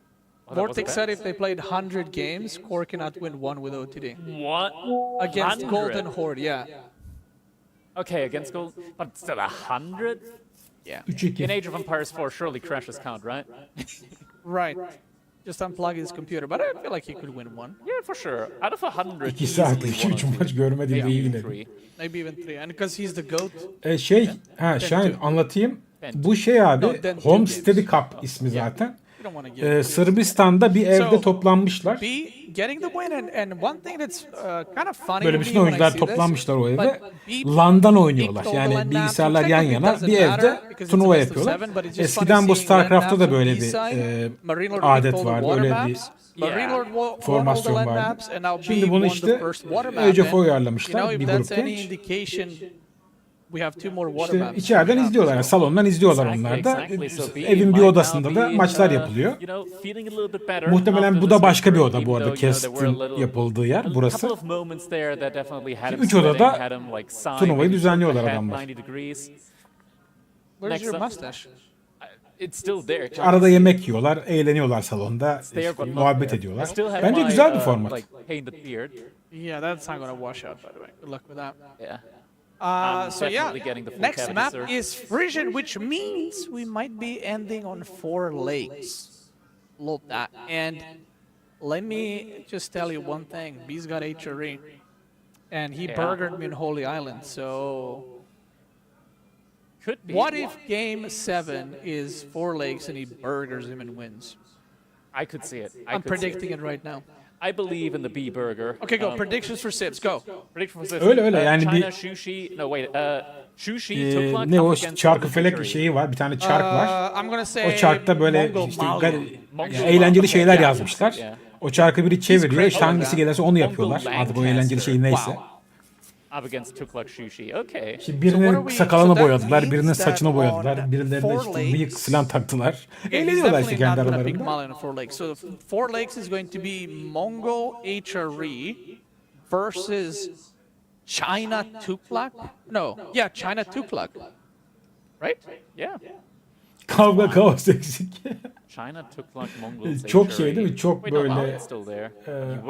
was a Vortex bet? said if they played 100 games, Core cannot win one with OTD. What? Against 100? Golden Horde, yeah. Okay, against Gold, but still 100? Yeah. 3-2. In Age of Empires 4, surely crashes count, right? Right. Just unplug his computer, but I feel like he could win one. Yeah, for sure. Out of 100, 2 saat easily 2-3 one or maç two. görmedim de Maybe iyi even yine. three. Maybe even 3. And because he's the GOAT. Şahin anlatayım. Bu şey abi No, then two Homestead games. Cup ismi zaten. don't want to give. Sırbistan'da bir evde toplanmışlar. B getting the win, and one thing that's kind of funny. Böyle to bütün me when I oyuncular see this, toplanmışlar o eve. but B LAN'dan oynuyorlar. picked all the Yani land maps, bilgisayarlar which yan technically yana doesn't bir evde matter because it's a turnuva best of yapıyorlar. seven, but it's just Eskiden funny bu seeing land StarCraft'ta maps da on böyle B bir side. Marine Lord adet picked all the vardı. water Öyle bir maps. Marine Lord won all the formasyon land vardı. maps, and now B Şimdi bunu won the işte first water map. Age of and, you uyarlamışlar know, bir if grup that's any genç. indication, we have two more water İşte maps. içeriden coming up, izliyorlar, yani so- salondan izliyorlar onlar da. Evin bir odasında da maçlar yapılıyor. Muhtemelen bu da başka bir oda bu arada, Cast'in yapıldığı yer burası. 3 odada turnuvayı düzenliyorlar adamlar. Where's your mustache? Arada yemek yiyorlar, eğleniyorlar salonda, işte muhabbet ediyorlar. Bence güzel bir format. Yeah, that's not gonna wash out, by the way. Good luck with that. Yeah. So yeah, definitely getting the full next map canister. is Frisian, which means we might be ending on 4 lakes. Love that. And let me just tell you one thing. B's got HRE, and he burgered me in Holy Island. So Could be. what if Game 7 is 4 lakes and he burgers him and wins? I could see it. I'm predicting it right now. I believe in the B burger. Okay, go. Predictions for Sips. Go. Prediction for Öyle yani China, bir Sushi. No wait. Sushi, Tıklak ne o up against çarkıfelek Victory. şeyi var, bir tane çark var. I'm gonna say O çarkta böyle Mongol işte Mali. yani eğlenceli şeyler Yeah. yazmışlar. Yeah. O çarkı biri çeviriyor, great işte hangisi at that. gelirse onu yapıyorlar. Artık o eğlenceli şey neyse. Wow. Up against Tıklak Sushi. Okay. İşte So what birinin are we- sakalını so that boyadılar, means birinin that saçını on boyadılar, birilerine four işte lakes- bıyık falan taktılar. Yeah, he's Eğleniyorlar işte definitely kendi not gonna pick aralarında. Mali on 4 lakes. So 4 lakes is going to be Mongol HRE versus China Tuklak. No, yeah, China Tuklak. Right? Yeah. Kavga kaos eksik. China Tıklak Mongols. Çok şey değil mi? Çok Wait, no, böyle Mali's still there.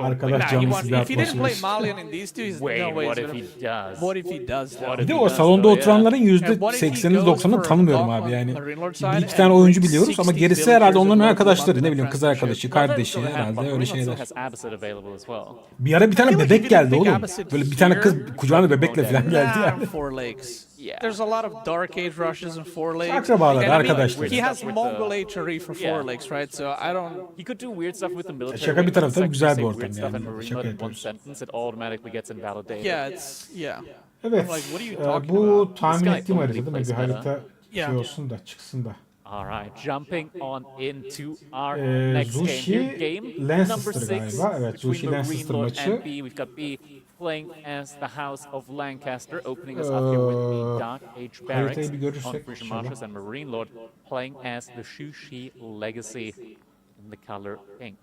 arkadaş Nah, he canlısı won't. bir If he didn't play atmosfer. Malian in these two, he's Wait, no way. what he's if gonna- he does? What if he does? What though? if Bir de he o does, salonda though, oturanların And what if he %80'i goes 90'ını for a tanımıyorum dock abi on yani. Marine Lord Bir side iki tane and oyuncu brings biliyoruz ama 60 gerisi villagers herhalde and onların loads arkadaşları, them ne up bileyim in kız friendship? arkadaşı, Well, kardeşi that's what herhalde happened. öyle Marine still şeyler. has Abbasid available as well. Bir ara bir tane feel like bebek if you geldi didn't pick oğlum. Abbasid Böyle bir tane kız here- kucağında bebekle falan geldi Nah, yani. 4 lakes. Yeah. There's a lot of Dark Age rushes in 4 lakes. Akrabalar, And I mean, arkadaşlar. he has With Mongol the- HRE for 4 Yeah. lakes, right? So I don't. He could do weird stuff with the military. Şaka bir wing, taraftan like güzel say bir weird ortam stuff yani. in Marine Şaka Lord in one yapıyoruz. sentence, it automatically gets invalidated. Yeah, it's yeah. Evet. I'm like, what are you talking Bu about? tahmin This guy ettiğim only harita değil mi? Bir plays harita Yeah. şey olsun da çıksın da. All right, jumping on into our Ee, next game. Zushi, Here, game Lancaster number 6 galiba. Evet, between Zushi, Marine Lancaster Lord maçı. and B. We've got B playing as the House of Lancaster, opening us up here with the Dark Age Barracks haritayı bir görürsek on Frisian inşallah. Marshes, and Marine Lord playing as the Sushi Legacy in the color pink.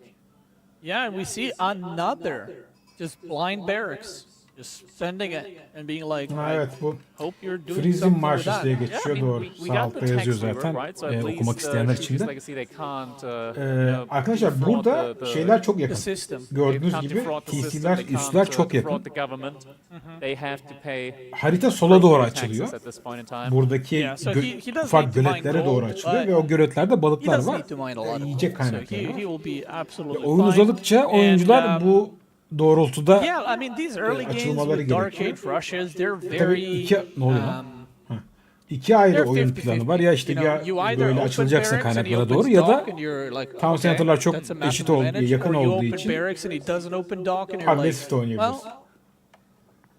Yeah, and we see another just blind barracks, just sending it and being like, Ha, evet bu hope you're doing Frisian something with Marshes that. diye Yeah, I geçiyor, mean, doğru. we Sağ got altta the yazıyor text zaten. right? So at Okumak least, isteyenler Sushi's için de. Legacy, they can't, Arkadaşlar defraud burada the- şeyler çok The yakın. system. Gördüğünüz They can't gibi defraud the system, TC'ler, they can't, üsler çok defraud yakın. the government. They have to pay Harita sola doğru taxes açılıyor. at this point in time. Buradaki Yeah, so he does ufak need to mine göletlere doğru gold, açılıyor but ve o göletlerde He balıklar doesn't var. need to mine a lot of Yiyecek gold, so kaynakları he var. will be absolutely Oyun fine. uzadıkça oyuncular And, bu doğrultuda Yeah, I mean these early games açılmaları with Dark gerekiyor. Age rushes, they're Tabii very. iki ne oluyor lan? um, İki ayrı they're oyun 50-50. planı var. Ya işte You know, you ya either böyle open açılacaksın barracks and he kaynaklara doğru opens ya da dock and you're like, tam okay, senatörler çok that's a massive eşit olduğu, advantage, yakın or you olduğu open için barracks and he doesn't open dock and you're agresif de like, oynayabiliriz. well,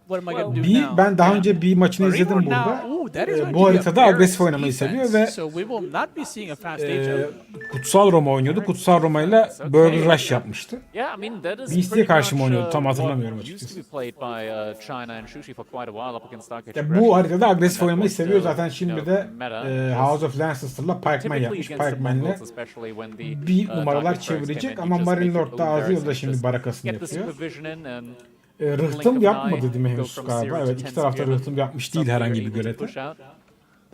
what am I gonna do Bir, now? ben daha Yeah. önce bir maçını Marine izledim Lord burada. now, ooh, that is going to Bu be a haritada barracks agresif oynamayı defense, seviyor ve so we will not be seeing a fast age. Kutsal Roma oynuyordu. Kutsal Roma ile Burger Rush yapmıştı. Yeah, I mean that is Beast'e pretty karşı mı much, oynuyordu? Tam what hatırlamıyorum used açıkçası. to be played by China and Sushi for quite a while up against Dark Age Ya Aggression. bu haritada agresif That oynamayı was, seviyor zaten. you Şimdi know, de meta. House of Lancaster'la Pikeman Typically yapmış. against the Pikeman'le Mongols, especially when the, bir Dark numaralar Age barracks çevirecek came in, ama you just Marine make your Lord da own ağzıyor barracks da and şimdi just barakasını get the yapıyor. supervision in and Rıhtım yapmadı değil mi Go henüz from galiba? zero to Evet, 10 iki tarafta spearmen. rıhtım yapmış değil Some herhangi were bir able to görevde. push out.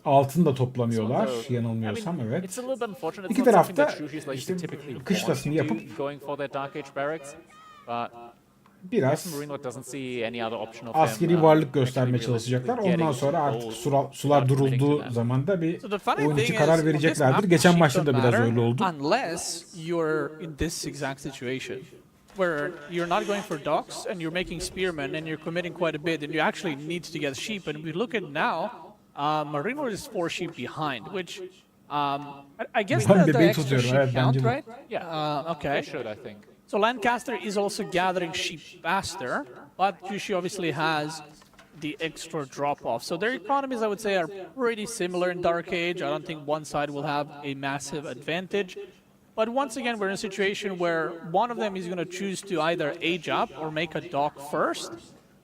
Altını da toplamıyorlar So, yanılmıyorsam, I mean, evet. it's a little bit unfortunate. It's İki not something tarafta that Sushi's like işte typically kışlasını want to yapıp do, going for their Dark Age barracks, but biraz Marine Lord doesn't see any other option of askeri them, varlık actually göstermeye realistically çalışacaklar. getting Ondan sonra gold artık sular without committing to durulduğu them. zaman da bir So the funny oyun içi thing karar is, on this vereceklerdir. map, Geçen sheep maçta da don't biraz matter öyle oldu. Unless you're in this exact situation, where you're not going for docks and you're making spearmen and you're committing quite a bit, and you actually need to get sheep. And we look at now, Marine Lord is 4 sheep behind, which I guess Ben the bebeği extra tutuyorum, sheep evet, count, bence de. right? Yeah, Okay. they should, I think. So Lancaster is also gathering sheep faster, but Jushi obviously has the extra drop-off. So their economies, I would say, are pretty similar in Dark Age. I don't think one side will have a massive advantage. But once again, we're in a situation where one of them is going to choose to either age up or make a dock first.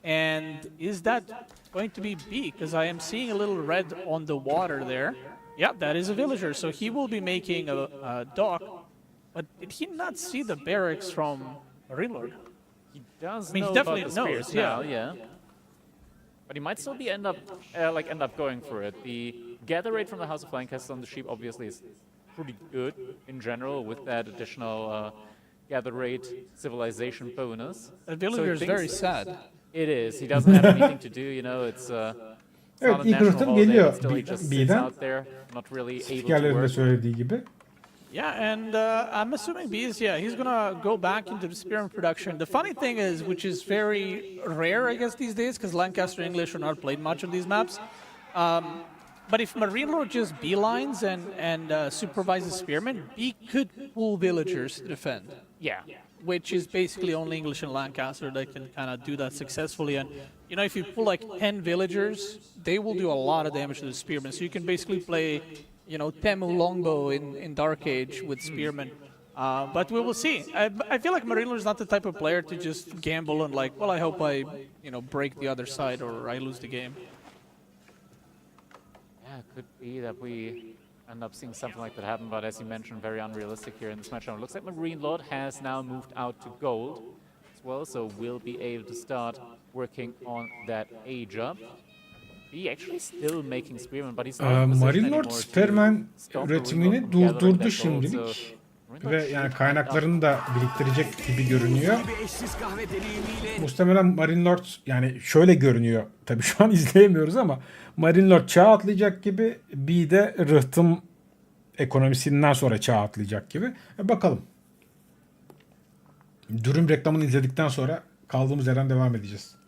And is that going to be B? Because I am seeing a little red on the water there. Yeah, that is a villager. So he will be making a dock. But did he not see the barracks from Marine Lord? He does I mean, he know definitely about the knows, spears yeah. now, yeah. But he might still be end up going for it. The gather rate from the House of Lancaster on the sheep obviously is pretty good in general with that additional gather rate civilization bonus. That villager is very sad. It is. He doesn't have anything to do, you know, it's not Evet, a ilk national rıhtım holiday, geliyor but still he just sits B'den. out there, not really able to Spikerlerin de work. söylediği gibi. Yeah, and I'm assuming Bees, yeah, he's gonna go back into the spearman production. The funny thing is, which is very rare, I guess, these days, because Lancaster English are not played much on these maps. But if Marine Lord just beelines and supervises spearmen, B could pull villagers to defend. Yeah. Which is basically only English and Lancaster that can kind of do that successfully. And, you know, if you pull like 10 villagers, they will do a lot of damage to the spearmen. So you can basically play, you know, Temu longbow in Dark Age with spearmen. But we will see. I feel like Marine Lord is not the type of player to just gamble and like, well, I hope I, you know, break the other side or I lose the game. Yeah, it could be that we end up seeing something like that happen, but as you mentioned, very unrealistic here in this matchup. It looks like Marine Lord has now moved out to gold as well, so we'll be able to start working on that age up. He actually still making spearmen, but he's not in a position Marine Lord anymore to Spearman stop üretimini Marine Lord from gathering durdurdu that gold, şimdilik. so Marine Lord Ve should yani end up kaynaklarını da biriktirecek gibi görünüyor. Gibi eşsiz kahve deneyimiyle Muhtemelen Marine Lord yani şöyle görünüyor. Tabii şu an izleyemiyoruz ama Marine Lord çağ atlayacak gibi, bir de rıhtım ekonomisinden sonra çağ atlayacak gibi. Bakalım. Dürüm reklamını izledikten sonra kaldığımız yerden devam edeceğiz.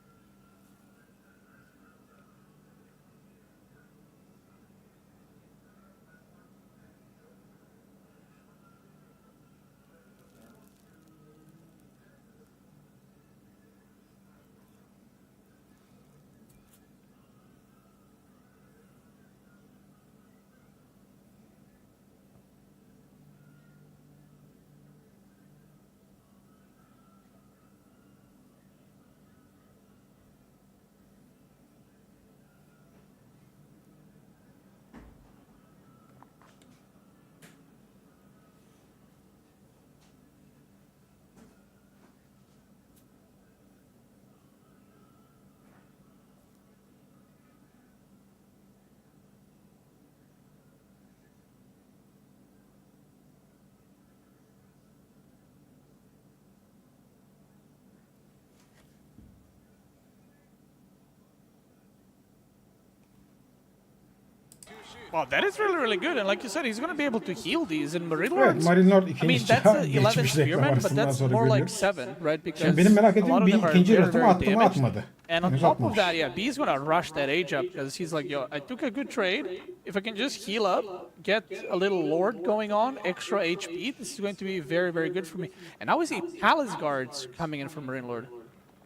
Well, that is really, really good. And like you said, he's going to be able to heal these in Marine Evet, Lords. Marine Lord I mean, ikinci that's çağ a 11 geçmiş reklam spearmen, but arasından that's sonra more like görüyoruz. 7, right? Because Şimdi benim merak a lot ettiğim of bir them are ikinci very, rıhtımı very attı mı damaged. atmadı. And on Henüz top of atmamış. that, yeah, B's going to rush that age up because he's like, yo, I took a good trade. If I can just heal up, get a little Lord going on, extra HP, this is going to be very, very good for me. And now we see Palace Guards coming in from Marine Lord.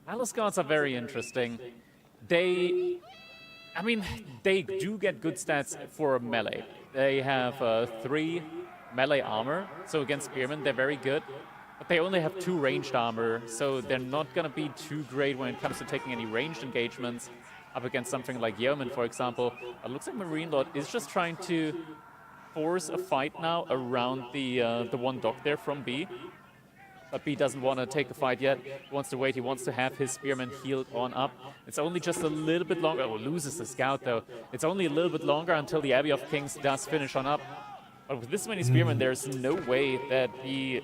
Palace Guards are very interesting. They do get good stats for melee. They have 3 melee armor, so against spearmen they're very good. But they only have 2 ranged armor, so they're not going to be too great when it comes to taking any ranged engagements up against something like Yeoman, for example. It looks like Marine Lord is just trying to force a fight now around the one dock there from B. But B doesn't want to take the fight yet. He wants to wait. He wants to have his spearman healed on up. It's only just a little bit longer. Oh, loses the scout, though. It's only a little bit longer until the Abbey of Kings does finish on up. But with this many spearmen, there's no way that he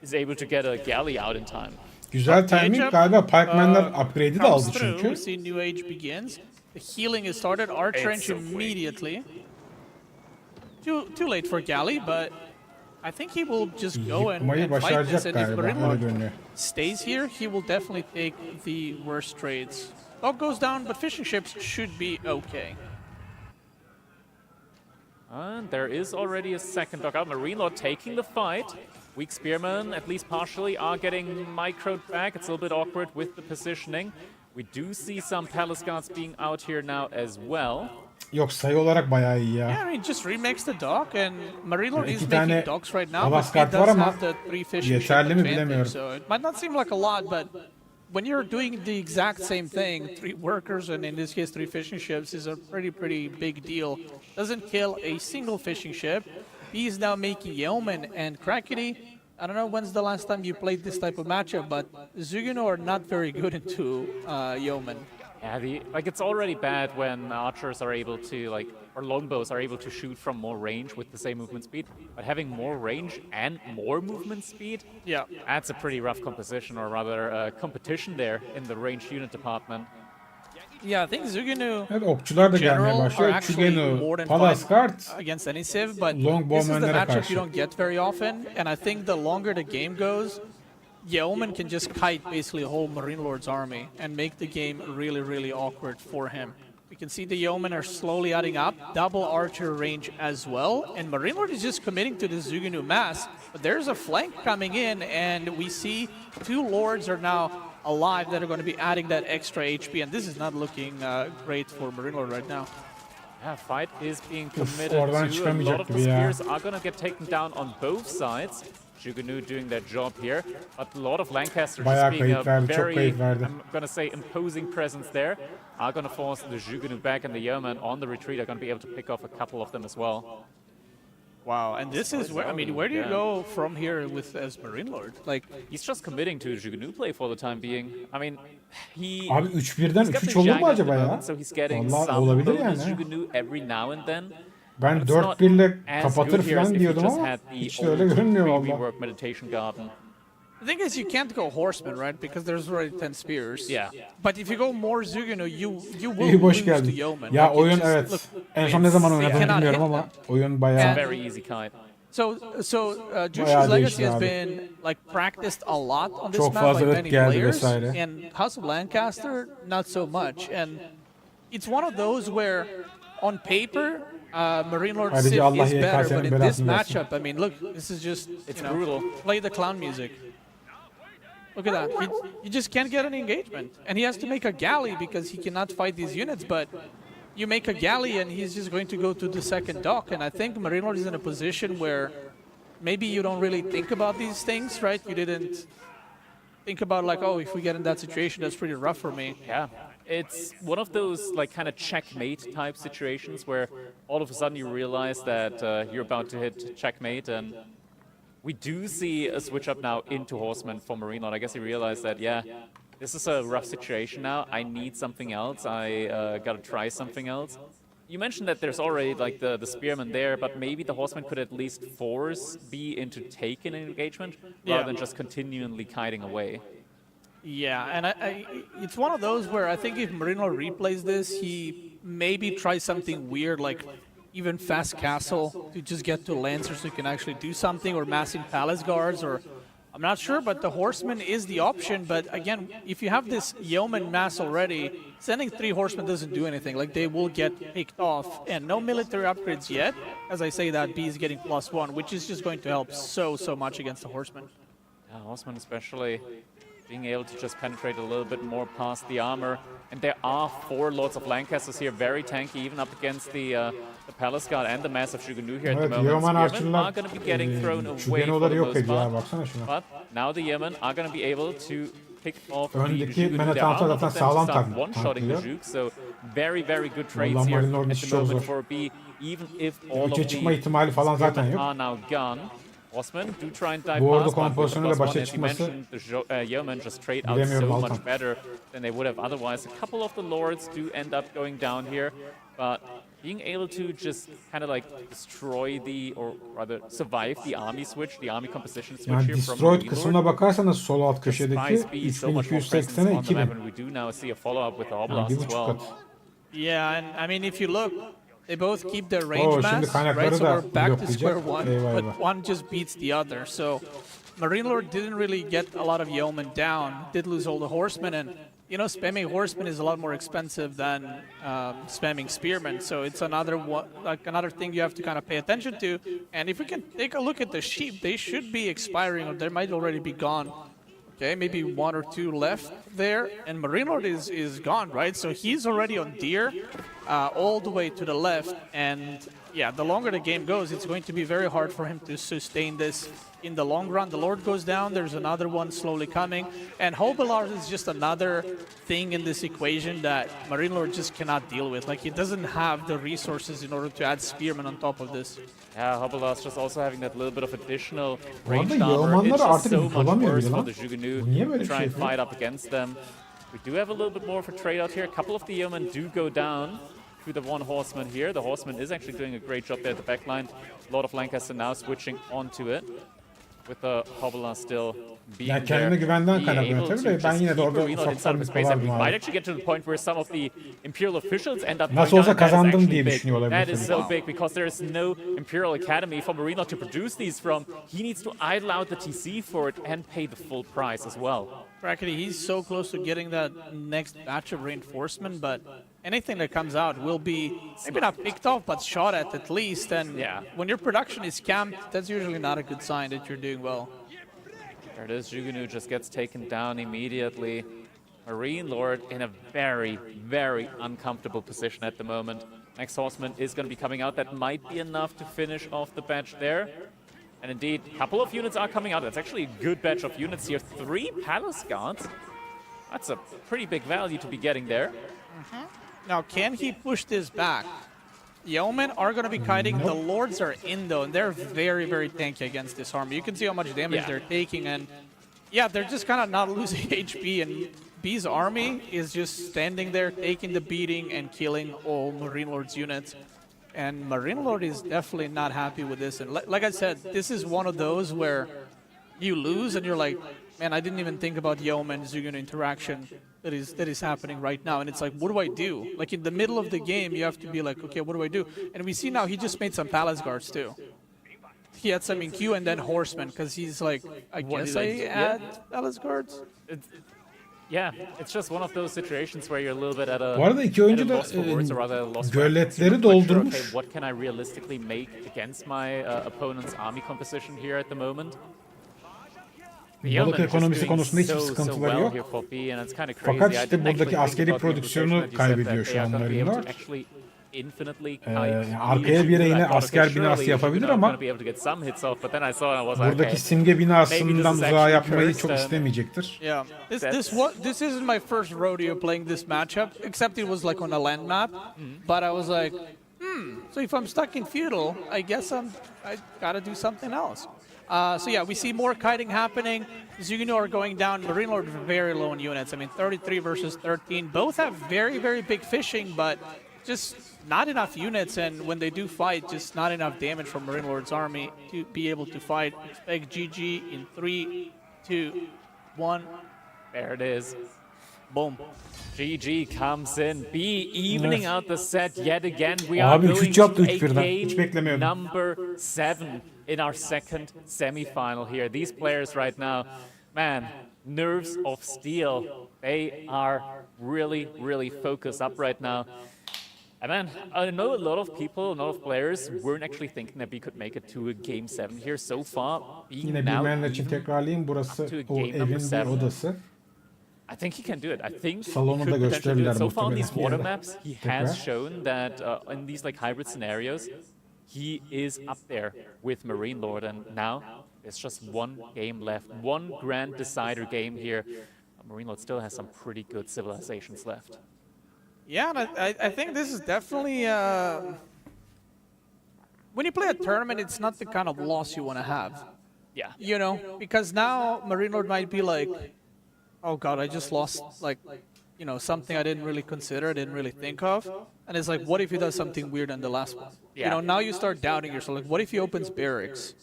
is able to get a galley out in time. Güzel timing. Galiba Pikeman'lar upgrade'i de aldı Comes through, çünkü. we see New Age begins. The healing is started. Our trench immediately. Too late for Galley, but I think he will just go and Yıkmayı fight this. başaracak And if galiba. Marine Öyle Lord görünüyor. stays here, he will definitely take the worst trades. Dog goes down, but fishing ships should be okay. And there is already a second dog out. Marine Lord taking the fight. Weak Spearmen, at least partially, are getting microed back. It's a little bit awkward with the positioning. We do see some Palace Guards being out here now as well. Yok, sayı olarak bayağı iyi ya. Yeah, I mean, just remakes the dock, and Marine Lord is İki tane making docks right now, Palace but Guard it var does ama have the 3 fishing ship yeterli mi advantage, bilemiyorum. so it might not seem like a lot, but when you're doing the exact same thing, 3 workers and in this case 3 fishing ships is a pretty big deal. Doesn't kill a single fishing ship. He is now making Yeoman and Krakeny. I don't know when's the last time you played this type of matchup, but Zugunu are not very good into Yeoman. Yeah, it's already bad when archers are able to, or longbows are able to shoot from more range with the same movement speed. But having more range and more movement speed, yeah, that's a pretty rough composition, or rather competition there in the ranged unit department. Yeah, I think Zugunu Evet, okçular da gelmeye general are başlıyor. actually more Chugenu, than Palace fine Guard, against any civ, but this is the longbowmenlere matchup karşı. you don't get very often, and I think the longer the game goes, Yeoman can just kite basically a whole Marine Lord's army and make the game really awkward for him. We can see the Yeomen are slowly adding up, double archer range as well, and Marine Lord is just committing to the Zugunu mass, but there's a flank coming in, and we see 2 lords are now alive that are going to be adding that extra HP, and this is not looking great for Marine Lord right now. Yeah, fight is being committed oradan to. A lot of the çıkamayacak gibi ya. spears are going to get taken down on both sides. Zugunu doing their job here, but a lot of Lancaster Bayağı just being kayıp a verdi, çok very, kayıp verdi. I'm going to say, imposing presence there, are going to force the Zugunu back, and the Yeoman on the retreat are going to be able to pick off a couple of them as well. Wow, and this is where, I mean, where do you Yeah. go from here with as Marine Lord? Like, He's just committing to Zugunu play for the time being. I mean, he... Abi 3-1'den he's got 3-3 the olur Zhang mu at the acaba ya? moment, so he's getting Vallahi some olabilir bonus yani. Zugunu every now and then. Ben But it's not 4-1'le as kapatır good here as falan if you diyordum just ama had the hiç de öyle old görünmüyor valla. pre-rework meditation garden. the thing is, you can't go Horseman, right? Because there's already 10 spears. Yeah. But if you go more Zugunu, you will İyi boş lose to geldin. Yeoman. Ya Like, it oyun just- evet. look, En son ne zaman they oynadım cannot bilmiyorum hit ama them. oyun bayağı Very easy kite. So Jushu's Bayağı Legacy değişti has abi. been like practiced a lot on this Çok map fazla by red many geldi players, vesaire. and House of Lancaster not so much. And it's one of those where, on paper, Marine Lord Ayrıca Civ Allah is better, YKS'nin but in this belasını versin. matchup, I mean, look, this is just It's you know, brutal. play the clown music. Look at that. You just can't get an engagement. And he has to make a galley because he cannot fight these units, but you make a galley and he's just going to go to the second dock. And I think Marine Lord is in a position where maybe you don't really think about these things, right? You didn't think about like, oh, if we get in that situation, that's pretty rough for me. Yeah. It's one of those like kind of checkmate type situations where all of a sudden you realize that you're about to hit checkmate, and we do see a switch up now into Horseman for Marine Lord. I guess he realized that, yeah, this is a rough situation now. I need something else. I gotta try something else. You mentioned that there's already like the Spearman there, but maybe the Horseman could at least force B into taking an engagement rather than just continually kiting away. Yeah, and it's one of those where I think if Marine Lord replays this, he maybe tries something weird like even fast castle to just get to Lancer so he can actually do something, or massing palace guards, or I'm not sure, but the Horseman is the option. But again, if you have this Yeoman mass already, sending 3 Horsemen doesn't do anything. Like, they will get picked off, and no military upgrades yet. As I say that, B is getting +1, which is just going to help so much against the Horseman. Yeah, Horseman especially being able to just penetrate a little bit more past the armor. And there are 4 Lords of Lancasters here, very tanky, even up against the Palace Guard and the massive Shugunu here at the Evet, moment. Yeoman Spearmen are archerlar going to be getting thrown away for Çugenuları the yok most ediyor ya, part. baksana şuna. But now the Yemen are going to be able to pick off the Öndeki Shugunu. There Menatant'a are enough zaten of them to sağlam start one-shotting the tanklıyor. Juke, so very good trades Vallahi here Marine Lord'un at işi the çok moment zor. for B, even if all of Üçe çıkma the ihtimali falan zaten Spearmen yok. are now gone. Horsemen do try and dive Bu ordu past, but with the kompozisyonuyla +1, başa as you çıkması mentioned, the Yeomen just trade out bilemiyorum so Altan. much better than they would have otherwise. A couple of the Lords do end up going down here, but being able to just kind of like destroy the, or rather survive the army switch, the army composition switch Yani here from destroyed Marine kısmına Lord, bakarsanız sol alt just köşedeki buys B so much more presence 3280'e on the map, 2000. and we do now see a follow-up with the Yani Oblast as 1,5 well. kat. Yeah, and I mean, if you look, they both keep their range Oh, mass, şimdi kaynakları right? So da we're back to bloklayacak. square one, Eyvah, but eyvah. one just beats the other. So Marine Lord didn't really get a lot of Yeoman down, did lose all the Horsemen, and you know, spamming horseman is a lot more expensive than spamming spearmen. So it's another another thing you have to kind of pay attention to. And if we can take a look at the sheep, they should be expiring, or they might already be gone. Okay, maybe 1 or 2 left there, and Marine Lord is gone, right? So he's already on deer, all the way to the left, and yeah, the longer the game goes, it's going to be very hard for him to sustain this in the long run. The Lord goes down, there's another one slowly coming, and Hobelard is just another thing in this equation that Marine Lord just cannot deal with. Like, he doesn't have the resources in order to add spearmen on top of this. Yeah, Hobelard's just also having that little bit of additional Bu arada range armor. It's Yağmanları just artık so much bulamıyor worse bile for lan. the Bu Jugunu niye böyle to bir try şey and yapıyor? fight up against them. We do have a little bit more for trade out here. A couple of the yeomen do go down to the one horseman here. The horseman is actually doing a great job there at the backline. A lot of Lancaster now switching onto it, with the Hobelard still being Ya kendine güvenden kaynaklanıyor tabii de ben yine de orada ufaktan bir kolardım We might abi. actually get to the point where some of the Imperial officials end up Nasıl going olsa down. That is kazandım actually diye big. düşünüyor olabilir That is tabii. so big because there is no Imperial Academy for Marine Lord to produce these from. He needs to idle out the TC for it and pay the full price as well. Practically, he's so close to getting that next batch of reinforcement, but anything that comes out will be maybe not picked off, but shot at least. And Yeah. when your production is camped, that's usually not a good sign that you're doing well. There it is. Jugunu just gets taken down immediately. Marine Lord in a very, very uncomfortable position at the moment. Next horseman is going to be coming out. That might be enough to finish off the batch there. And indeed, a couple of units are coming out. That's actually a good batch of units here. 3 Palace Guards. That's a pretty big value to be getting there. Now, can he push this back? Yeomen are going to be kiting. The Lords are in, though, and they're very, very tanky against this army. You can see how much damage they're taking, and yeah, they're just kind of not losing HP, and B's army is just standing there, taking the beating and killing all Marine Lord's units. And Marine Lord is definitely not happy with this. And like I said, this is one of those where you lose and you're like, man, I didn't even think about Yeoman Zugunu interaction that is happening right now. And it's like, what do I do? Like in the middle of the game, you have to be like, okay, what do I do? And we see now he just made some Palace Guards too. He had some in queue and then Horsemen because he's like, I guess I add Palace Guards. Yeah, it's just one of those situations where you're a little bit at a, Bu arada iki oyuncu at a da loss for words, or rather a loss for göletleri not quite sure, doldurmuş. okay, what can I realistically make against my opponent's army composition here at the moment? Balık ekonomisi konusunda hiçbir sıkıntıları yok. Fakat işte buradaki askeri prodüksiyonu kaybediyor şu an Marine Lord. Arkaya bir yine asker binası yapabilir ama buradaki simge binasından uzağa yapmayı çok istemeyecektir. Yeah, this isn't my first rodeo playing this matchup, except it was like on a land map. But I was like, so if I'm stuck in feudal, I guess I gotta do something else. So yeah, we see more kiting happening. Zugunu are going down. Marine Lord very low in units. I mean, 33 versus 13. Both have very, very big fishing, but just not enough units. And when they do fight, just not enough damage from Marine Lord's army to be able to fight. Expect GG in 3, 2, 1. There it is. Boom. GG comes in. B evening out the set yet again. We are Abi going 3 yaptı to 3 a birden. Hiç game beklemiyordum. number 7 in our second semi-final here. These players right now, man, nerves of steel. They are really, really focused up right now. And man, I know a lot of people, a lot of players weren't actually thinking that we could make it to a game 7 here so far. Being Yine now bilmeyenler için tekrarlayayım. Burası o evin bir odası. I think he can do it. I think Salonu he da could potentially do it. gösterirler So far on these muhtemelen. water maps, he has shown that in these like hybrid scenarios, he is up there with Marine Lord. And now there's just one game left, one grand decider game here. Marine Lord still has some pretty good civilizations left. Yeah, and I think this is definitely... when you play a tournament, it's not the kind of loss you want to have. Yeah. You know, because now Marine Lord might be like, oh god, I just lost, like, you know, something I didn't really consider, didn't really think of. And it's like, what if he does something weird in the last one? Yeah. You know, now you start doubting yourself. Like, what if he opens barracks?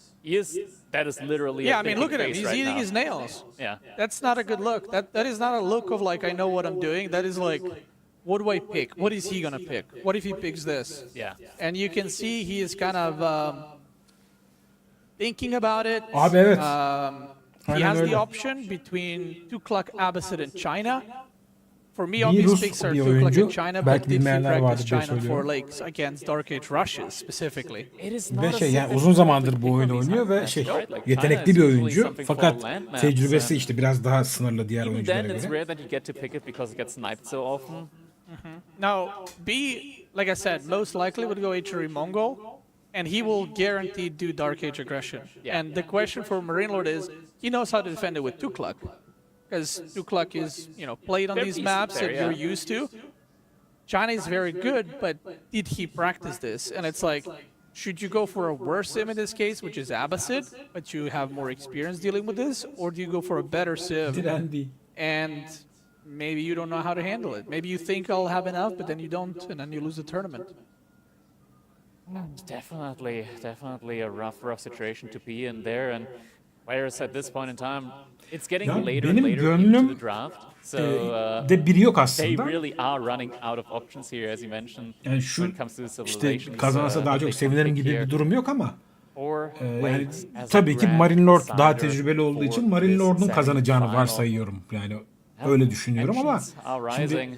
That is literally Yeah, a I mean, look at him. face He's right eating now. his nails. Yeah. That's not a good look. That is not a look of like, I know what I'm doing. That is like, what do I pick? What is he going to pick? What if he picks this? Yeah. And you can see he is kind of thinking about it. Abi evet. He Aynen has öyle. the option between Tuklak, Abbasid, and China. For me, Bir obvious Rus picks are bir Tuklak oyuncu, and China, belki but did he bilmeyenler practice vardır diye China söylüyorum. for Lakes against Dark Age Rushes specifically? It is Ve not a şey yani simple uzun zamandır pick bu on oyunu these oynuyor ve maps, şey right? Like, China yetenekli is bir usually oyuncu something for fakat land maps, tecrübesi işte biraz daha sınırlı diğer even oyunculara then, it's göre. rare that you get to pick it because it gets sniped so often. Now, B, like I said, most likely would go Ichiri Mongol, and he will guaranteed do Dark Age aggression. Yeah. And the question for Marine Lord is, he knows how to defend it with Tuklak. Because Tuklak is, played on They're these decent maps there, that yeah. you're used to. China is very good, but did he practice this? And it's like, should you go for a worse sim in this case, which is Abbasid, but you have more experience dealing with this? Or do you go for a better sim Direndi. and maybe you don't know how to handle it? Maybe you think I'll have enough, but then you don't, and then you lose the tournament. Definitely a rough situation to be in there. And players at this point in time, it's getting Ya later and benim later gönlüm into the draft. So de biri yok they aslında. really are running out of options here, as you mentioned. Yani When şu it comes to işte civilizations, kazanırsa daha they çok can sevinirim pick gibi here. bir durum yok ama Or yani Lakes as a tabii ki grand Marine Lord daha decider tecrübeli olduğu for için Marine this Lord'un kazanacağını semi-final. varsayıyorum. Yani öyle düşünüyorum ama Actions are rising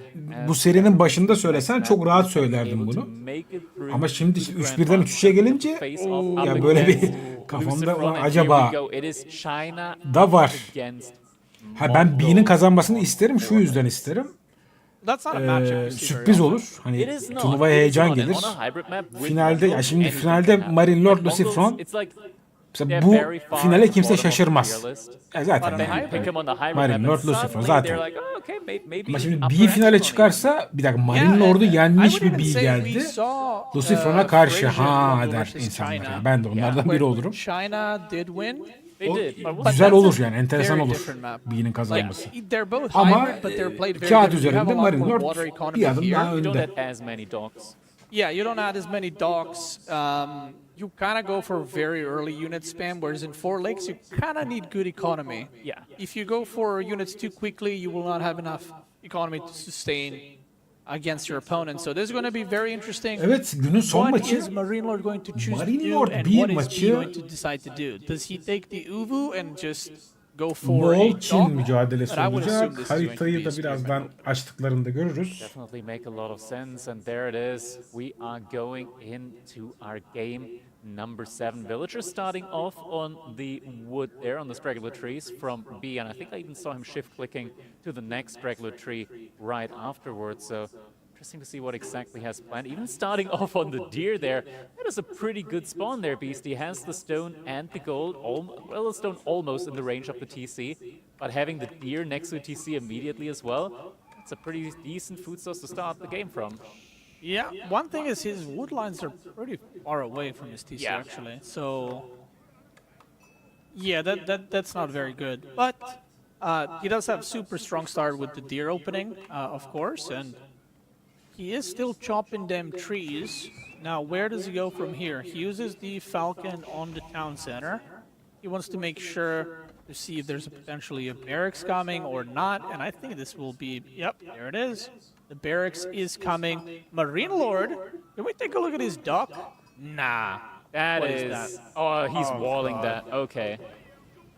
bu as serinin başında next söylesen map çok rahat is söylerdim able to bunu. make it through Ama şimdi to the 3-1'den grand 3-3'e gelince face off ya up böyle bir against kafamda Lucifer var, and acaba here we go. It is China da var. against Ha ben B'nin kazanmasını isterim, şu yüzden isterim. That's not a matchup you see very Sürpriz often. olur. It Hani is not. turnuvaya It is heyecan not. And gelir. on a hybrid map with Finalde ya Mongols, şimdi anything finalde can happen. Marine Lord Like Lucifer Mongols, it's like mesela they're bu very far finale at the kimse bottom of the şaşırmaz. tier list. Zaten Then you yani. pick him on the hybrid Marine map Lord and Lucifer suddenly zaten. they're like, oh, okay, maybe Ama şimdi upper B finale echelon çıkarsa bir dakika Marine Yeah, Lord'u and I yenmiş would bir even B say we geldi. saw, Lucifer'a karşı Frasier ha Mongol der versus insanlar. China. Yani ben de onlardan biri When olurum. China did win. They did. But But Güzel that's olur a yani enteresan very olur different map. B'nin kazanması. Like they're both Ama hybrid, but they're played very kağıt different. You have üzerinde a lot Marine more Lord water economy bir adım daha here. you don't önde. have as many dogs. Yeah, you don't add as many docks. You kind of go for very early unit spam, whereas in 4 lakes, you kind of need good economy. Yeah. If you go for units too quickly, you will not have enough economy to sustain against your opponent. So this is going to be very interesting. Evet günün son What maçı. is Marine Lord going to choose Marine to do, Lord and bir what is maçı- he going to decide to do? Does he take the Uvu and just go for Moğol a Çin dock? mücadelesi But I would assume olacak. this is going to Haritayı be da a birazdan açtıklarında görürüz. Definitely make a lot of sense. And there it is. We are going into our game number 7. Villagers starting off on the wood there, on the straggler trees from B. And I think I even saw him shift clicking to the next straggler tree right afterwards. So interesting to see what exactly he has planned. Even starting off on the deer there. That is a pretty good spawn there, Beastie. Has the stone and the gold. Well, the stone almost in the range of the TC. But having the deer next to the TC immediately as well, it's a pretty decent food source to start the game from. Yeah, one thing is his wood lines are pretty far away from his TC Yeah. actually. So yeah, that's not very good. But he does have super strong start with the deer opening, of course, and he is still chopping them trees. Now, where does he go from here? He uses the falcon on the town center. He wants to make sure to see if there's potentially a barracks coming or not, and I think this will be, yep, there it is. The barracks is coming. Marine Lord, can we take a look at his dock? Nah. That What is, is that? oh, he's Oh, walling God. that. Okay.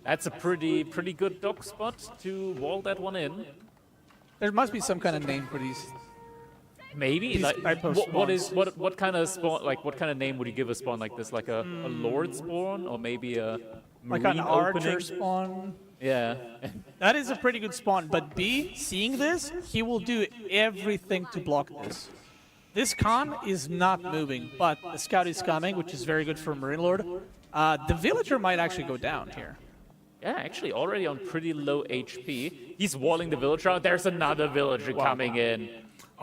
That's a pretty good dock spot to wall that one in. There must be some kind of name for these. Maybe These like type of what kind of spawn, like what kind of name would you give a spawn like this? Like a lord spawn or maybe a Like marine an archer opening? spawn. Yeah. That is a pretty good spawn, but B, seeing this, he will do everything to block this. This con is not moving, but the scout is coming, which is very good for Marine Lord. The villager might actually go down here. Yeah, actually already on pretty low HP. He's walling the villager out. There's another villager coming in.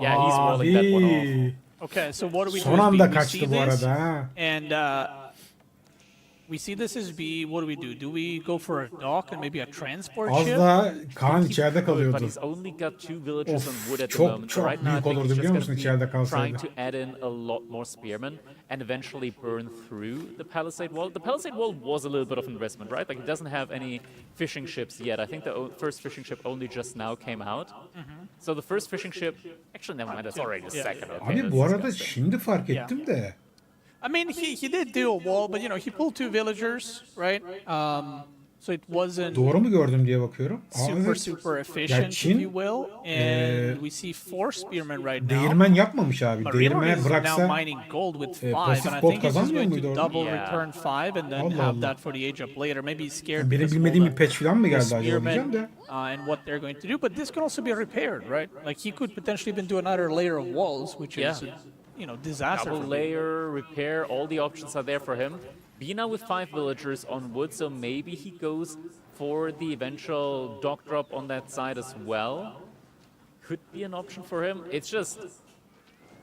Yeah, he's walling that one off. Abi. Okay, so what do we do? Son is anda we see kaçtı bu this, arada ha. and we see this as B. What do we do? Do we go for a dock and maybe a transport Az ship? daha Kaan içeride But kalıyordu. he's only got 2 villagers Of, on wood at the çok, moment. çok Right now, I büyük think olurdu he's biliyor just musun gonna içeride be kalsaydı? trying to add in a lot more spearmen and eventually burn through the palisade wall. The palisade wall was a little bit of investment, right? Like, he doesn't have any fishing ships yet. I think the first fishing ship only just now came out. So the first fishing ship... Actually, never mind, that's already the second. Okay, Abi that's bu arada disgusting. şimdi fark ettim de. I mean, he did do a wall, but he pulled 2 villagers, right? So it wasn't Doğru mu gördüm diye bakıyorum. super efficient, if you will. And we see 4 spearmen right now. Değirmen yapmamış abi. Marino Değirmene is now bıraksa mining gold with 5, pasif and I gold think he's just kazanmıyor going muydu to orada? double Yeah. return 5 and then Allah have Allah. that for the age up later. Maybe he's scared benim because of bilmediğim all bir patch falan mı the geldi acaba spearmen diyeceğim de. and what they're going to do. But this can also be repaired, right? Like he could potentially even do another layer of walls, which is, disaster. Double layer, repair, all the options are there for him. Be now with 5 villagers on wood, so maybe he goes for the eventual dock drop on that side as well. Could be an option for him. It's just,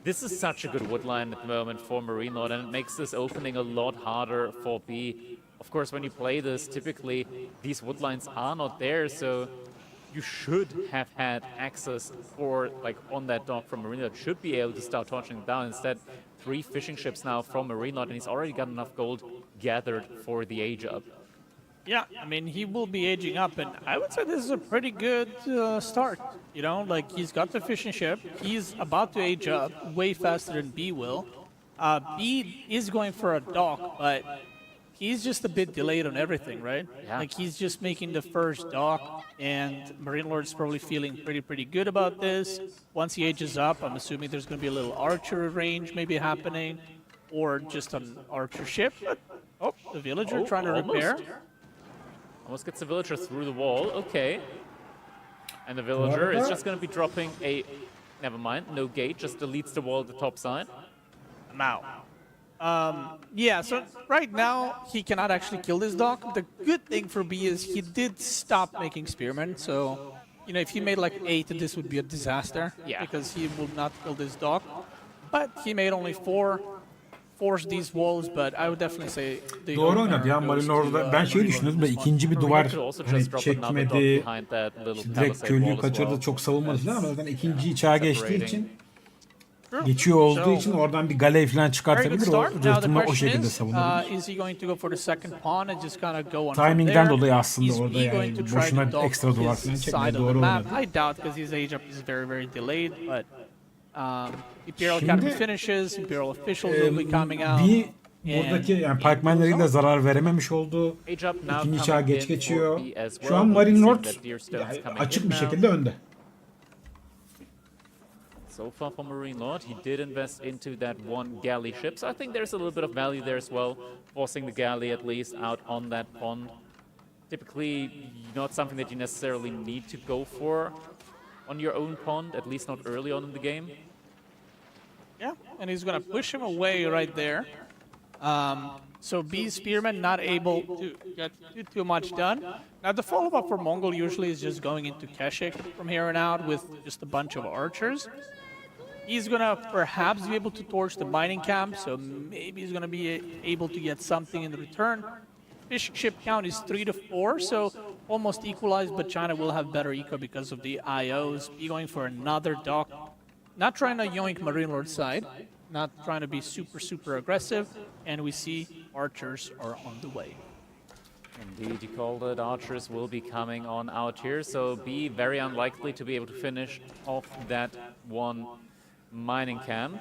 this is such a good wood line at the moment for Marine Lord, and it makes this opening a lot harder for B. Of course, when you play this, typically these wood lines are not there, so you should have had access for, like, on that dock from Marine Lord, should be able to start torching it down. Instead, 3 fishing ships now from Marine Lord, and he's already got enough gold gathered for the age up. Yeah, I mean, he will be aging up, and I would say this is a pretty good start. Like, he's got the fishing ship. He's about to age up way faster than B will. B is going for a dock, but he's just a bit delayed on everything, right? Yeah. Like, he's just making the first dock, and Marine Lord's probably feeling pretty good about this. Once he ages up, I'm assuming there's going to be a little archer range maybe happening, or just an archer ship. But, the villager trying to repair. Almost gets the villager through the wall. Okay. And the villager is just going to be dropping a... Never mind. No gate. Just deletes the wall at the top side. I'm out. Yeah, so right now he cannot actually kill this dock. The good thing for B is he did stop making spearmen. So, if he made like 8, this would be a disaster. Yeah. Because he will not kill this dock. But he made only 4. Force these walls, but I would definitely say the Doğru oynadı ya Marine orada. Ben şey düşünüyordum da ikinci bir duvar hani çekmedi, direkt köylüyü kaçırdı, çok savunmadı falan ama zaten ikinci içeri geçtiği için, geçiyor olduğu için oradan bir galeyi falan çıkartabilir, o rıhtımı o şekilde savunabilir. Timing'den dolayı aslında orada yani boşuna ekstra duvar falan çekmedi, doğru oynadı. I doubt because his age up is very delayed, but Imperial Academy finishes, Imperial officials will be coming out. Bir buradaki yani pikemenleriyle zarar verememiş oldu. İkinci çağa geç geçiyor. Şu an Marine Lord yani açık bir şekilde önde. So far for Marine Lord, he did invest into that 1 galley ship, so I think there's a little bit of value there as well, forcing the galley at least out on that pond. Typically, not something that you necessarily need to go for on your own pond, at least not early on in the game. Yeah, and he's going to push him away right there. So B's Spearman not able to get too much done. Now the follow-up for Mongol usually is just going into Keshik from here on out with just a bunch of archers. He's going to perhaps be able to torch the mining camp, so maybe he's going to be able to get something in return. Fishing ship count is 3 to 4, so almost equalized, but China will have better eco because of the IOs. Be going for another dock. Not trying to yoink Marine Lord's side, not trying to be super aggressive, and we see archers are on the way. Indeed, you called it. Archers will be coming on out here, so be very unlikely to be able to finish off that 1 mining camp.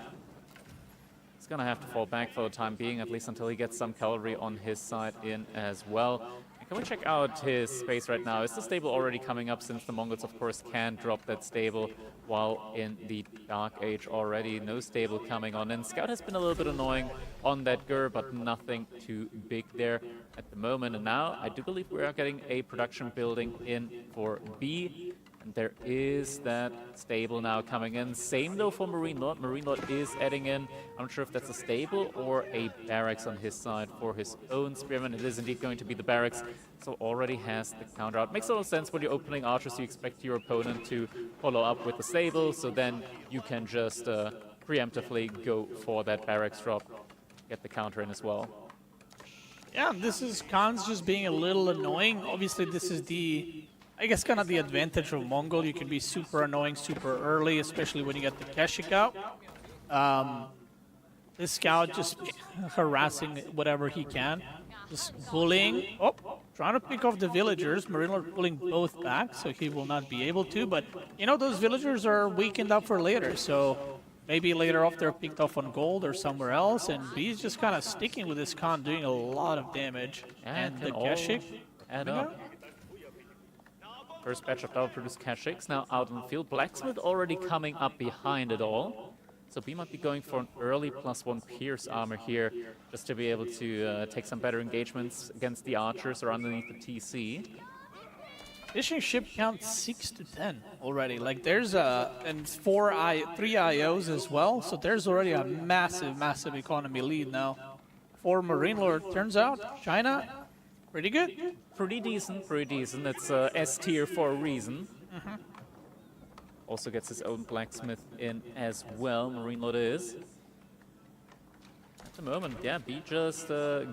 He's gonna have to fall back for the time being, at least until he gets some cavalry on his side in as well. And can we check out his space right now? Is the stable already coming up, since the Mongols, of course, can drop that stable while in the Dark Age already? No stable coming on in. Scout has been a little bit annoying on that Gur, but nothing too big there at the moment. And now I do believe we are getting a production building in for B. And there is that stable now coming in. Same though for Marine Lord. Marine Lord is adding in, I'm not sure if that's a stable or a barracks on his side for his own spearmen. It is indeed going to be the barracks, so already has the counter out. Makes a lot of sense when you're opening archers, you expect your opponent to follow up with the stable, so then you can just preemptively go for that barracks drop, get the counter in as well. Yeah, this is Khan's just being a little annoying. Obviously, this is I guess kind of the advantage of Mongol. You can be super annoying super early, especially when you get the Keshik out. This scout just harassing whatever he can. Just bullying. Oh, trying to pick off the villagers. Marine Lord pulling both back, so he will not be able to. But, those villagers are weakened up for later, so maybe later off they're picked off on gold or somewhere else. And B's just kind of sticking with this Khan, doing a lot of damage. And the Keshik. add up. First batch of double-produced Kashyyyks now out in the field. Blacksmith already coming up behind it all. So B might be going for an early +1 Pierce armor here, just to be able to take some better engagements against the archers or underneath the TC. Fishing ship count 6 to 10 already. Like there's and 3 IOs as well. So there's already a massive economy lead now for Marine Lord. Turns out China pretty good. Pretty decent, pretty decent. It's S tier for a reason. Also gets his own blacksmith in as well. Marine Lord is. At the moment, yeah, B just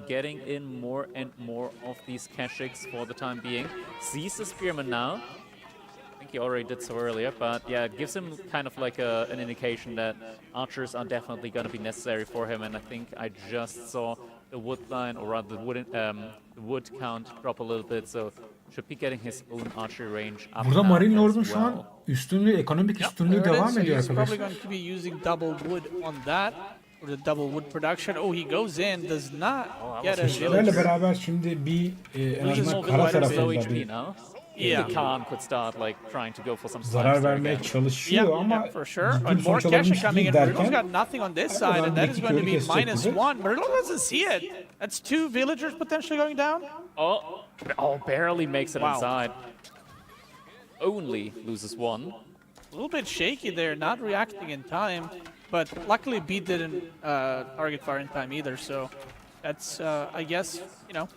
getting in more and more of these Kashyyyks for the time being. Sees the Spearman now. I think he already did so earlier, but yeah, it gives him kind of like an indication that archers are definitely going to be necessary for him. And I think I just saw the wood line, or rather the wood count drop a little bit, so should be getting his own archery range up. Burada Marine Lord'un şu an üstünlüğü, ekonomik üstünlüğü devam ediyor He's probably arkadaşlar. going to be using double wood on that, or the double wood production. Oh, he goes in, does not get a Keşiflerle village. beraber şimdi bir en azından Small kara villagers, low tarafında HP bir now. Yeah. The Khan could start like trying to go for some zarar snipes there vermeye again. çalışıyor ama for sure. ciddi And bir more sonuç cash alabilmiş coming değil in. Marilo's derken got nothing on this arkadan side, and that bir is iki going to körü be kesecek -1. gibi. Marilo doesn't see it. That's 2 villagers potentially going down. Oh, barely makes it Wow. inside. Only loses 1. A little bit shaky there, not reacting in time. But luckily, B didn't target fire in time either. So that's, I guess, you know,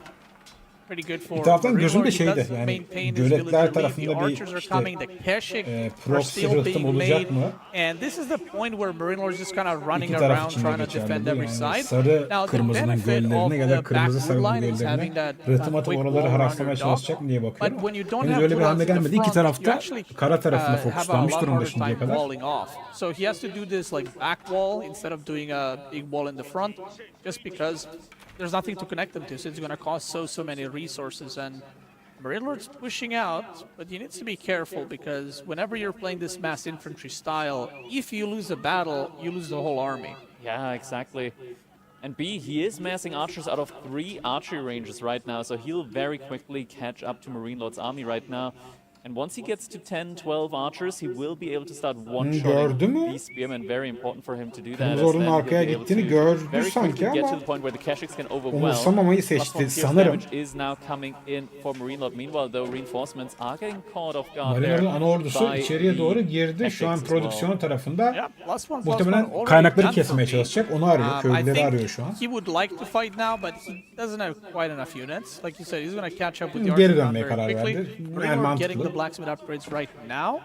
pretty good for Bir taraftan Marine gözüm Lord. de He şeyde, does yani maintain his göletler villager lead. The tarafında bir archers are işte, coming, the Kashyyyk are proxy still rıhtım being olacak made. mı? And this is the point where Marine Lord is just kind of running İki taraf around için de trying to defend geçerli bu. every Yani side. sarı Now, the kırmızının benefit of göllerine ya da the kırmızı back wood sarının line is having göllerine that rıhtım atıp quick oraları wall haraslamaya around your çalışacak mı diye But bakıyorum. when you don't Henüz have öyle bir wood hamle lines in the gelmedi. İki front, tarafta you actually kara tarafına have a fokuslanmış lot durumda harder şimdiye time kadar. walling off. So he has to do this like back wall instead of doing a big wall in the front, just because there's nothing to connect them to. So it's going to cost so many resources. And Marine Lord's pushing out, but he needs to be careful because whenever you're playing this mass infantry style, if you lose a battle, you lose the whole army. Yeah, exactly. And B, he is massing archers out of 3 archery ranges right now, so he'll very quickly catch up to Marine Lord's army right now. And once he gets to 10, 12 archers, he will be able to start Gördü one-shotting mü? these spearmen. Very important for him to do that. Kırmızı as ordunun then he'll arkaya be able gittiğini to gördü very sanki quickly get ama to the point where the Kashyyyks can overwhelm. umursamamayı seçti +1 pierce sanırım. damage is now coming in for Marine Lord. Meanwhile, though, reinforcements are getting caught off guard Marine there Lord'un ana ordusu by içeriye the doğru girdi. Şu an Kashyyyks as well. prodüksiyon tarafında. Yeah, +1, Muhtemelen already kaynakları done for kesmeye me. çalışacak. Onu arıyor. I Köylüleri think arıyor şu an. he would like to fight now, but he doesn't have quite enough units. Like you said, he's going to catch up with the Geri archers dönmeye very karar quickly. verdi. Marine Yani Lord getting mantıklı. the blacksmith upgrades right now,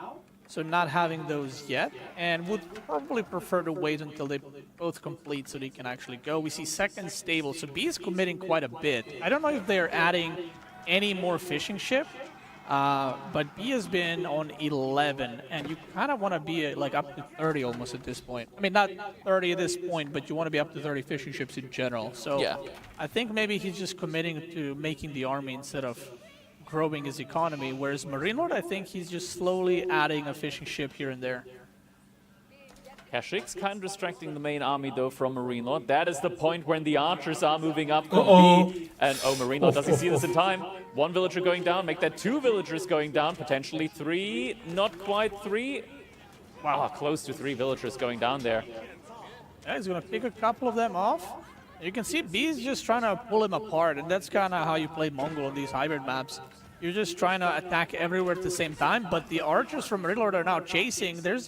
so not having those yet, and would probably prefer to wait until they both complete so they can actually go. We see second stable, so B is committing quite a bit. I don't know if they're adding any more fishing ship, but B has been on 11, and you kind of want to be like up to 30 almost at this point. I mean, not 30 at this point, but you want to be up to 30 fishing ships in general. So Yeah. I think maybe he's just committing to making the army instead of growing his economy, whereas Marine Lord, I think he's just slowly adding a fishing ship here and there. Kashyyyks kind of distracting the main army, though, from Marine Lord. That is the point when the archers are moving up from B. And, Marine Lord, does he see this in time? 1 villager going down, make that 2 villagers going down, potentially 3, not quite 3. Wow, close to 3 villagers going down there. Yeah, he's going to pick a couple of them off. You can see B is just trying to pull him apart, and that's kind of how you play Mongol on these hybrid maps. You're just trying to attack everywhere at the same time, but the archers from Marine Lord are now chasing. There's